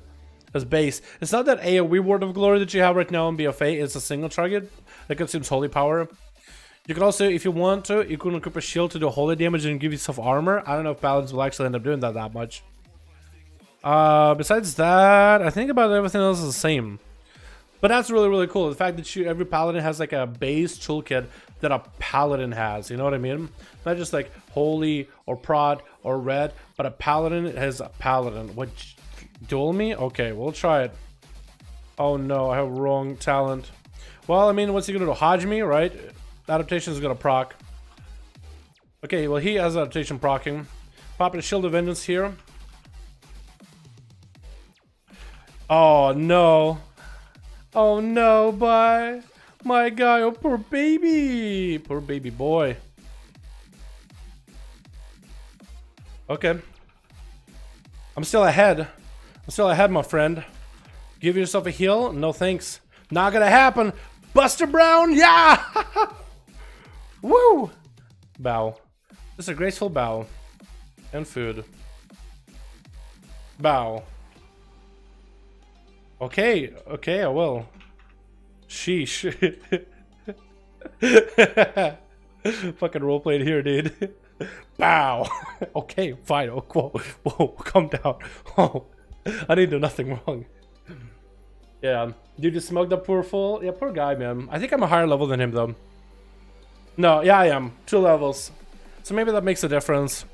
as base. It's not that AoE Word of Glory that you have right now in BFA, it's a single target that consumes holy power. You can also, if you want to, you can equip a shield to do holy damage and give yourself armor. I don't know if paladins will actually end up doing that much. Besides that, I think about everything else is the same. But that's really, really cool. The fact that every paladin has like a base toolkit that a paladin has. You know what I mean? Not just like holy or prod or red, but a paladin has a paladin. What? Duel me? Okay, we'll try it. Oh no, I have wrong talent. Well, I mean, what's he gonna do? Hodge me, right? Adaptation is gonna proc. Okay, well, he has adaptation procking. Popping a Shield of Vengeance here. Oh no. Oh no, bye. My guy, oh poor baby. Poor baby boy. Okay. I'm still ahead. I'm still ahead, my friend. Give yourself a heal? No thanks. Not gonna happen. Buster Brown, yeah! Woo! Bow. This is a graceful bow. And food. Bow. Okay, okay, I will. Sheesh. Fucking roleplayed here, dude. Bow. Okay, fine. Oh, whoa, calm down. Oh, I didn't do nothing wrong. Yeah, dude, you smoked up poor fool. Yeah, poor guy, man. I think I'm a higher level than him, though. No, yeah, I am. 2 levels. So maybe that makes a difference.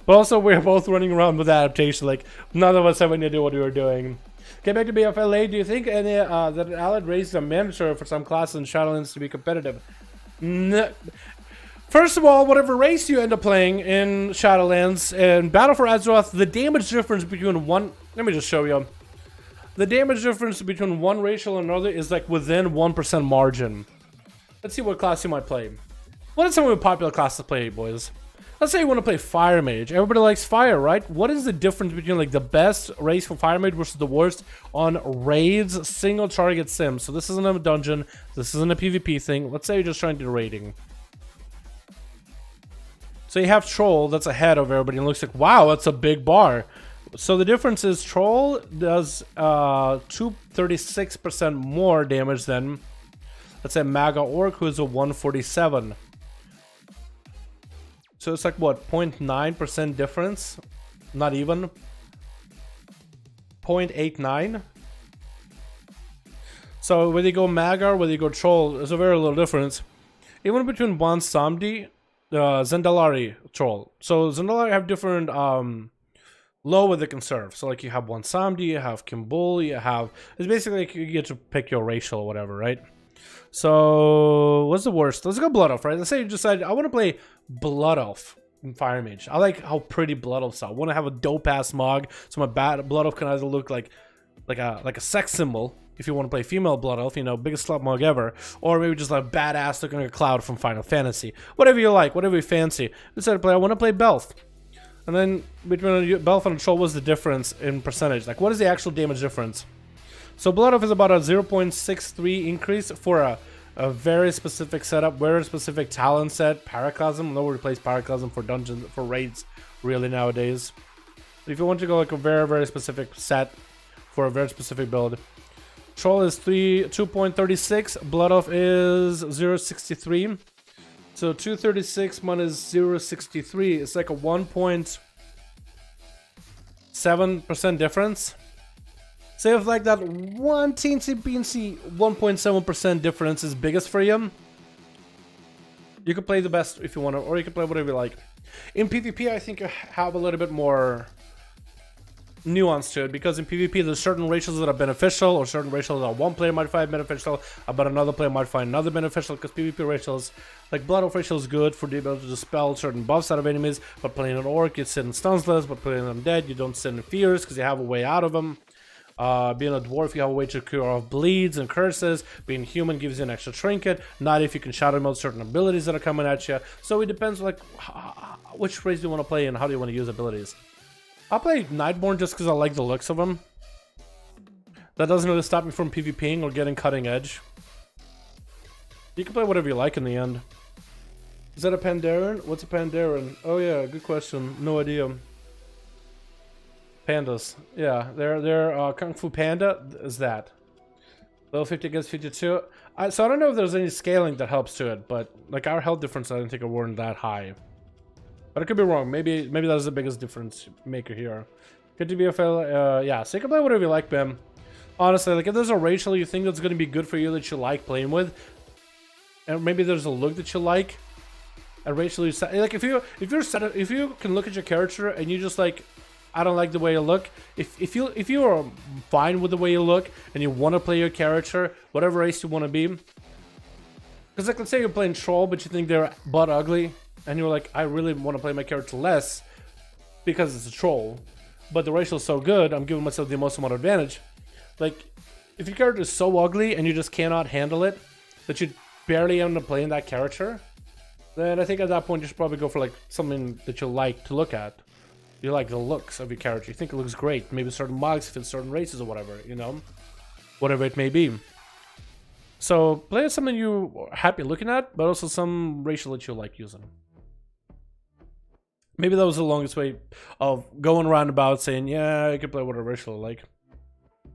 But also, we're both running around with adaptation. Like, none of us have any idea what we were doing. Get back to BFLA. Do you think any that an allied raised a mandatory for some classes in Shadowlands to be competitive? No. First of all, whatever race you end up playing in Shadowlands and Battle for Azeroth, the damage difference between one... Let me just show you. The damage difference between one racial and another is like within 1% margin. Let's see what class you might play. What is some of the popular classes to play, boys? Let's say you want to play Fire Mage. Everybody likes fire, right? What is the difference between like the best race for Fire Mage versus the worst on raids, single target sim? So this isn't a dungeon. This isn't a PvP thing. Let's say you're just trying to do raiding. So you have Troll that's ahead of everybody and looks like, wow, that's a big bar. So the difference is Troll does 236% more damage than, let's say, Maga Orc, who's a 147. So it's like, what, 0.9% difference? Not even. 0.89. So whether you go Maga or whether you go Troll, there's a very little difference. Even between one Samdi, Zendalari Troll. So Zendalari have different lower they can serve. So like you have one Samdi, you have Kimbul, you have... It's basically like you get to pick your racial or whatever, right? So what's the worst? Let's go Blood Elf, right? Let's say you decide I want to play Blood Elf in Fire Mage. I like how pretty Blood Elves are. I want to have a dope ass mog, so my Blood Elf can either look like a sex symbol. If you want to play female Blood Elf, you know, biggest slut mog ever, or maybe just like badass looking like a cloud from Final Fantasy. Whatever you like, whatever you fancy. Decide to play. I want to play Belf. And then between a Belf and a Troll, what's the difference in percentage? Like, what is the actual damage difference? So Blood Elf is about a 0.63 increase for a a very specific setup, very specific talent set. Paraclasm, nobody plays Paraclasm for dungeons, for raids, really nowadays. But if you want to go like a very, very specific set for a very specific build, Troll is 2.36, Blood Off is 0.63. So 236 minus 0.63 is like a 1.7% difference. Say if like that one teensy beansy 1.7% difference is biggest for you, you can play the best if you want to, or you can play whatever you like. In PvP, I think you have a little bit more nuance to it, because in PvP there's certain ratios that are beneficial, or certain ratios that one player might find beneficial, but another player might find another beneficial. Because PvP ratios, like Blood Off ratio is good for the ability to dispel certain buffs out of enemies, but playing an Orc you sit in stunsless, but playing an Undead you don't sit in fears because you have a way out of them. Being a Dwarf you have a way to cure off bleeds and curses. Being human gives you an extra trinket. Not if you can shadow mode certain abilities that are coming at you. So it depends like which race do you want to play and how do you want to use abilities. I'll play Nightborn just because I like the looks of him. That doesn't really stop me from PvPing or getting cutting edge. You can play whatever you like in the end. Is that a Pandaren? What's a Pandaren? Oh yeah, good question. No idea. Pandas. Yeah, they're Kung Fu Panda is that. Level 50 against 52. So I don't know if there's any scaling that helps to it, but like our health difference I didn't think it weren't that high. But I could be wrong. Maybe that's the biggest difference maker here. Good to be a fellow. Yeah, so you can play whatever you like, Bim. Honestly, like if there's a racial you think that's going to be good for you that you like playing with, and maybe there's a look that you like, and racial you like if you can look at your character and you just like, I don't like the way you look. If you are fine with the way you look and you want to play your character, whatever race you want to be, because like let's say you're playing Troll but you think they're butt ugly. And you're like, I really want to play my character less because it's a Troll, but the racial is so good, I'm giving myself the most amount of advantage. Like, if your character is so ugly and you just cannot handle it, that you barely end up playing that character, then I think at that point you should probably go for like something that you like to look at. You like the looks of your character. You think it looks great. Maybe certain mugs fit certain races or whatever, you know? Whatever it may be. So, play something you're happy looking at, but also some racial that you like using. Maybe that was the longest way of going around about saying, yeah, I can play whatever racial I like.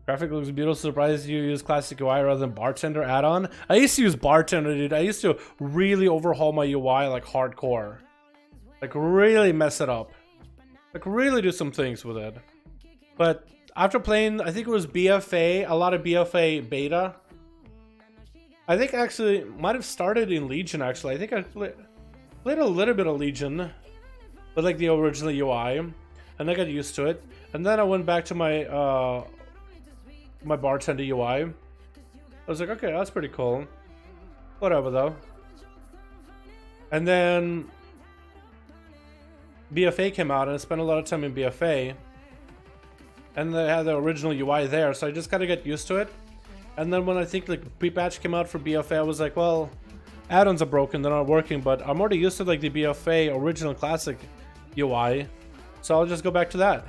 Graphic looks beautiful. Surprised you use classic UI rather than Bartender add-on. I used to use Bartender, dude. I used to really overhaul my UI like hardcore. Like really mess it up. Like really do some things with it. But after playing, I think it was BFA, a lot of BFA beta. I think actually might have started in Legion actually. I think I played a little bit of Legion. But like the original UI, and I got used to it, and then I went back to my my Bartender UI. I was like, okay, that's pretty cool. Whatever though. And then BFA came out, and I spent a lot of time in BFA, and they had the original UI there, so I just kind of got used to it. And then when I think like pre-patch came out for BFA, I was like, well, add-ons are broken, they're not working, but I'm already used to like the BFA original classic UI, so I'll just go back to that.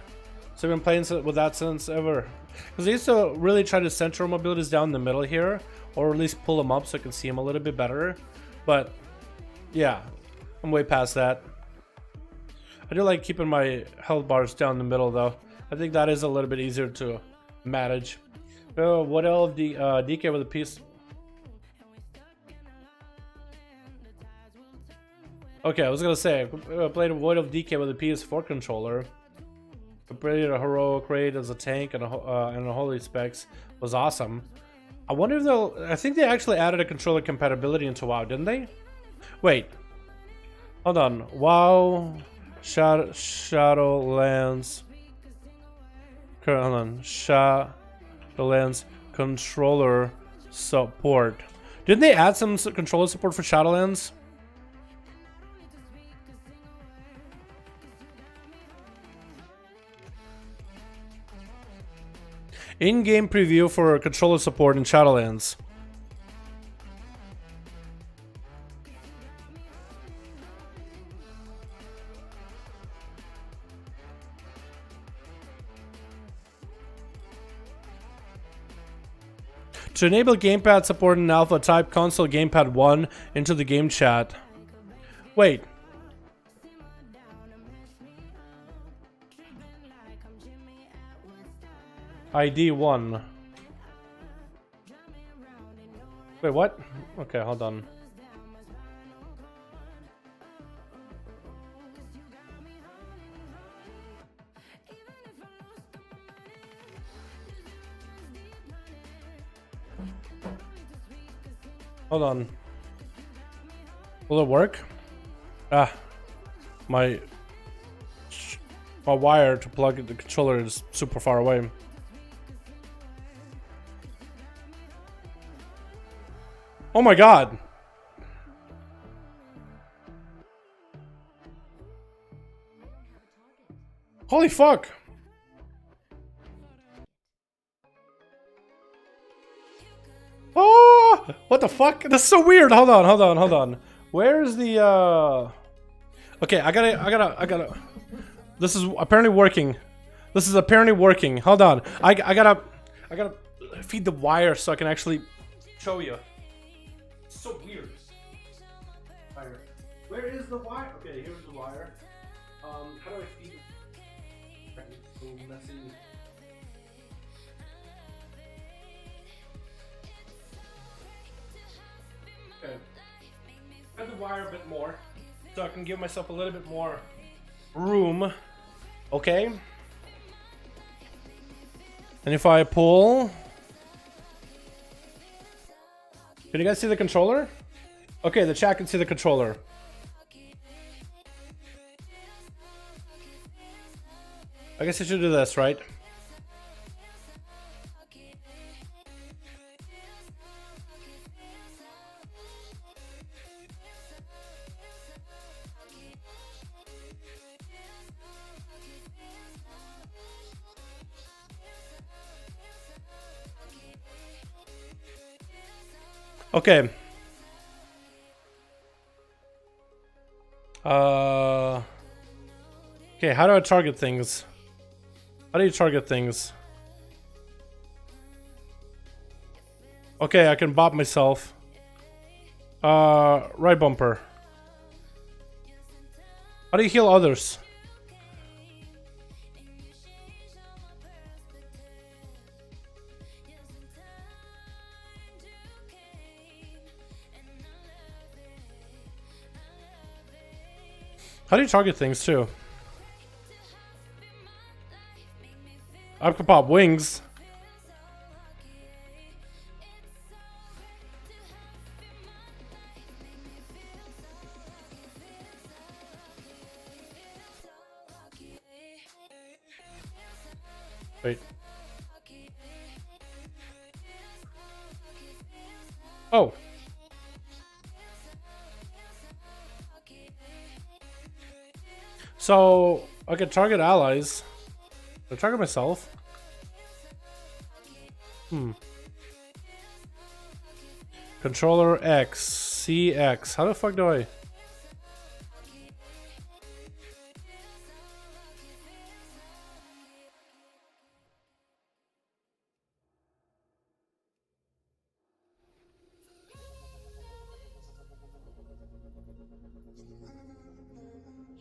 So I've been playing with that since ever, because I used to really try to center my abilities down the middle here, or at least pull them up so I can see them a little bit better. But yeah, I'm way past that. I do like keeping my health bars down the middle though. I think that is a little bit easier to manage. What else? DK with a piece. Okay, I was gonna say, I played Void of DK with a PS4 controller. I played a heroic raid as a tank and a holy specs. Was awesome. I wonder if they'll. I think they actually added a controller compatibility into WoW, didn't they? Wait, hold on. WoW Shadowlands. Hold on. Shadowlands controller support. Didn't they add some controller support for Shadowlands? In-game preview for controller support in Shadowlands. To enable gamepad support in alpha, type console gamepad 1 into the game chat. Wait. ID 1. Wait, what? Okay, hold on. Hold on. Will it work? Ah, my wire to plug the controller is super far away. Oh my god. Holy fuck. Oh, what the fuck? That's so weird. Hold on. Where's the okay, I gotta this is apparently working. Hold on. I gotta feed the wire so I can actually show you. It's so weird. Where is the wire? Okay, here's the wire. How do I feed it? So messy. Okay. Cut the wire a bit more so I can give myself a little bit more room. Okay. And if I pull, can you guys see the controller? Okay, the chat can see the controller. I guess I should do this, right? Okay. Okay, how do I target things? How do you target things? Okay, I can bop myself. Right bumper. How do you heal others? How do you target things too? I can pop wings. Wait. Oh. So I can target allies. I target myself. Controller X, CX. How the fuck do I?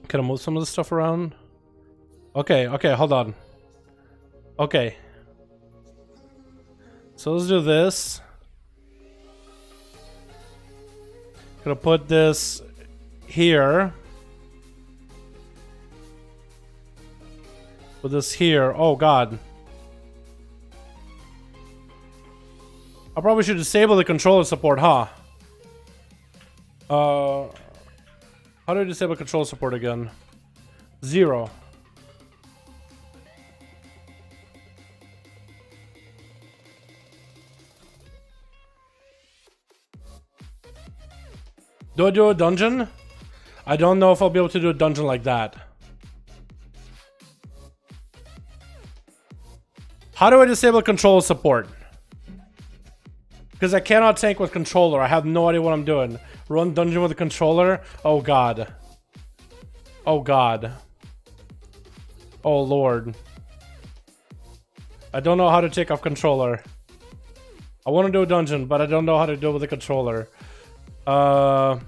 Can I move some of the stuff around? Okay, hold on. Okay. So let's do this. Gonna put this here. Put this here. Oh god. I probably should disable the controller support, huh? How do I disable controller support again? 0. Do I do a dungeon? I don't know if I'll be able to do a dungeon like that. How do I disable controller support? Because I cannot tank with controller. I have no idea what I'm doing. Run dungeon with a controller? Oh god. Oh god. Oh lord. I don't know how to take off controller. I want to do a dungeon, but I don't know how to do it with a controller. Prot.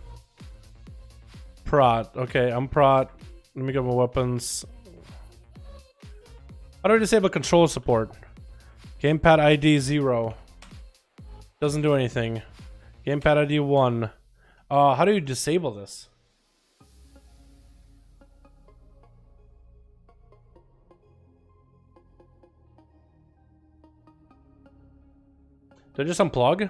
Okay, I'm prot. Let me get my weapons. How do I disable controller support? Gamepad ID 0. Doesn't do anything. Gamepad ID 1. How do you disable this? Did I just unplug?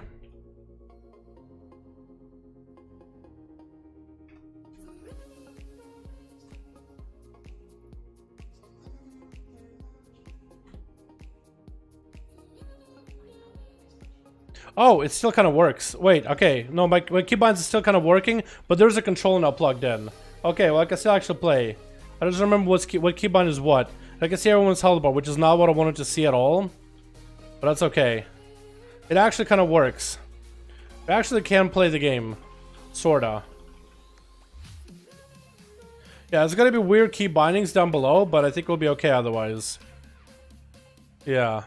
Oh, it still kind of works. Wait, okay. No, my keybinds is still kind of working, but there's a controller now plugged in. Okay, well, I can still actually play. I just remember what keybind is what. I can see everyone's health bar, which is not what I wanted to see at all. But that's okay. It actually kind of works. I actually can play the game. Sorta. Yeah, it's gonna be weird key bindings down below, but I think we'll be okay otherwise. Yeah.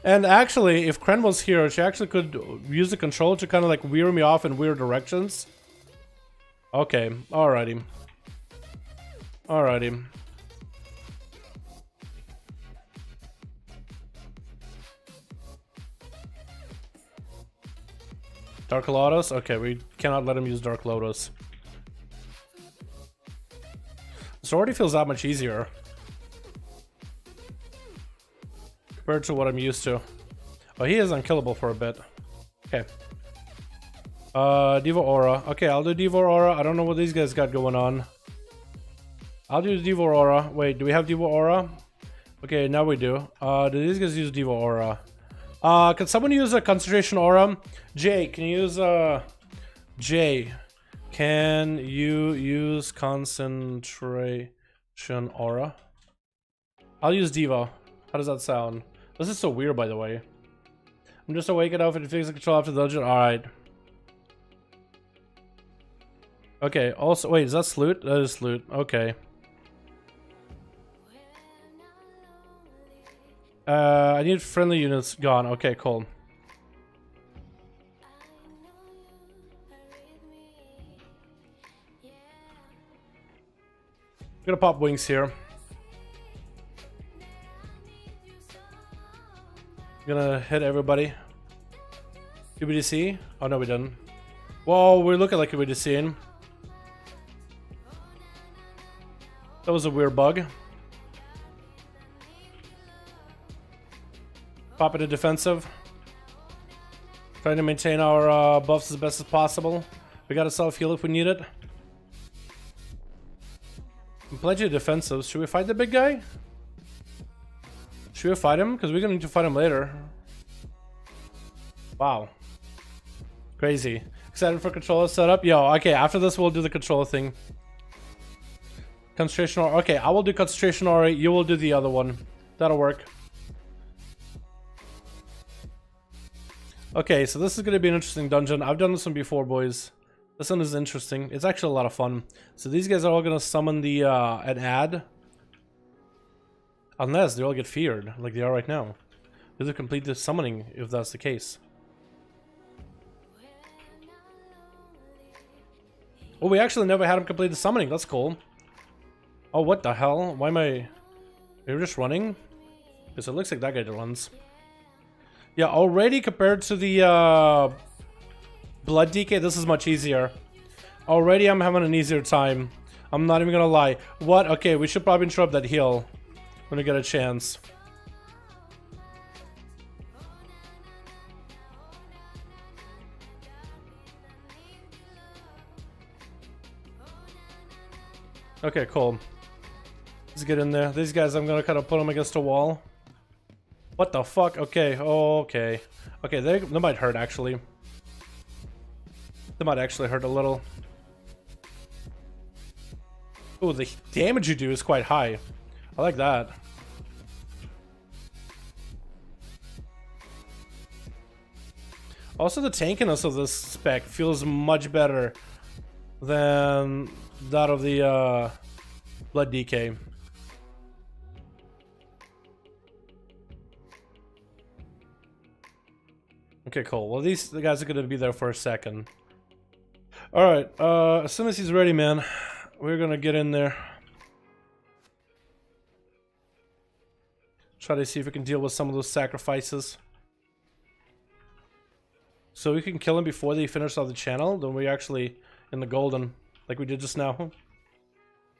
And actually, if Kren was here, she actually could use the controller to kind of like weird me off in weird directions. Okay, alrighty. Alrighty. Dark Lotus? Okay, we cannot let him use Dark Lotus. This already feels that much easier compared to what I'm used to. Oh, he is unkillable for a bit. Okay. Devo Aura. Okay, I'll do Devo Aura. I don't know what these guys got going on. I'll do Devo Aura. Wait, do we have Devo Aura? Okay, now we do. Do these guys use Devo Aura? Can someone use a concentration aura? Jay, can you use Jay, can you use concentration aura? I'll use Diva. How does that sound? This is so weird, by the way. I'm just awakened enough and fix the control after the dungeon. Alright. Okay, also wait, is that Sloot? That is Sloot. Okay. I need friendly units gone. Okay, cool. I'm gonna pop wings here. Gonna hit everybody. QBDC? Oh no, we didn't. Whoa, we're looking like QBDCing. That was a weird bug. Pop it to defensive. Trying to maintain our buffs as best as possible. We got a self-heal if we need it. I'm plenty of defensive. Should we fight the big guy? Should we fight him? Because we're gonna need to fight him later. Wow. Crazy. Excited for controller setup? Yo, okay, after this we'll do the controller thing. Concentration aura. Okay, I will do concentration aura. You will do the other one. That'll work. Okay, so this is going to be an interesting dungeon. I've done this one before, boys. This one is interesting. It's actually a lot of fun. So these guys are all going to summon the an ad. Unless they all get feared, like they are right now. They will complete the summoning, if that's the case. Oh, we actually never had him complete the summoning. That's cool. Oh, what the hell? Why am I... Are you just running? Because it looks like that guy runs. Yeah, already compared to the Blood DK, this is much easier. Already I'm having an easier time. I'm not even gonna lie. What? Okay, we should probably interrupt that heal when we get a chance. Okay, cool. Let's get in there. These guys, I'm gonna kind of put them against a wall. What the fuck? Okay, okay. Okay, they might hurt, actually. They might actually hurt a little. Oh, the damage you do is quite high. I like that. Also, the tankiness of this spec feels much better than that of the Blood DK. Okay, cool. Well, the guys are gonna be there for a second. Alright, as soon as he's ready, man, we're gonna get in there. Try to see if we can deal with some of those sacrifices. So we can kill him before they finish off the channel, then we're actually in the golden, like we did just now.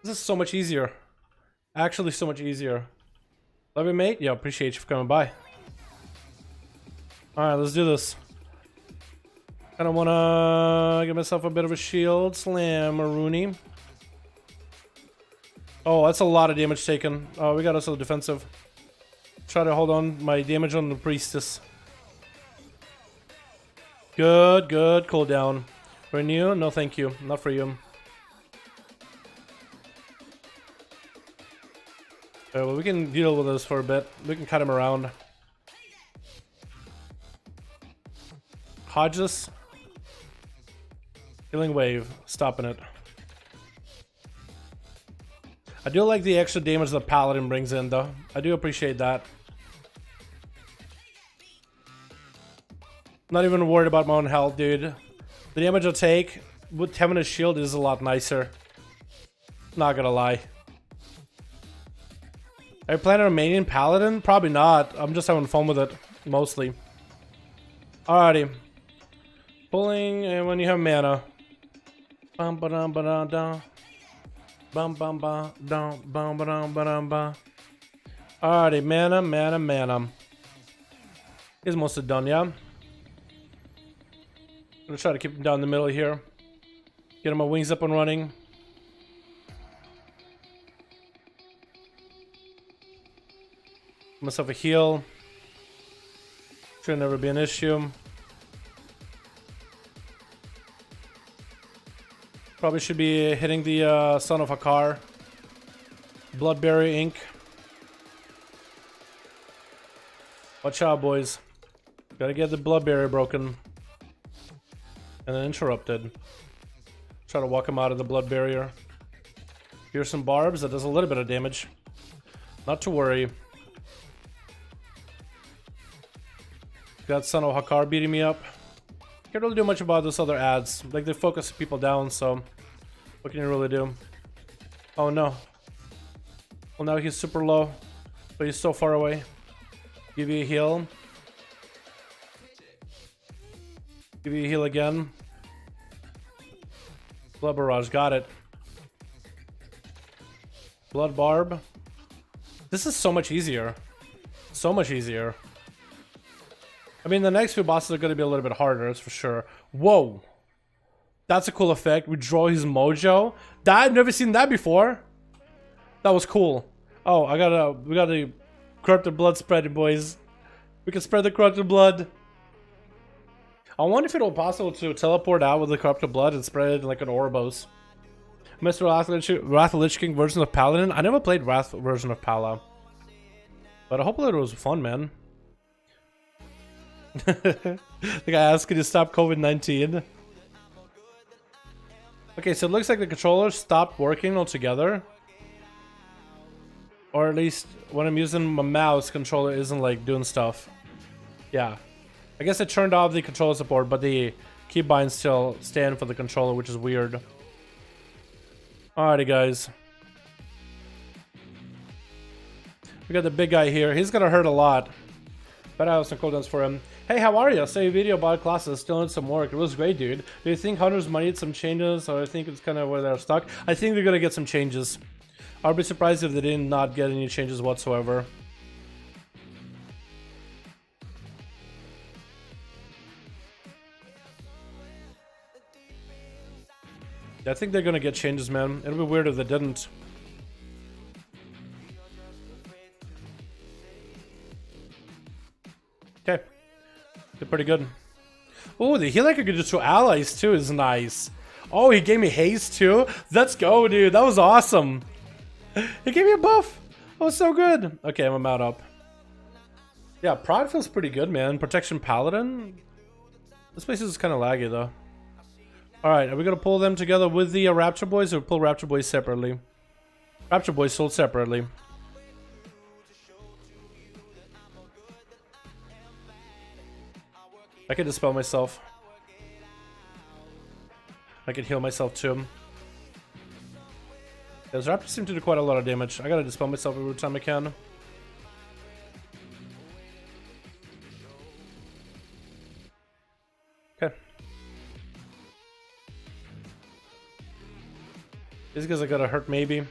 This is so much easier. Actually, so much easier. Love you, mate. Yeah, appreciate you for coming by. Alright, let's do this. I don't wanna give myself a bit of a shield slam, Rooney. Oh, that's a lot of damage taken. Oh, we got us a defensive. Try to hold on my damage on the priestess. Good, good. Cooldown. Renew? No, thank you. Not for you. Well, we can deal with this for a bit. We can cut him around. Hodges. Healing wave. Stopping it. I do like the extra damage the paladin brings in, though. I do appreciate that. Not even worried about my own health, dude. The damage I take with having a shield is a lot nicer. Not gonna lie. Are you planning on maining paladin? Probably not. I'm just having fun with it, mostly. Alrighty. Pulling, and when you have mana. Bum ba dum ba dum dum. Bum bum ba dum bum ba dum ba dum ba. Alrighty, mana. He's mostly done, yeah? I'm gonna try to keep him down the middle here. Get him my wings up and running. Give myself a heal. Should never be an issue. Probably should be hitting the Son of Hakar. Bloodberry Ink. Watch out, boys. Gotta get the Bloodberry broken. And then interrupted. Try to walk him out of the blood barrier. Here's some barbs. That does a little bit of damage. Not to worry. Got Son of Hakar beating me up. Can't really do much about this other ads. Like, they focus people down, so what can you really do? Oh no. Well, now he's super low, but he's so far away. Give you a heal. Give you a heal again. Blood barrage, got it. Blood barb. This is so much easier. So much easier. I mean, the next few bosses are going to be a little bit harder, that's for sure. Whoa. That's a cool effect. We draw his mojo. I've never seen that before. That was cool. Oh, we got the corrupted blood spreading, boys. We can spread the corrupted blood. I wonder if it will be possible to teleport out with the corrupted blood and spread it like an Ouroboros. Mr. Wrath of Lich King version of Paladin. I never played Wrath version of Pala. But hopefully it was fun, man. The guy asked, can you stop COVID-19? Okay, so it looks like the controller stopped working altogether. Or at least when I'm using my mouse, controller isn't like doing stuff. Yeah. I guess it turned off the controller support, but the keybinds still stand for the controller, which is weird. Alrighty, guys. We got the big guy here. He's gonna hurt a lot. But I have some cooldowns for him. Hey, how are you? I saw your video about classes. Still need some work. It was great, dude. Do you think hunters might need some changes, or I think it's kind of where they're stuck? I think they're gonna get some changes. I'll be surprised if they did not get any changes whatsoever. I think they're gonna get changes, man. It'll be weird if they didn't. Okay. They're pretty good. Oh, the healing I could do to allies too is nice. Oh, he gave me haste too? Let's go, dude. That was awesome. He gave me a buff. That was so good. Okay, I'm about up. Yeah, Prod feels pretty good, man. Protection Paladin. This place is kind of laggy, though. Alright, are we going to pull them together with the Rapture Boys, or pull Rapture Boys separately? Rapture Boys sold separately. I can dispel myself. I can heal myself too. Those raptors seem to do quite a lot of damage. I gotta dispel myself every time I can. Okay. These guys are gonna hurt maybe.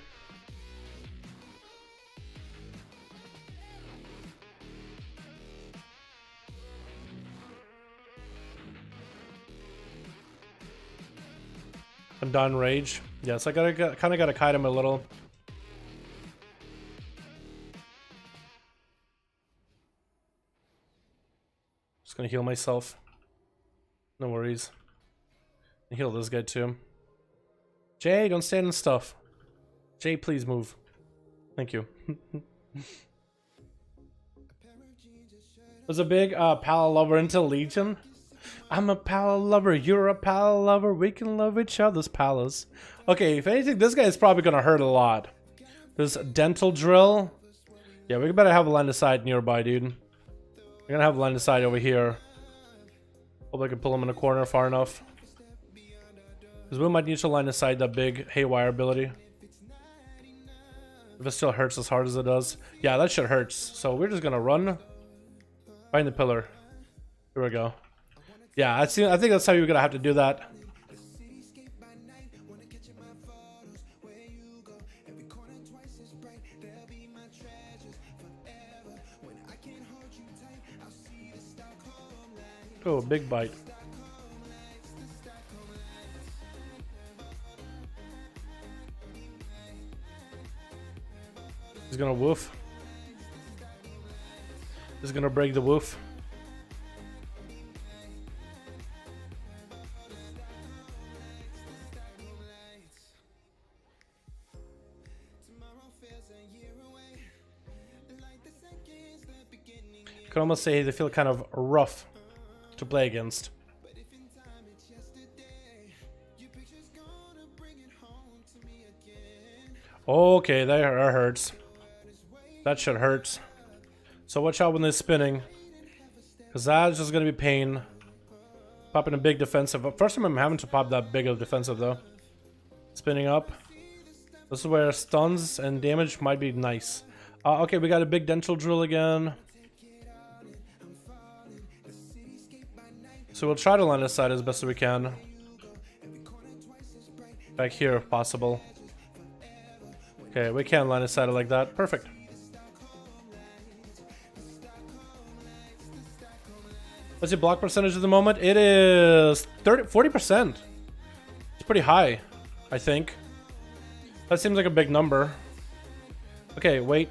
I'm done rage. Yes, I kind of gotta kite him a little. Just gonna heal myself. No worries. And heal this guy too. Jay, don't stand in stuff. Jay, please move. Thank you. Was a big Pala lover into Legion. I'm a Pala lover, you're a Pala lover, we can love each other's Palas. Okay, if anything, this guy is probably gonna hurt a lot. This dental drill. Yeah, we better have a line of sight nearby, dude. We're gonna have a line of sight over here. Hope I can pull him in a corner far enough. Because we might need to line of sight that big haywire ability. If it still hurts as hard as it does. Yeah, that shit hurts. So we're just gonna run. Find the pillar. Here we go. Yeah, I think that's how you're gonna have to do that. Oh, big bite. He's gonna woof. He's gonna break the woof. You can almost say they feel kind of rough to play against. Okay, that hurts. That shit hurts. So watch out when they're spinning, because that's just gonna be pain. Popping a big defensive. First time I'm having to pop that big of defensive though. Spinning up. This is where stuns and damage might be nice. Okay, we got a big dental drill again. So we'll try to line aside as best as we can. Back here if possible. Okay, we can line aside it like that. Perfect. What's your block percentage at the moment? It is 40%. It's pretty high, I think. That seems like a big number. Okay, wait.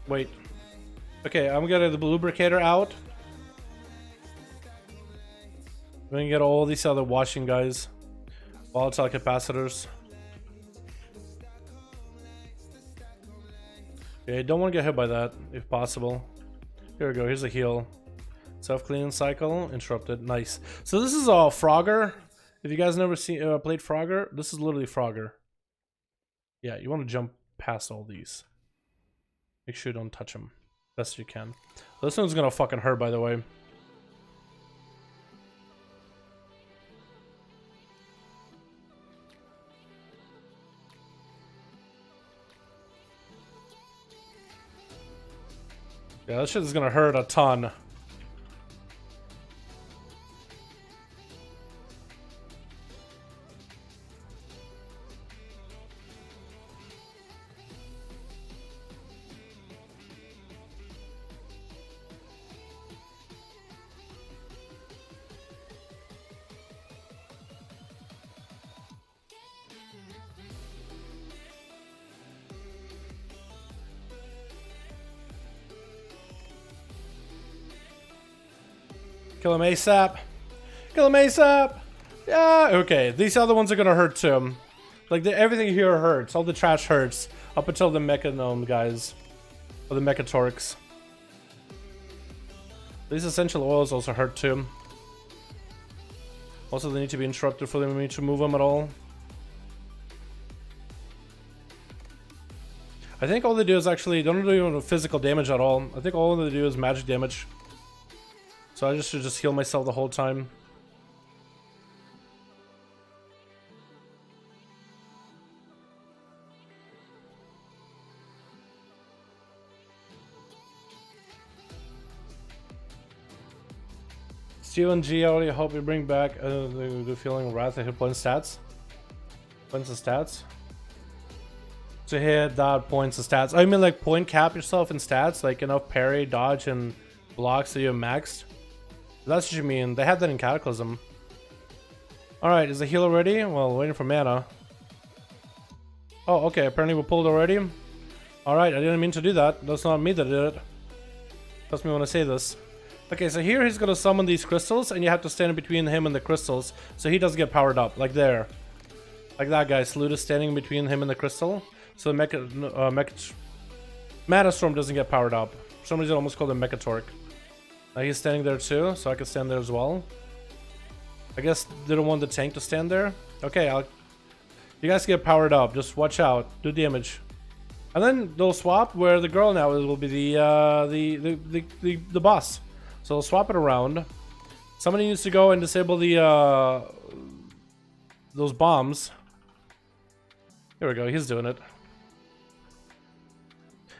Wait. Okay, I'm gonna get the lubricator out. We're gonna get all these other washing guys. Volatile capacitors. Okay, don't want to get hit by that, if possible. Here we go, here's a heal. Self-cleaning cycle, interrupted, nice. So this is all Frogger. If you guys never played Frogger, this is literally Frogger. Yeah, you want to jump past all these. Make sure you don't touch them. Best you can. This one's gonna fucking hurt, by the way. Yeah, that shit is gonna hurt a ton. Kill him ASAP. Kill him ASAP. Yeah, okay. These other ones are gonna hurt too. Like, everything here hurts. All the trash hurts. Up until the Mecha Gnome guys. Or the Mechatorks. These essential oils also hurt too. Also, they need to be interrupted for me to move them at all. I think all they do is actually, don't do physical damage at all. I think all they do is magic damage. So So I should just heal myself the whole time. Steven G, I really hope you bring back the feeling of wrath and hit point stats. Points and stats. To hit that points and stats. I mean like point cap yourself in stats, like enough parry, dodge, and blocks that you're maxed. That's what you mean. They had that in Cataclysm. Alright, is the healer ready? Well, waiting for mana. Oh, okay, apparently we pulled already. Alright, I didn't mean to do that. That's not me that did it. Trust me when I say this. Okay, so here he's gonna summon these crystals, and you have to stand in between him and the crystals, so he doesn't get powered up, like there. Like that guy, Salute is standing in between him and the crystal, so the Mana Storm doesn't get powered up. For some reason I almost called him Mechatorque. Now he's standing there too, so I can stand there as well. I guess they don't want the tank to stand there. Okay, you guys get powered up, just watch out, do damage. And then they'll swap where the girl now will be the boss. So I'll swap it around. Somebody needs to go and disable the those bombs. Here we go, he's doing it.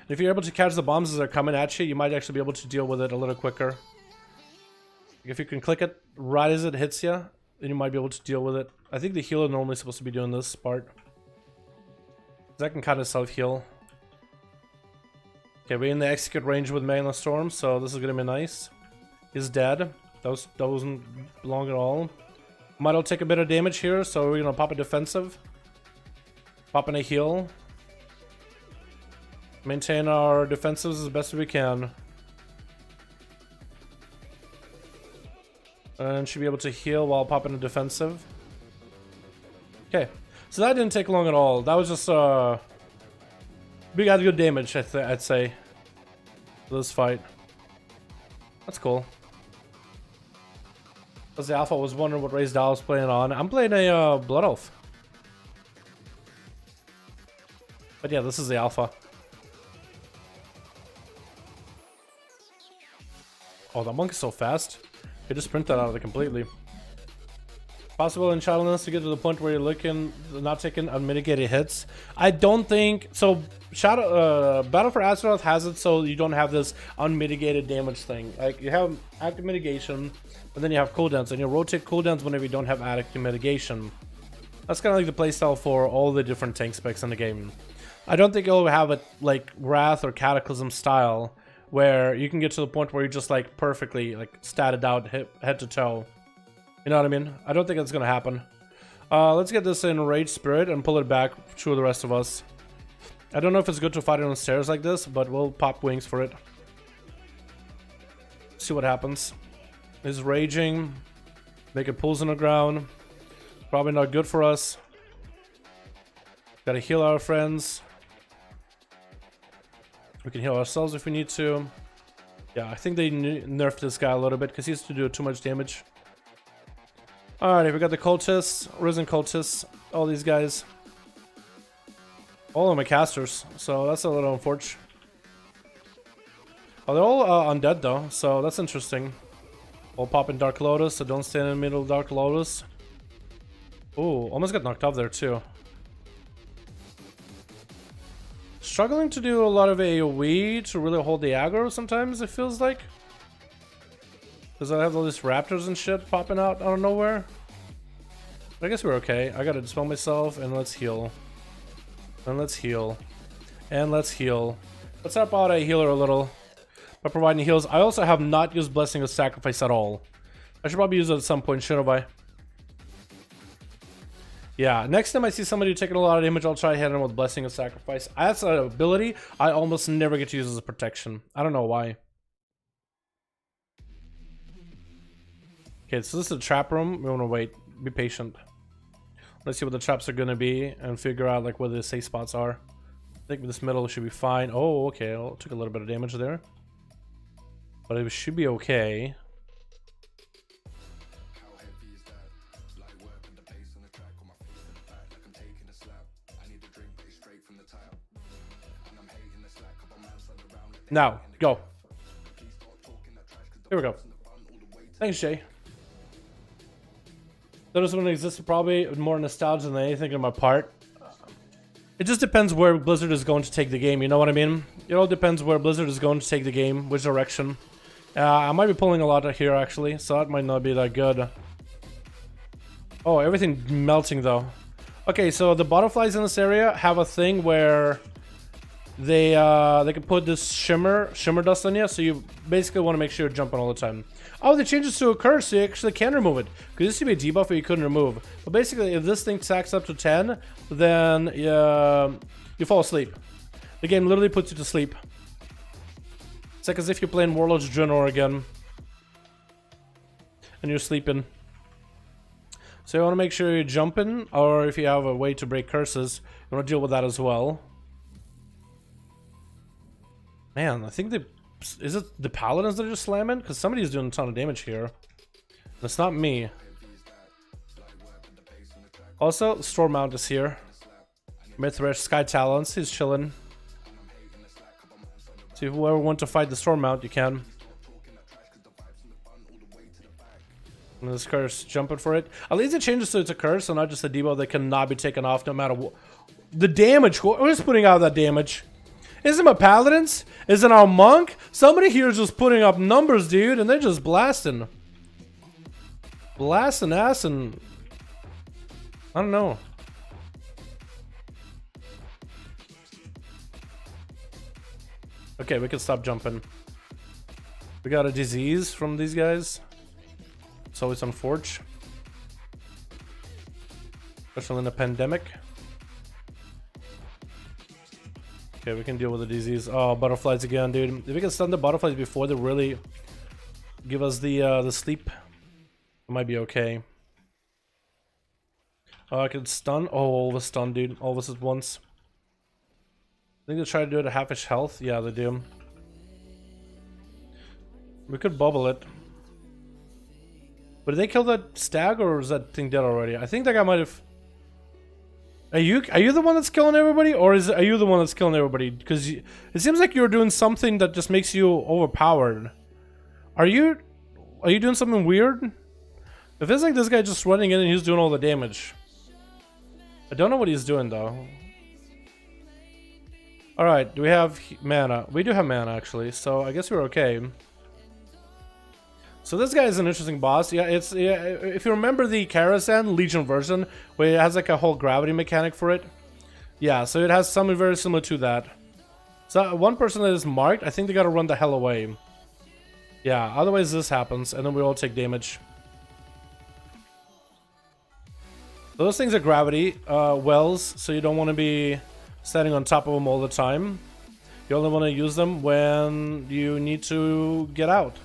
And if you're able to catch the bombs as they're coming at you, you might actually be able to deal with it a little quicker. If you can click it right as it hits you, then you might be able to deal with it. I think the healer normally supposed to be doing this part. That can kind of self-heal. Okay, we're in the execute range with Mana Storm, so this is gonna be nice. He's dead. That wasn't long at all. Might all take a bit of damage here, so we're gonna pop a defensive. Pop in a heal. Maintain our defensives as best as we can. And should be able to heal while popping a defensive. Okay, so that didn't take long at all. That was just we got good damage, I'd say, for this fight. That's cool. As the alpha, I was wondering what race Dal was playing on. I'm playing a Blood Elf. But yeah, this is the alpha. Oh, that monk is so fast. You just sprint that out of it completely. Possible in Shadowlands to get to the point where you're not taking unmitigated hits. I don't think so. Battle for Azeroth has it so you don't have this unmitigated damage thing. Like you have active mitigation, and then you have cooldowns, and you rotate cooldowns whenever you don't have active mitigation. That's kind of like the playstyle for all the different tank specs in the game. I don't think it'll have it like Wrath or Cataclysm style, where you can get to the point where you just like perfectly like statted out head to toe. You know what I mean? I don't think it's gonna happen. Let's get this in Rage Spirit and pull it back to the rest of us. I don't know if it's good to fight it on stairs like this, but we'll pop wings for it. See what happens. He's raging, making pulls on the ground. Probably not good for us. Gotta heal our friends. We can heal ourselves if we need to. Yeah, I think they nerfed this guy a little bit because he used to do too much damage. Alright, we got the cultists, risen cultists, all these guys. All of them are casters, so that's a little unfortunate. Oh, they're all undead though, so that's interesting. We'll pop in Dark Lotus, so don't stand in the middle of Dark Lotus. Ooh, almost got knocked off there too. Struggling to do a lot of AoE to really hold the aggro sometimes, it feels like. Because I have all these raptors and shit popping out of nowhere. But I guess we're okay. I gotta dispel myself, and let's heal. And let's heal. And let's heal. Let's help out a healer a little by providing heals. I also have not used Blessing of Sacrifice at all. I should probably use it at some point, shouldn't I? Yeah, next time I see somebody taking a lot of damage, I'll try to hit them with Blessing of Sacrifice. That's an ability I almost never get to use as a protection. I don't know why. Okay, so this is a trap room. We want to wait. Be patient. Let's see what the traps are going to be and figure out like where the safe spots are. I think this middle should be fine. Oh, okay. Well, took a little bit of damage there. But it should be okay. Now, go. Here we go. Thanks, Jay. Those one existed probably more nostalgia than anything on my part. It just depends where Blizzard is going to take the game, you know what I mean? It all depends where Blizzard is going to take the game, which direction. I might be pulling a lot here actually, so that might not be that good. Oh, everything melting though. Okay, so the butterflies in this area have a thing where they can put this shimmer dust on you, so you basically want to make sure you're jumping all the time. Oh, they changed it to a curse, so you actually can remove it. Because this used to be a debuff that you couldn't remove. But basically, if this thing stacks up to 10, then you fall asleep. The game literally puts you to sleep. It's like as if you're playing Warlords Draenor again. And you're sleeping. So you want to make sure you're jumping, or if you have a way to break curses, you want to deal with that as well. Man, I think they... Is it the paladins that are just slamming? Because somebody's doing a ton of damage here. That's not me. Also, Stormmount is here. Mithrish, Sky Talons, he's chilling. So if whoever wants to fight the Stormmount, you can. And this curse, jumping for it. At least it changes so it's a curse, and not just a debuff that cannot be taken off no matter what. The damage, who's putting out that damage? Isn't my paladins? Isn't our monk? Somebody here is just putting up numbers, dude, and they're just blasting. Blasting ass and... I don't know. Okay, we can stop jumping. We got a disease from these guys. It's always unfortunate. Especially in a pandemic. Okay, we can deal with the disease. Oh, butterflies again, dude. If we can stun the butterflies before they really give us the sleep, it might be okay. Oh, I can stun. Oh, all of a stun, dude. All of us at once. I think they try to do it at half-ish health. Yeah, they do. We could bubble it. But did they kill that stag, or is that thing dead already? I think that guy might have... Are you the one that's killing everybody, or are you the one that's killing everybody? Because it seems like you're doing something that just makes you overpowered. Are you doing something weird? It feels like this guy just running in and he's doing all the damage. I don't know what he's doing though. All right, do we have mana? We do have mana actually, so I guess we're okay. So this guy is an interesting boss. Yeah, it's if you remember the Karazhan Legion version, where it has like a whole gravity mechanic for it. Yeah, so it has something very similar to that. So one person that is marked, I think they gotta run the hell away. Yeah, otherwise this happens, and then we all take damage. Those things are gravity wells, so you don't want to be standing on top of them all the time. You only want to use them when you need to get out.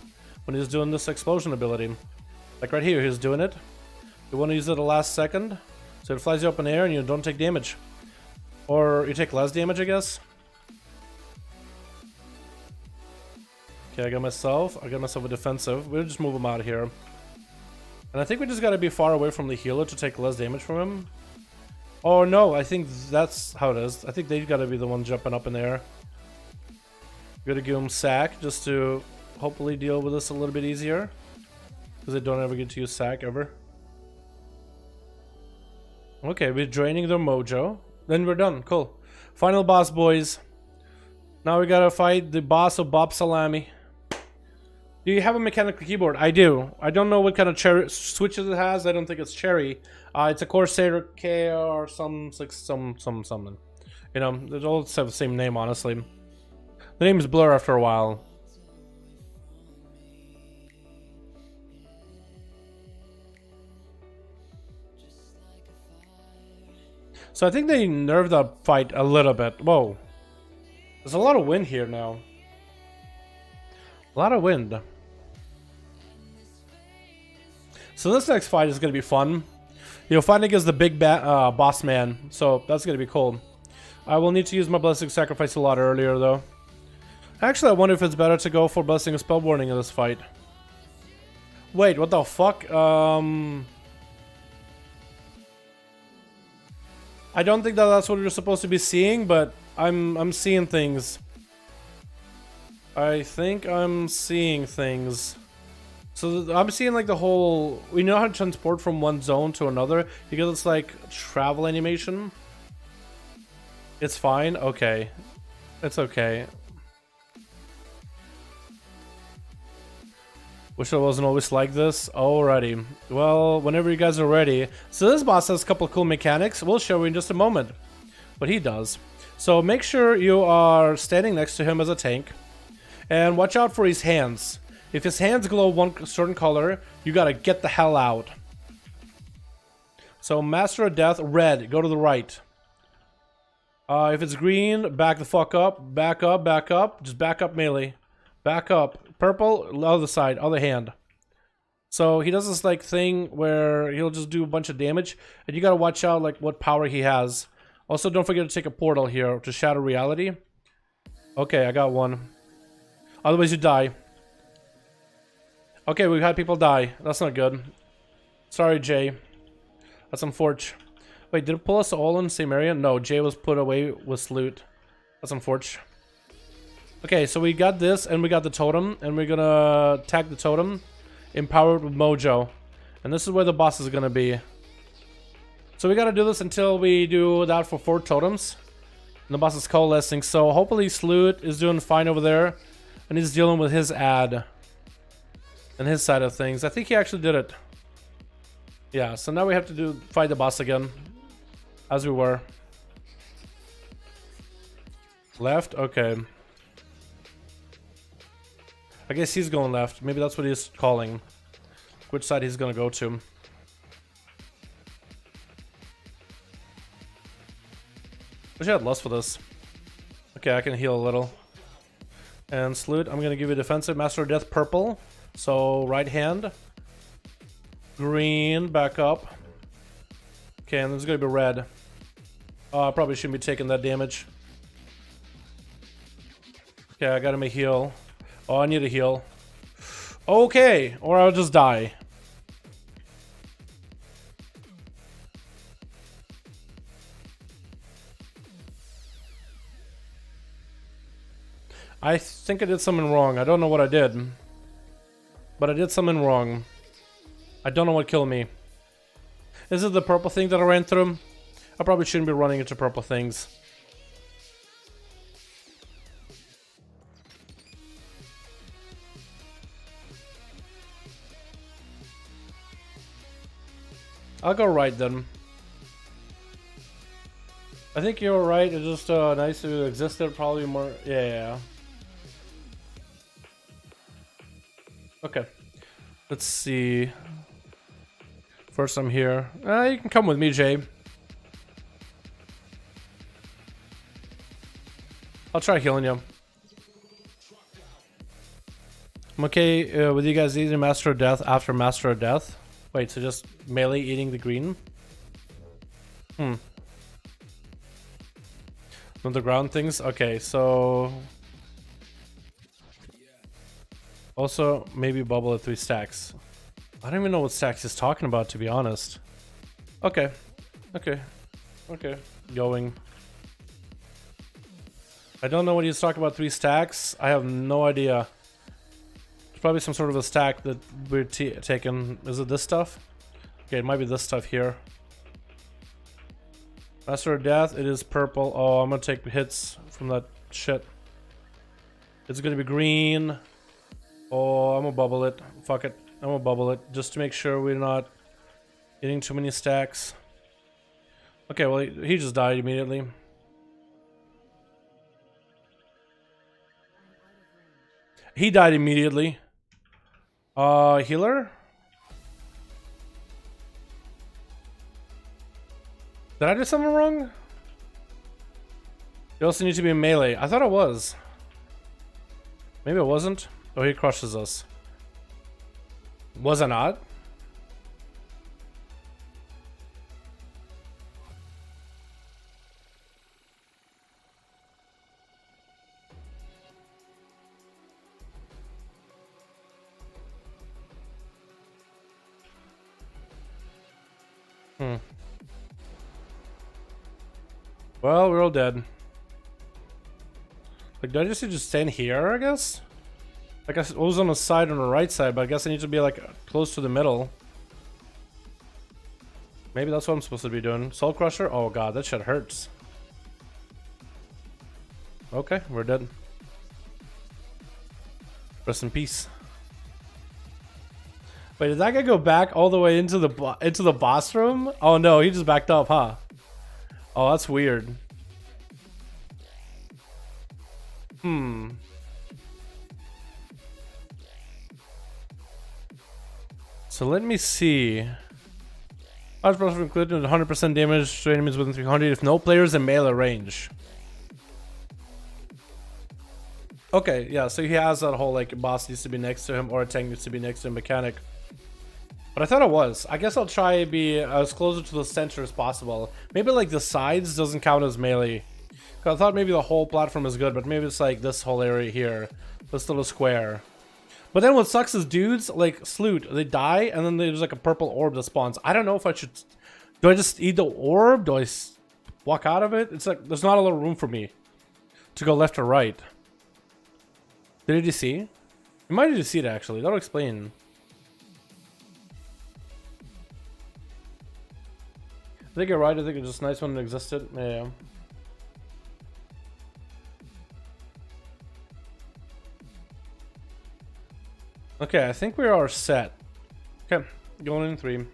When he's doing this explosion ability. Like right here, he's doing it. You want to use it the last second, so it flies you up in the air and you don't take damage. Or you take less damage, I guess. Okay, I got myself a defensive. We'll just move him out of here. And I think we just gotta be far away from the healer to take less damage from him. Oh no, I think that's how it is. I think they've gotta be the one jumping up in the air. Gotta give him sack just to hopefully deal with this a little bit easier. Because they don't ever get to use sack ever. Okay, we're draining their mojo. Then we're done. Cool. Final boss, boys. Now we gotta fight the boss of Bob Salami. Do you have a mechanical keyboard? I do. I don't know what kind of cherry switches it has. I don't think it's cherry. It's a Corsair K or something. You know, they all have the same name, honestly. The names blur after a while. So I think they nerfed that fight a little bit. Whoa. There's a lot of wind here now. A lot of wind. So this next fight is going to be fun. You'll fight against the big boss man. So that's going to be cool. I will need to use my Blessing Sacrifice a lot earlier though. Actually, I wonder if it's better to go for Blessing of Spell Warning in this fight. Wait, what the fuck? I don't think that that's what you're supposed to be seeing, but I'm seeing things. I think I'm seeing things. So I'm seeing like the whole, we know how to transport from one zone to another because it's like travel animation. It's fine. Okay. It's okay. Wish it wasn't always like this. Alrighty. Well, whenever you guys are ready. So this boss has a couple of cool mechanics. We'll show you in just a moment what he does. So make sure you are standing next to him as a tank. And watch out for his hands. If his hands glow one certain color, you gotta get the hell out. So Master of Death, red, go to the right. If it's green, back the fuck up. Back up, back up. Just back up melee. Back up. Purple, other side, other hand. So he does this like thing where he'll just do a bunch of damage. And you gotta watch out like what power he has. Also, don't forget to take a portal here to Shadow Reality. Okay, I got one. Otherwise you die. Okay, we've had people die. That's not good. Sorry, Jay. That's unfortunate. Wait, did it pull us all in the same area? No, Jay was put away with loot. That's unfortunate. Okay, so we got this, and we got the totem, and we're gonna attack the totem, empowered with Mojo. And this is where the boss is gonna be. So we gotta do this until we do that for 4 totems. And the boss is coalescing, so hopefully Sloot is doing fine over there. And he's dealing with his ad. And his side of things. I think he actually did it. Yeah, so now we have to fight the boss again. As we were. Left? Okay. I guess he's going left. Maybe that's what he's calling. Which side he's gonna go to. Wish I had lust for this. Okay, I can heal a little. And Sloot, I'm gonna give you defensive. Master of Death, purple. So, right hand. Green, back up. Okay, and this is gonna be red. I probably shouldn't be taking that damage. Okay, I got him a heal. Oh, I need a heal. Okay, or I'll just die. I think I did something wrong. I don't know what I did. But I did something wrong. I don't know what killed me. Is it the purple thing that I ran through? I probably shouldn't be running into purple things. I'll go right then. I think you're right. It's just nice to exist there. Probably more. Yeah. Okay. Let's see. First, I'm here. You can come with me, Jay. I'll try healing you. I'm okay with you guys eating Master of Death after Master of Death. Wait, so just melee eating the green? Underground things? Okay, so... Also, maybe bubble at 3 stacks. I don't even know what stacks he's talking about, to be honest. Okay. Going. I don't know what he's talking about 3 stacks. I have no idea. It's probably some sort of a stack that we're taking. Is it this stuff? Okay, it might be this stuff here. Master of Death, it is purple. Oh, I'm gonna take hits from that shit. It's gonna be green. Oh, I'm gonna bubble it. Fuck it. I'm gonna bubble it just to make sure we're not getting too many stacks. Okay, well, he just died immediately. He died immediately. Healer? Did I do something wrong? You also need to be in melee. I thought it was. Maybe it wasn't. Oh, he crushes us. Was it not? Well, we're all dead. Like, do I just need to stand here, I guess? I guess it was on the side, on the right side, but I guess I need to be like close to the middle. Maybe that's what I'm supposed to be doing. Soul Crusher? Oh god, that shit hurts. Okay, we're dead. Rest in peace. Wait, did that guy go back all the way into the boss room? Oh no, he just backed up, huh? Oh, that's weird. So let me see. Large burst included 100% damage to enemies within 300 if no players in melee range. Okay, yeah, so he has that whole like boss needs to be next to him or a tank needs to be next to him mechanic. But I thought it was. I guess I'll try to be as closer to the center as possible. Maybe like the sides doesn't count as melee. Cause I thought maybe the whole platform is good, but maybe it's like this whole area here. This little square. But then what sucks is dudes like Sloot, they die and then there's like a purple orb that spawns. I don't know if I should... Do I just eat the orb? Do I walk out of it? It's like there's not a lot of room for me to go left or right. Did you see? You might need to see it actually. That'll explain. I think you're right. I think it's just nice when it existed. Yeah. Okay, I think we are set. Okay, going in 3.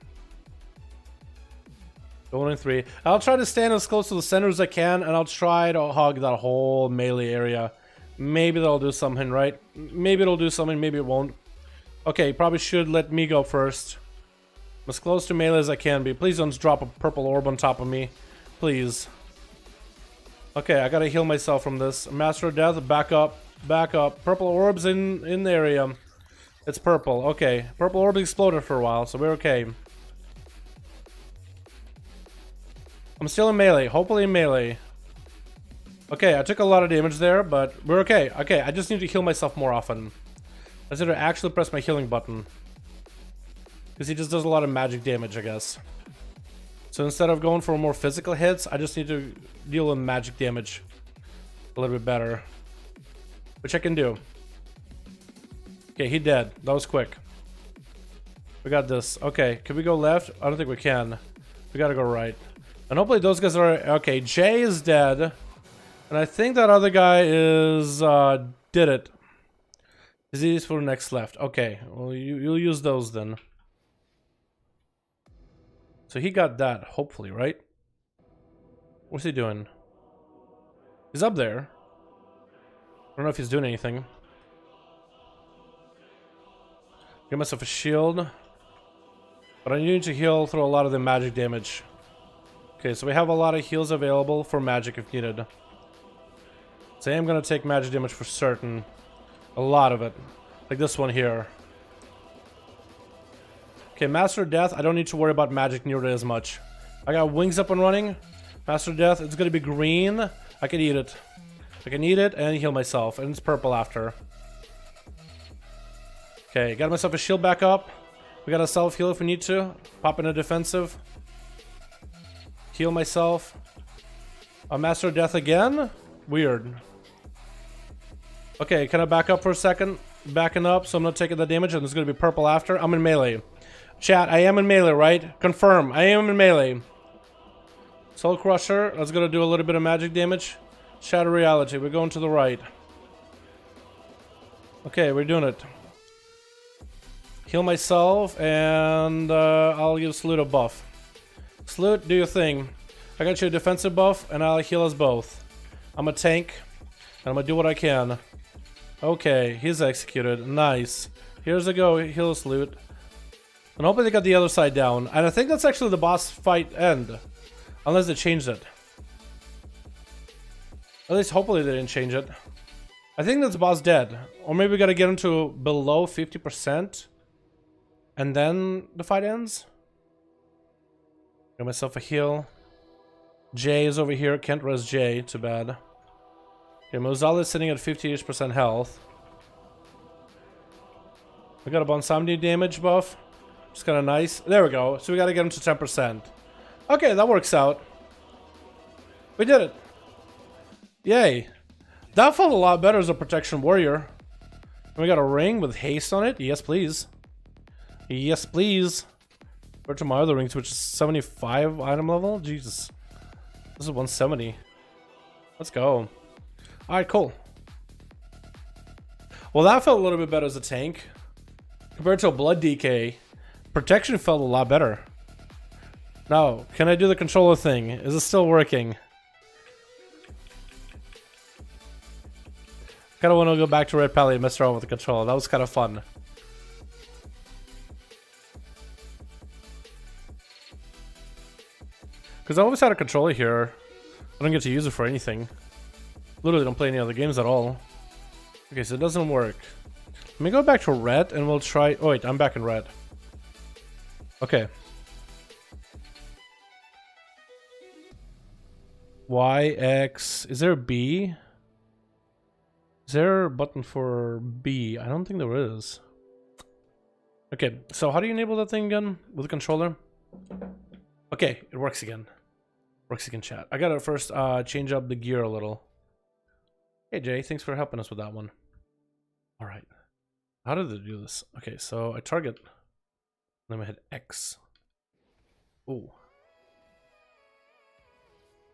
Going in 3. I'll try to stand as close to the center as I can, and I'll try to hog that whole melee area. Maybe that'll do something, right? Maybe it'll do something, maybe it won't. Okay, probably should let me go first. I'm as close to melee as I can be. Please don't drop a purple orb on top of me. Please. Okay, I gotta heal myself from this. Master of Death, back up. Back up. Purple orbs in the area. It's purple. Okay. Purple orb exploded for a while, so we're okay. I'm still in melee. Hopefully in melee. Okay, I took a lot of damage there, but we're okay. Okay, I just need to heal myself more often. I just need to actually press my healing button. Because he just does a lot of magic damage, I guess. So instead of going for more physical hits, I just need to deal with magic damage a little bit better. Which I can do. Okay, he dead. That was quick. We got this. Okay, can we go left? I don't think we can. We gotta go right. And hopefully those guys are... Okay, Jay is dead. And I think that other guy is... did it. Disease for next left. Okay, well, you'll use those then. So he got that, hopefully, right? What's he doing? He's up there. I don't know if he's doing anything. Get myself a shield. But I need to heal through a lot of the magic damage. Okay, so we have a lot of heals available for magic if needed. So I am going to take magic damage for certain. A lot of it. Like this one here. Okay, Master of Death, I don't need to worry about magic nearly as much. I got wings up and running. Master of Death, it's going to be green. I can eat it. I can eat it and heal myself. And it's purple after. Okay, got myself a shield back up. We got a self-heal if we need to. Pop in a defensive. Heal myself. A Master of Death again? Weird. Okay, can I back up for a second? Backing up, so I'm not taking the damage, and it's going to be purple after. I'm in melee. Chat, I am in melee, right? Confirm, I am in melee. Soul Crusher, that's going to do a little bit of magic damage. Shadow Reality, we're going to the right. Okay, we're doing it. Heal myself, and I'll give Sloot a buff. Sloot, do your thing. I got you a defensive buff, and I'll heal us both. I'm a tank, and I'm gonna do what I can. Okay, he's executed. Nice. Here's a go. Heal Sloot. And hopefully they got the other side down. And I think that's actually the boss fight end. Unless they changed it. At least hopefully they didn't change it. I think that's the boss dead. Or maybe we gotta get him to below 50%. And then the fight ends. Got myself a heal. Jay is over here. Can't res Jay. Too bad. Okay, Mozal is sitting at 50-ish% health. We got a Bonsomni damage buff. It's kind of nice. There we go. So we got to get him to 10%. Okay, that works out. We did it. Yay. That felt a lot better as a protection warrior. We got a ring with haste on it. Yes, please. Yes, please. Where to my other rings, which is 75 item level? Jesus. This is 170. Let's go. Alright, cool. Well, that felt a little bit better as a tank. Compared to a blood DK, protection felt a lot better. Now, can I do the controller thing? Is it still working? Kind of want to go back to Red Pally and mess around with the controller. That was kind of fun. Because I always had a controller here. I don't get to use it for anything. Literally don't play any other games at all. Okay, so it doesn't work. Let me go back to red and we'll try... Oh wait, I'm back in red. Okay. Y, X... Is there a B? Is there a button for B? I don't think there is. Okay, so how do you enable that thing again with the controller? Okay, it works again. Works again, chat. I gotta first change up the gear a little. Hey Jay, thanks for helping us with that one. Alright. How did they do this? Okay, so I target. Then I hit X. Ooh.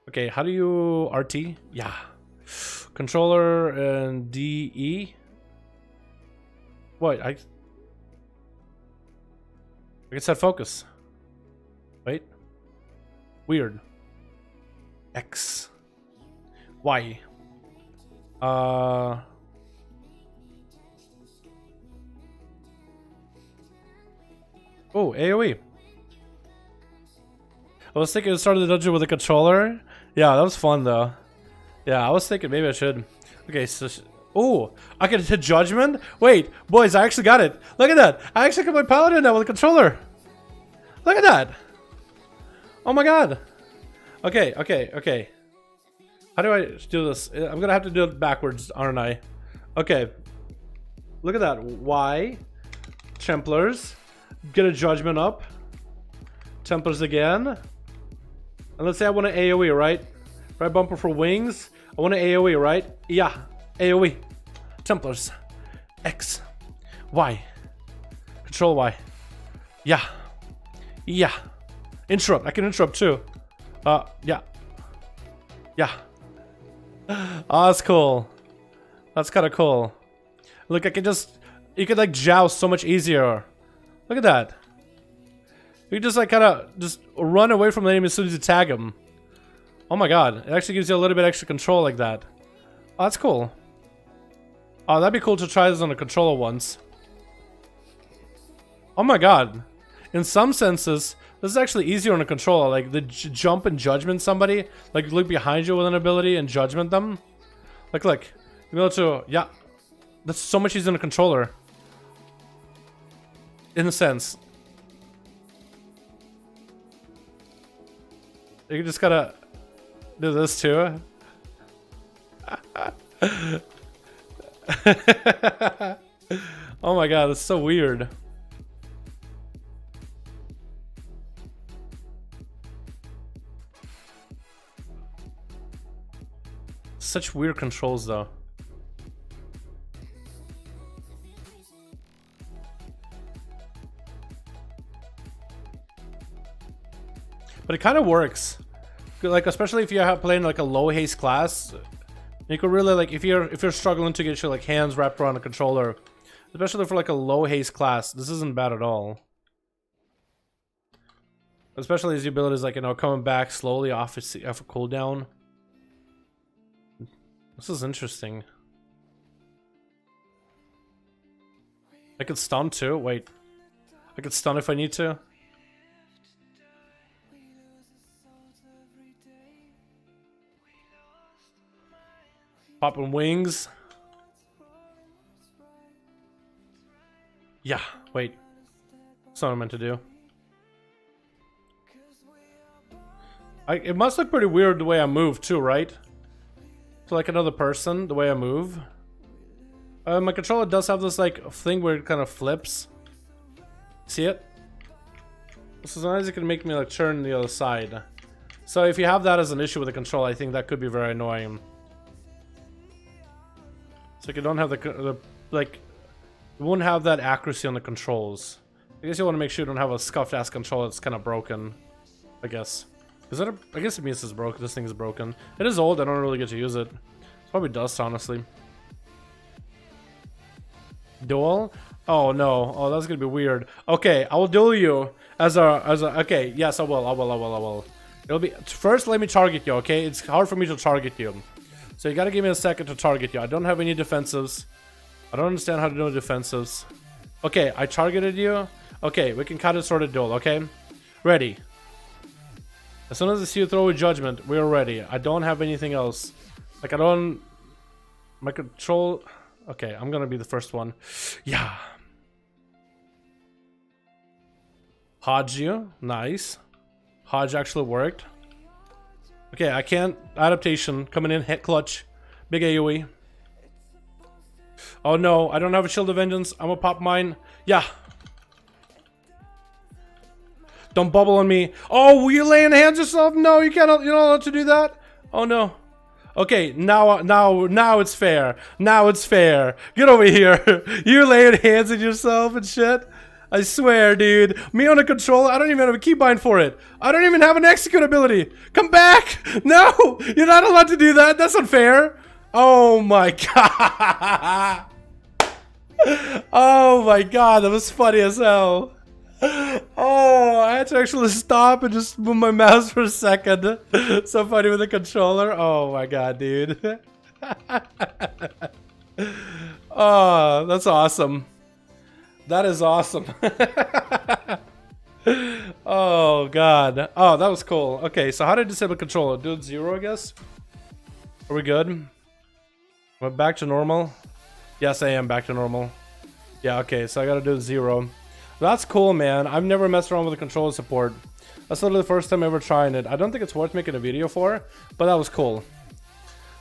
Okay, how do you RT? Yeah. Controller and DE. What? I can set focus. Wait. Weird. X. Y. Oh, AoE. I was thinking I started the dungeon with a controller. Yeah, that was fun though. Yeah, I was thinking maybe I should. Okay, so... Oh, I can hit Judgment? Wait, boys, I actually got it. Look at that. I actually got my Paladin now with a controller. Look at that. Oh my god. Okay, okay, okay. How do I do this? I'm gonna have to do it backwards, aren't I? Okay. Look at that. Y. Templars. Get a Judgment up. Templars again. And let's say I want an AoE, right? Right bumper for wings. I want an AoE, right? Yeah. AoE. Templars. X. Y. Control Y. Yeah. Yeah. Interrupt. I can interrupt too. Yeah. Yeah. Oh, that's cool. That's kind of cool. Look, I can just... You can like joust so much easier. Look at that. You can just like kind of just run away from the enemy as soon as you tag him. Oh my god. It actually gives you a little bit extra control like that. Oh, that's cool. Oh, that'd be cool to try this on a controller once. Oh my god. In some senses, this is actually easier on a controller. Like the jump and judgment somebody. Like look behind you with an ability and judgment them. Like look. You'll be able to... Yeah. That's so much easier on a controller. In a sense. You can just gotta do this too. Oh my god, that's so weird. Such weird controls though. But it kind of works. Like especially if you're playing like a low haste class, you could really like if you're struggling to get your like hands wrapped around a controller, especially for like a low haste class, this isn't bad at all. Especially as the ability is like, you know, coming back slowly off a cooldown. This is interesting. I could stun too. Wait, I could stun if I need to. Popping wings. Yeah, wait. That's not what I meant to do. It must look pretty weird the way I move too, right? So like another person, the way I move. My controller does have this like thing where it kind of flips. See it? So sometimes it can make me like turn the other side. So if you have that as an issue with the controller, I think that could be very annoying. So you don't have the like You won't have that accuracy on the controls. I guess you want to make sure you don't have a scuffed ass controller that's kind of broken. I guess. Is that I guess it means it's broken. This thing is broken. It is old. I don't really get to use it. It's probably dust, honestly. Duel? Oh no. Oh, that's gonna be weird. Okay, I will duel you as a. Okay, yes, I will. It'll be first. Let me target you. Okay, it's hard for me to target you, so you gotta give me a second to target you. I don't have any defensives. I don't understand how to do defensives. Okay, I targeted you. Okay, we can kind of sort of duel. Okay, ready. As soon as I see you throw a judgment, we're ready. I don't have anything else. Like I don't. My control. Okay, I'm gonna be the first one. Yeah. Hodge you. Nice. Hodge actually worked. Okay, I can't. Adaptation coming in. Hit clutch. Big AoE. Oh no, I don't have a Shield of Vengeance. I'm gonna pop mine. Yeah. Don't bubble on me. Oh, will you laying hands yourself? No, you cannot. You're not allowed to do that. Oh no. Okay, now it's fair. Now it's fair. Get over here. You laying hands on yourself and shit. I swear, dude. Me on a controller, I don't even have a keybind for it. I don't even have an execute ability. Come back! No! You're not allowed to do that. That's unfair. Oh my god. Oh my god, that was funny as hell. Oh, I had to actually stop and just move my mouse for a second. So funny with the controller. Oh my god, dude. Oh, that's awesome. That is awesome. Oh god. Oh, that was cool. Okay, so how do I disable controller? Do it 0, I guess? Are we good? We're back to normal? Yes, I am back to normal. Yeah, okay, so I gotta do 0. That's cool, man. I've never messed around with the controller support. That's literally the first time ever trying it. I don't think it's worth making a video for, but that was cool.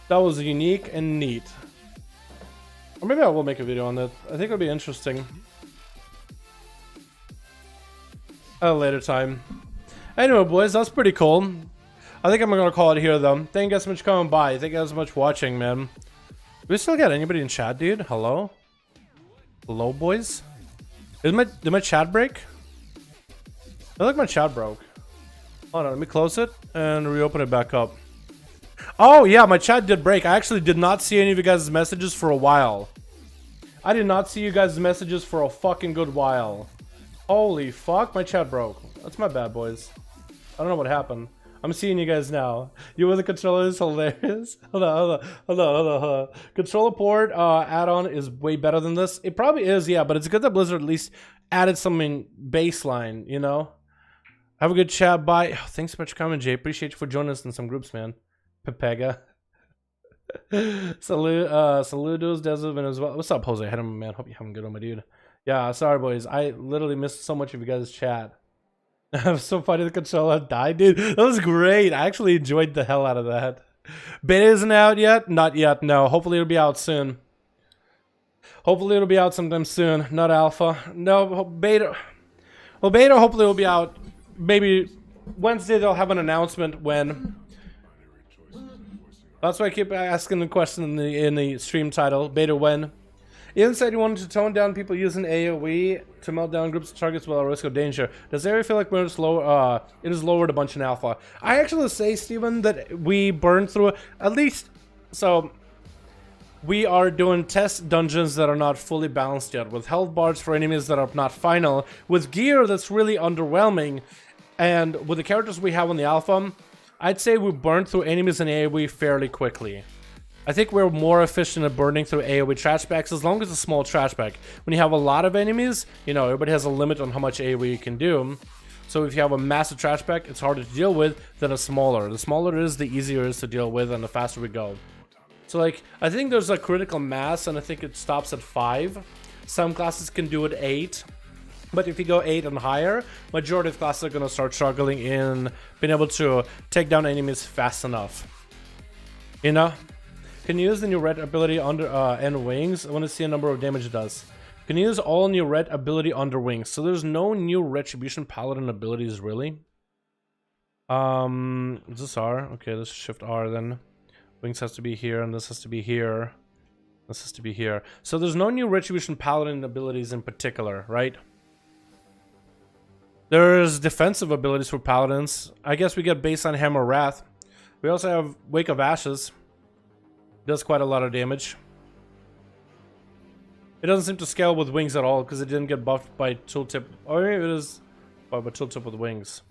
That was unique and neat. Or maybe I will make a video on that. I think it'll be interesting. At a later time. Anyway, boys, that's pretty cool. I think I'm gonna call it here, though. Thank you guys so much for coming by. Thank you guys so much for watching, man. Do we still got anybody in chat, dude? Hello? Hello, boys? Did my chat break? I feel like my chat broke. Hold on, let me close it and reopen it back up. Oh yeah, my chat did break. I actually did not see any of you guys' messages for a while. I did not see you guys' messages for a fucking good while. Holy fuck, my chat broke. That's my bad, boys. I don't know what happened. I'm seeing you guys now. You with the controller is hilarious. Hold on. Controller port add-on is way better than this. It probably is, yeah, but it's good that Blizzard at least added something baseline, you know? Have a good chat. Bye. Oh, thanks so much for coming, Jay. Appreciate you for joining us in some groups, man. Pepega. Saludos, Desmond as well. What's up, Jose? Head on, man. Hope you're having good on, my dude. Yeah, sorry, boys. I literally missed so much of you guys' chat. I'm so funny the controller died, dude. That was great. I actually enjoyed the hell out of that. Beta isn't out yet? Not yet, no. Hopefully it'll be out soon. Hopefully it'll be out sometime soon. Not alpha. No, beta. Well, beta hopefully will be out. Maybe Wednesday they'll have an announcement when. That's why I keep asking the question in the stream title. Beta when? Ian said he wanted to tone down people using AoE to melt down groups of targets without risk of danger. Does area feel like it is lowered a bunch in alpha? I actually say, Steven, that we burned through at least. So we are doing test dungeons that are not fully balanced yet, with health bars for enemies that are not final, with gear that's really underwhelming, and with the characters we have on the alpha, I'd say we burned through enemies in AoE fairly quickly. I think we're more efficient at burning through AoE trash packs as long as it's a small trash pack. When you have a lot of enemies, you know, everybody has a limit on how much AoE you can do. So if you have a massive trash pack, it's harder to deal with than a smaller. The smaller it is, the easier it is to deal with and the faster we go. So like, I think there's a critical mass and I think it stops at 5. Some classes can do it 8. But if you go 8 and higher, majority of classes are going to start struggling in being able to take down enemies fast enough. You know? Can you use the new red ability under and wings? I want to see a number of damage it does. Can you use all new red ability under wings? So there's no new retribution paladin abilities really. Is this R? Okay, let's shift R then. Wings has to be here and this has to be here. This is to be here. So there's no new Retribution Paladin abilities in particular, right? There's defensive abilities for Paladins. I guess we get Baseline Hammer Wrath. We also have Wake of Ashes. Does quite a lot of damage. It doesn't seem to scale with wings at all because it didn't get buffed by tooltip. Or maybe it is by tooltip with wings.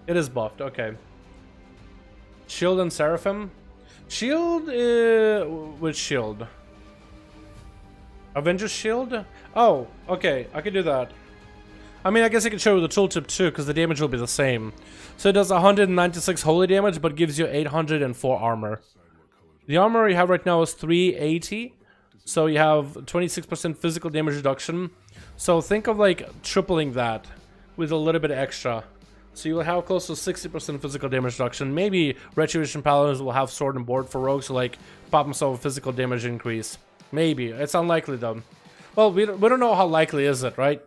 It is buffed, okay. Shield and Seraphim. Shield, which shield? Avengers Shield? Oh, okay, I could do that. I mean, I guess I could show you the tooltip too, because the damage will be the same. So it does 196 holy damage, but gives you 804 armor. The armor you have right now is 380, so you have 26% physical damage reduction. So think of like tripling that with a little bit extra. So you'll have close to 60% physical damage reduction. Maybe Retribution Paladins will have sword and board for rogues to like pop themselves a physical damage increase. Maybe. It's unlikely though. Well, we don't know how likely is it, right?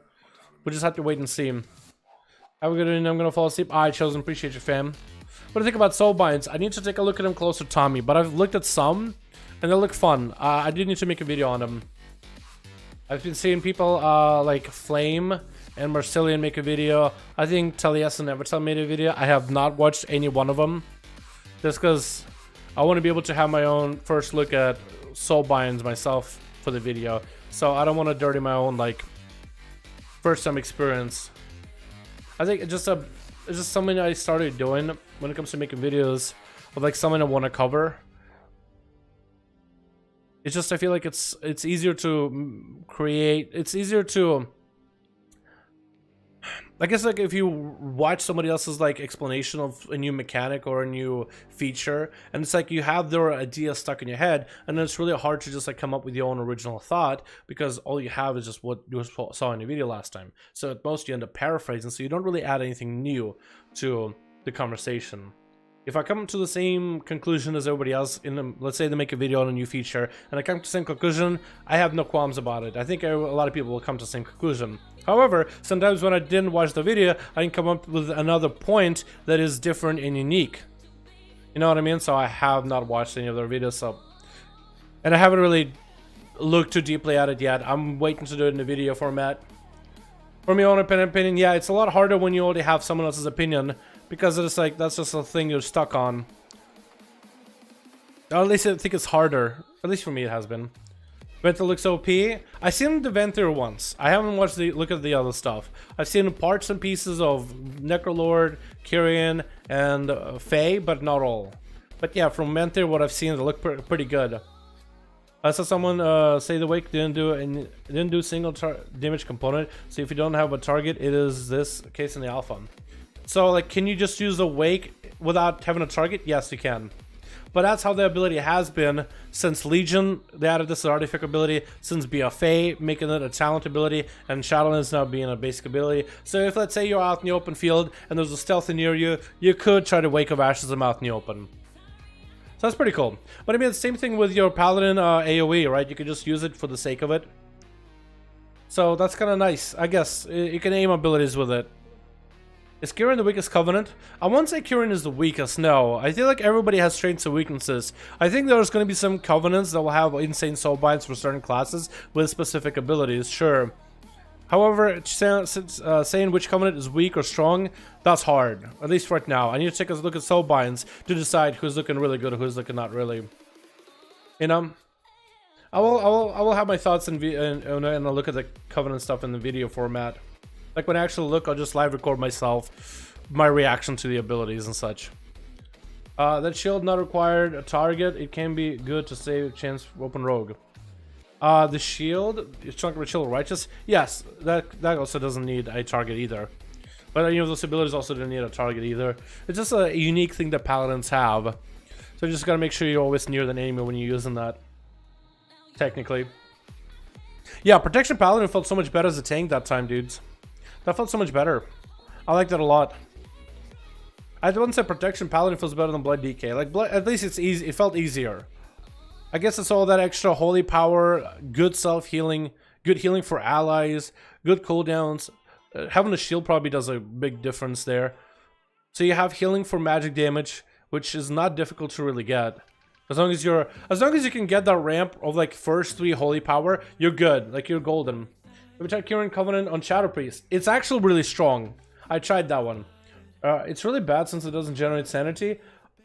We just have to wait and see. Have a good evening. I'm gonna fall asleep. Alright, Chosen. Appreciate you, fam. What do you think about Soulbinds? I need to take a look at them closer, Tommy. But I've looked at some, and they look fun. I do need to make a video on them. I've been seeing people like Flame and Marcelian make a video. I think Talias and Evertel made a video. I have not watched any one of them. Just because I want to be able to have my own first look at Soulbinds myself for the video. So I don't want to dirty my own like first time experience. I think it's just something I started doing when it comes to making videos of like something I want to cover. It's just I feel like it's easier to create. It's easier to, I guess, like if you watch somebody else's like explanation of a new mechanic or a new feature, and it's like you have their idea stuck in your head, and then it's really hard to just like come up with your own original thought because all you have is just what you saw in your video last time. So at most you end up paraphrasing, so you don't really add anything new to the conversation. If I come to the same conclusion as everybody else, let's say they make a video on a new feature, and I come to the same conclusion, I have no qualms about it. I think a lot of people will come to the same conclusion. However, sometimes when I didn't watch the video, I can come up with another point that is different and unique. You know what I mean? So I have not watched any of their videos, and I haven't really looked too deeply at it yet. I'm waiting to do it in the video format. For my own opinion, yeah, it's a lot harder when you already have someone else's opinion, because it's like, that's just a thing you're stuck on. Or at least I think it's harder. At least for me it has been. Venter looks OP. I've seen the Venter once. I haven't watched the look at the other stuff. I've seen parts and pieces of Necrolord, Kyrian, and Fae, but not all. But yeah, from Venter, what I've seen, they look pretty good. I saw someone say the wake didn't do single damage component. So if you don't have a target, it is this case in the alpha. So like, can you just use the wake without having a target? Yes, you can. But that's how the ability has been since Legion. They added this artifact ability, since BFA, making it a talent ability, and Shadowlands now being a basic ability. So if, let's say, you're out in the open field and there's a stealthy near you, you could try to Wake of Ashes them out in the open. So that's pretty cool. But I mean, the same thing with your Paladin AoE, right? You could just use it for the sake of it. So that's kind of nice. I guess you can aim abilities with it. Is Kyrian the weakest covenant? I won't say Kyrian is the weakest, no. I feel like everybody has strengths and weaknesses. I think there's going to be some covenants that will have insane soulbinds for certain classes with specific abilities, sure. However, saying which covenant is weak or strong, that's hard. At least right now. I need to take a look at soulbinds to decide who's looking really good or who's looking not really. You know? I will have my thoughts and I'll look at the covenant stuff in the video format. Like when I actually look, I'll just live record myself, my reaction to the abilities and such. That shield not required a target. It can be good to save a chance for open rogue. The shield, chunk of shield righteous. Yes, that also doesn't need a target either. But you know, those abilities also don't need a target either. It's just a unique thing that paladins have. So you just gotta make sure you're always near the enemy when you're using that. Technically. Yeah, protection paladin felt so much better as a tank that time, dudes. That felt so much better. I like that a lot. I wouldn't say protection paladin feels better than blood DK. Like blood, at least it's easy. It felt easier. I guess it's all that extra holy power, good self healing, good healing for allies, good cooldowns. Having a shield probably does a big difference there. So you have healing for magic damage, which is not difficult to really get. As long as you can get that ramp of like first 3 holy power, you're good. Like you're golden. We tried Curing Covenant on Shadow Priest. It's actually really strong. I tried that one. It's really bad since it doesn't generate sanity.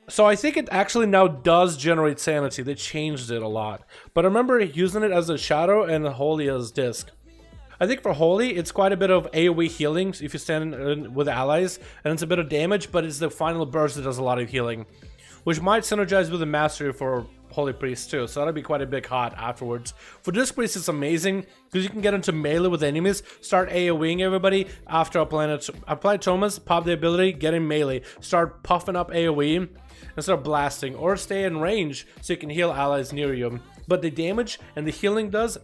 So I think it actually now does generate sanity. They changed it a lot. But I remember using it as a shadow and holy as disc. I think for holy, it's quite a bit of AoE healing if you stand with allies, and it's a bit of damage, but it's the final burst that does a lot of healing, which might synergize with the mastery for holy priest too, so that'll be quite a big hot afterwards. For disc priest, it's amazing because you can get into melee with enemies, start AoEing everybody after apply Thomas, pop the ability, get in melee, start puffing up AoE and start blasting, or stay in range so you can heal allies near you. But the damage and the healing does,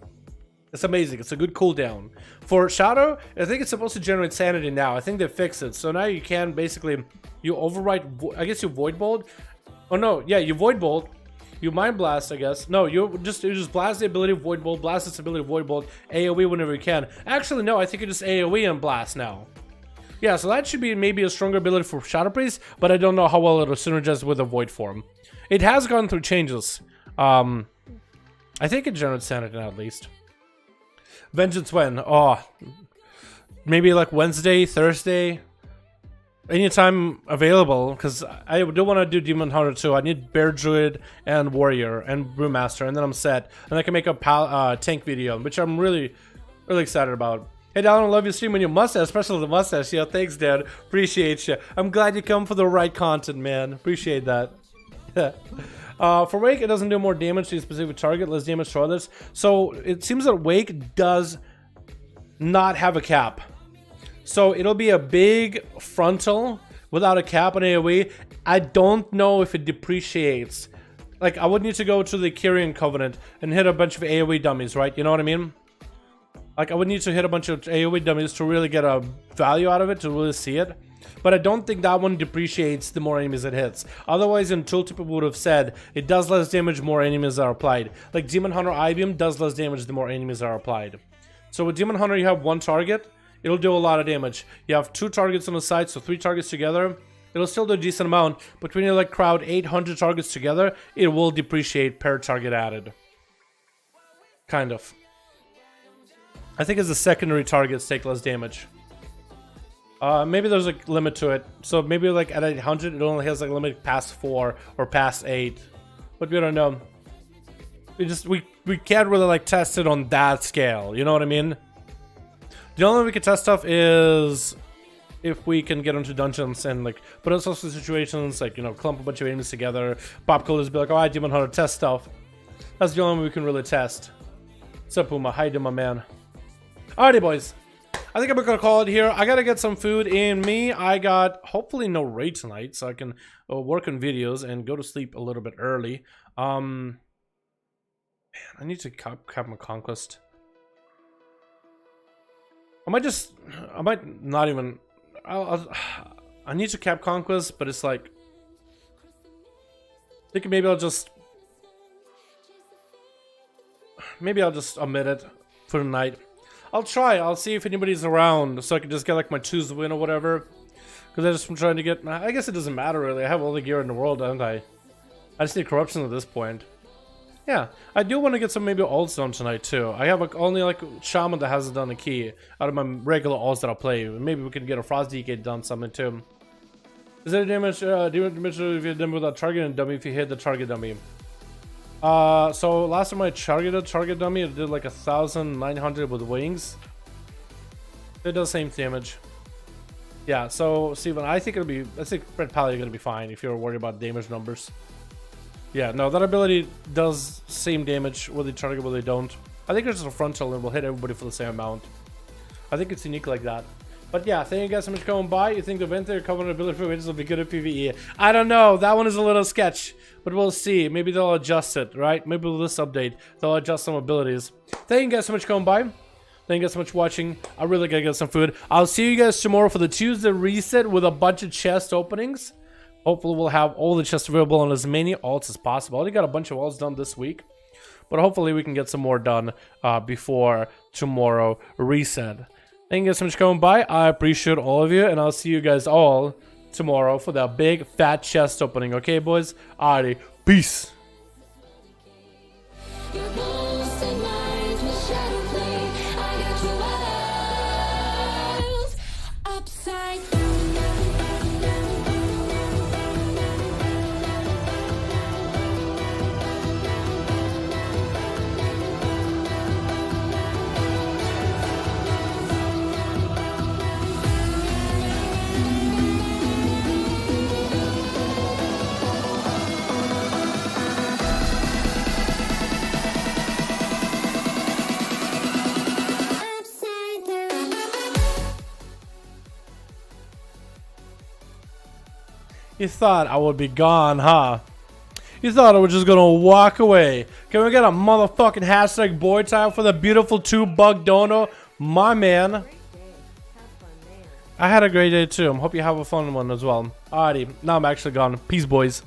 it's amazing. It's a good cooldown. For Shadow, I think it's supposed to generate sanity now. I think they fixed it. So now you can basically, you overwrite, I guess you Void Bolt. Oh no, yeah, you Void Bolt. You Mind Blast, I guess. No, you just blast the ability of Void Bolt, blast its ability of Void Bolt, AoE whenever you can. Actually, no, I think you just AoE and blast now. Yeah, so that should be maybe a stronger ability for Shadow Priest, but I don't know how well it'll synergize with the Void form. It has gone through changes. I think it generates sanity now at least. Vengeance when? Oh, maybe like Wednesday, Thursday, anytime available, because I do want to do Demon Hunter too. I need Bear Druid and Warrior and Brewmaster, and then I'm set. And I can make a tank video, which I'm really excited about. Hey, Dalaran, I love your stream and your mustache, especially the mustache. Yeah, thanks, Dad. Appreciate you. I'm glad you come for the right content, man. Appreciate that. For Wake, it doesn't do more damage to a specific target, less damage to others. So it seems that Wake does not have a cap. So it'll be a big frontal without a cap on AoE. I don't know if it depreciates. Like, I would need to go to the Kyrian Covenant and hit a bunch of AoE dummies, right? You know what I mean? Like, I would need to hit a bunch of AoE dummies to really get a value out of it, to really see it. But I don't think that one depreciates the more enemies it hits. Otherwise, in Tooltip would have said it does less damage more enemies are applied. Like Demon Hunter Ibium does less damage the more enemies are applied. So with Demon Hunter, you have one target, it'll do a lot of damage. You have 2 targets on the side, so 3 targets together, it'll still do a decent amount. But when you like crowd 800 targets together, it will depreciate per target added. Kind of. I think it's the secondary targets take less damage. Maybe there's a limit to it. So maybe like at 800, it only has like a limit past 4 or past 8. But we don't know. We can't really like test it on that scale. You know what I mean? The only way we can test stuff is if we can get into dungeons and like put ourselves in situations like, you know, clump a bunch of enemies together. Pop coolers be like, oh, I Demon Hunter test stuff. That's the only way we can really test. What's up, Puma? How you doing, my man? Alrighty, boys. I think I'm gonna call it here. I gotta get some food in me. I got hopefully no raid tonight, so I can work on videos and go to sleep a little bit early. Man, I need to cap my conquest. I might not even. I need to cap conquest, but it's like, I think maybe I'll just omit it for the night. I'll try. I'll see if anybody's around so I can just get like my Tuesday win or whatever. Because I just am trying to get. I guess it doesn't matter really. I have all the gear in the world, don't I? I just need corruption at this point. Yeah, I do want to get some maybe ults done tonight too. I have like only like Shaman that hasn't done a key out of my regular ults that I'll play. Maybe we can get a Frost DK done something too. Is there damage? Damage if you done without targeting dummy if you hit the target dummy? So last time I targeted target dummy, it did like 1,900 with wings. It does same damage. Yeah, so Steven, I think Red Pally are gonna be fine if you're worried about damage numbers. Yeah, no, that ability does same damage whether they target, whether they don't. I think it's just a frontal and will hit everybody for the same amount. I think it's unique like that. But yeah, thank you guys so much for coming by. You think the Venter Covenant ability for Witches will be good at PvE? I don't know. That one is a little sketch, but we'll see. Maybe they'll adjust it, right? Maybe with this update, they'll adjust some abilities. Thank you guys so much for coming by. Thank you guys so much for watching. I really gotta get some food. I'll see you guys tomorrow for the Tuesday reset with a bunch of chest openings. Hopefully we'll have all the chests available on as many alts as possible. I already got a bunch of alts done this week, but hopefully we can get some more done before tomorrow reset. Thank you guys so much for coming by. I appreciate all of you, and I'll see you guys all tomorrow for that big fat chest opening. Okay, boys? Alrighty, peace. You thought I would be gone, huh? You thought I was just gonna walk away. Can we get a motherfucking hashtag boy time for the beautiful 2-bug dono? My man. I had a great day too. I hope you have a fun one as well. Alrighty, now I'm actually gone. Peace, boys.